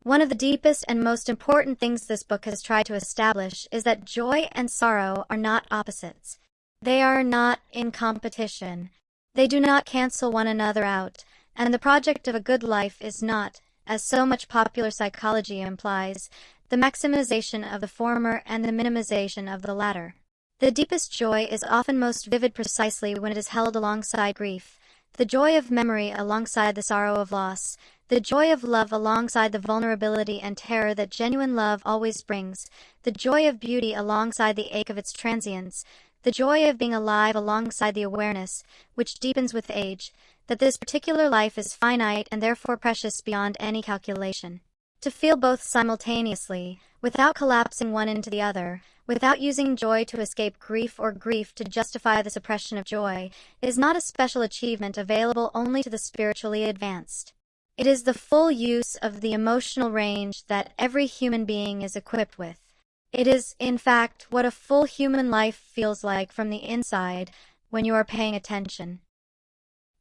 One of the deepest and most important things this book has tried to establish is that joy and sorrow are not opposites. They are not in competition. They do not cancel one another out, and the project of a good life is not, as so much popular psychology implies, the maximization of the former and the minimization of the latter. The deepest joy is often most vivid precisely when it is held alongside grief, the joy of memory alongside the sorrow of loss, the joy of love alongside the vulnerability and terror that genuine love always brings, the joy of beauty alongside the ache of its transience, the joy of being alive alongside the awareness, which deepens with age, that this particular life is finite and therefore precious beyond any calculation. To feel both simultaneously, without collapsing one into the other, without using joy to escape grief or grief to justify the suppression of joy, is not a special achievement available only to the spiritually advanced. It is the full use of the emotional range that every human being is equipped with. It is, in fact, what a full human life feels like from the inside when you are paying attention.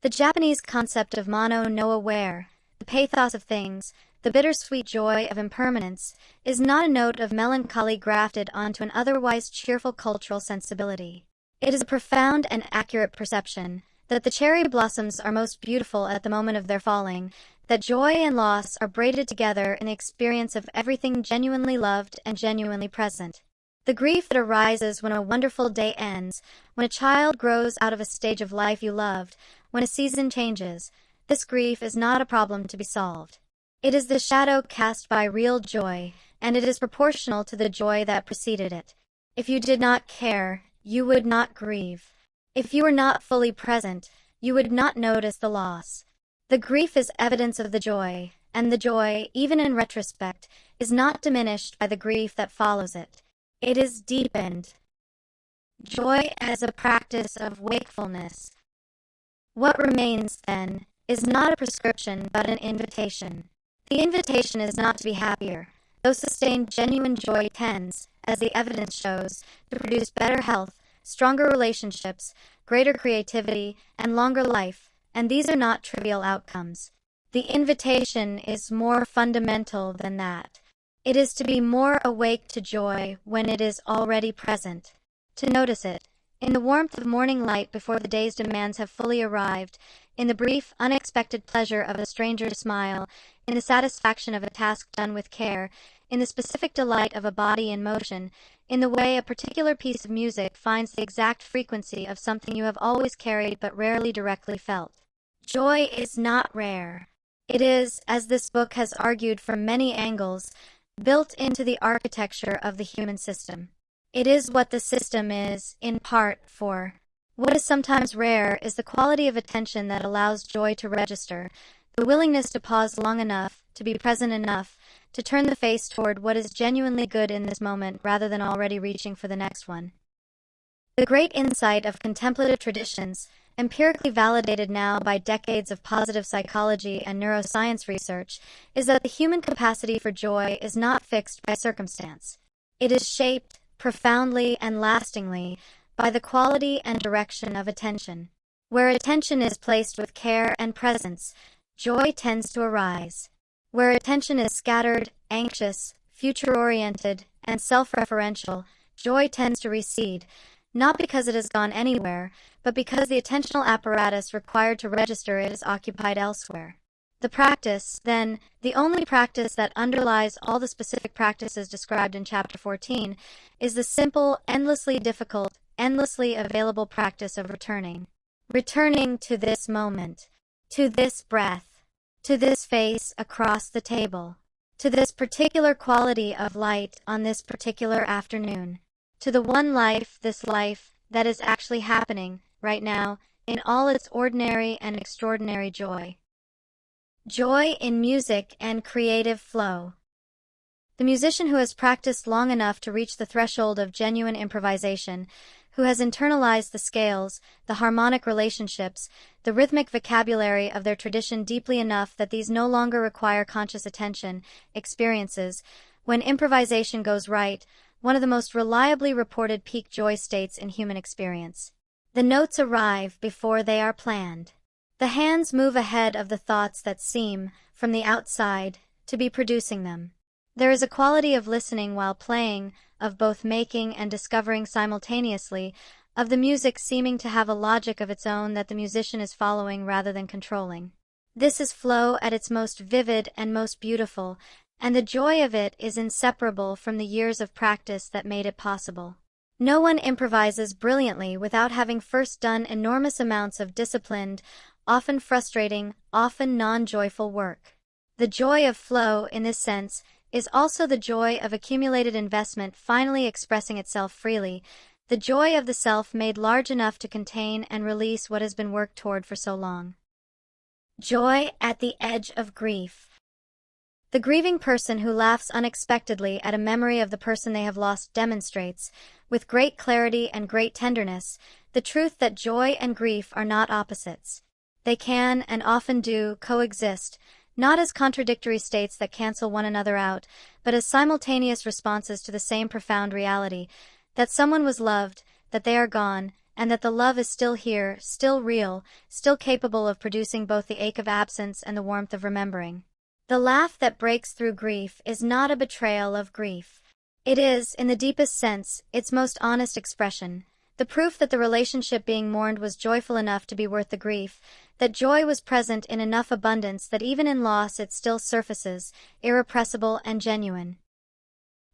The Japanese concept of mono no aware, the pathos of things, the bittersweet joy of impermanence, is not a note of melancholy grafted onto an otherwise cheerful cultural sensibility. It is a profound and accurate perception that the cherry blossoms are most beautiful at the moment of their falling, that joy and loss are braided together in the experience of everything genuinely loved and genuinely present. The grief that arises when a wonderful day ends, when a child grows out of a stage of life you loved, when a season changes, this grief is not a problem to be solved. It is the shadow cast by real joy, and it is proportional to the joy that preceded it. If you did not care, you would not grieve. If you were not fully present, you would not notice the loss. The grief is evidence of the joy, and the joy, even in retrospect, is not diminished by the grief that follows it. It is deepened. Joy as a practice of wakefulness. What remains, then, is not a prescription but an invitation. The invitation is not to be happier, though sustained genuine joy tends, as the evidence shows, to produce better health, stronger relationships, greater creativity, and longer life, and these are not trivial outcomes. The invitation is more fundamental than that. It is to be more awake to joy when it is already present, to notice it, in the warmth of morning light before the day's demands have fully arrived, in the brief, unexpected pleasure of a stranger's smile, in the satisfaction of a task done with care, in the specific delight of a body in motion, in the way a particular piece of music finds the exact frequency of something you have always carried but rarely directly felt. Joy is not rare. It is, as this book has argued from many angles, built into the architecture of the human system. It is what the system is, in part, for. What is sometimes rare is the quality of attention that allows joy to register, the willingness to pause long enough, to be present enough, to turn the face toward what is genuinely good in this moment rather than already reaching for the next one. The great insight of contemplative traditions, empirically validated now by decades of positive psychology and neuroscience research, is that the human capacity for joy is not fixed by circumstance. It is shaped, profoundly and lastingly, by the quality and direction of attention. Where attention is placed with care and presence, joy tends to arise. Where attention is scattered, anxious, future-oriented, and self-referential, joy tends to recede, not because it has gone anywhere, but because the attentional apparatus required to register it is occupied elsewhere. The practice, then, the only practice that underlies all the specific practices described in Chapter 14, is the simple, endlessly difficult, endlessly available practice of returning. Returning to this moment, to this breath, to this face across the table, to this particular quality of light on this particular afternoon, to the one life, this life, that is actually happening, right now, in all its ordinary and extraordinary joy. Joy in music and creative flow. The musician who has practiced long enough to reach the threshold of genuine improvisation, who has internalized the scales, the harmonic relationships, the rhythmic vocabulary of their tradition deeply enough that these no longer require conscious attention, experiences, when improvisation goes right, one of the most reliably reported peak joy states in human experience. The notes arrive before they are planned. The hands move ahead of the thoughts that seem, from the outside, to be producing them. There is a quality of listening while playing, of both making and discovering simultaneously, of the music seeming to have a logic of its own that the musician is following rather than controlling. This is flow at its most vivid and most beautiful, and the joy of it is inseparable from the years of practice that made it possible. No one improvises brilliantly without having first done enormous amounts of disciplined, often frustrating, often non-joyful work. The joy of flow, in this sense, is also the joy of accumulated investment finally expressing itself freely, the joy of the self made large enough to contain and release what has been worked toward for so long. Joy at the edge of grief. The grieving person who laughs unexpectedly at a memory of the person they have lost demonstrates, with great clarity and great tenderness, the truth that joy and grief are not opposites. They can, and often do, coexist, not as contradictory states that cancel one another out, but as simultaneous responses to the same profound reality, that someone was loved, that they are gone, and that the love is still here, still real, still capable of producing both the ache of absence and the warmth of remembering. The laugh that breaks through grief is not a betrayal of grief. It is, in the deepest sense, its most honest expression, the proof that the relationship being mourned was joyful enough to be worth the grief, that joy was present in enough abundance that even in loss it still surfaces, irrepressible and genuine.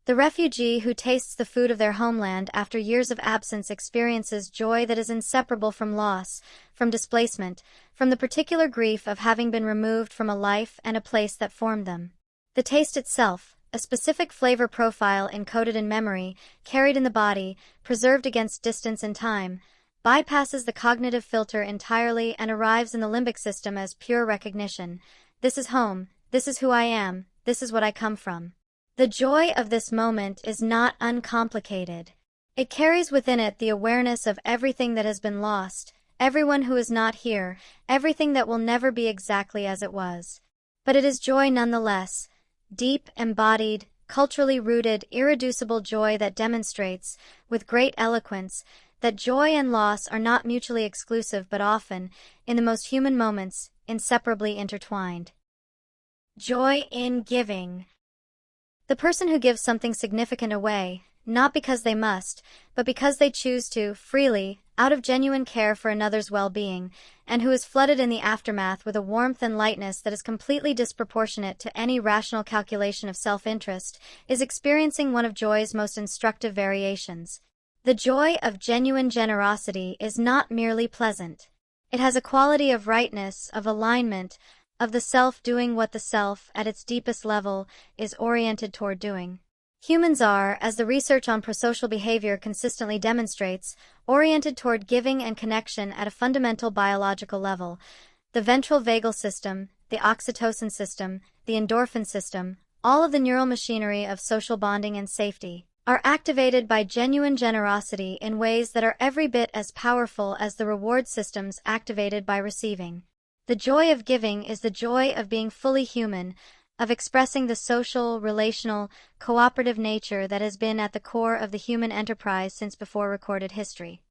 The refugee who tastes the food of their homeland after years of absence experiences joy that is inseparable from loss, from displacement, from the particular grief of having been removed from a life and a place that formed them. The taste itself, a specific flavor profile encoded in memory, carried in the body, preserved against distance and time, bypasses the cognitive filter entirely and arrives in the limbic system as pure recognition. This is home, this is who I am, this is what I come from. The joy of this moment is not uncomplicated. It carries within it the awareness of everything that has been lost, everyone who is not here, everything that will never be exactly as it was. But it is joy nonetheless, deep, embodied, culturally rooted, irreducible joy that demonstrates, with great eloquence, that joy and loss are not mutually exclusive but often, in the most human moments, inseparably intertwined. Joy in giving. The person who gives something significant away, not because they must, but because they choose to, freely, out of genuine care for another's well-being, and who is flooded in the aftermath with a warmth and lightness that is completely disproportionate to any rational calculation of self-interest, is experiencing one of joy's most instructive variations. The joy of genuine generosity is not merely pleasant. It has a quality of rightness, of alignment, of the self doing what the self, at its deepest level, is oriented toward doing. Humans are, as the research on prosocial behavior consistently demonstrates, oriented toward giving and connection at a fundamental biological level. The ventral vagal system, the oxytocin system, the endorphin system, all of the neural machinery of social bonding and safety, are activated by genuine generosity in ways that are every bit as powerful as the reward systems activated by receiving. The joy of giving is the joy of being fully human, of expressing the social, relational, cooperative nature that has been at the core of the human enterprise since before recorded history.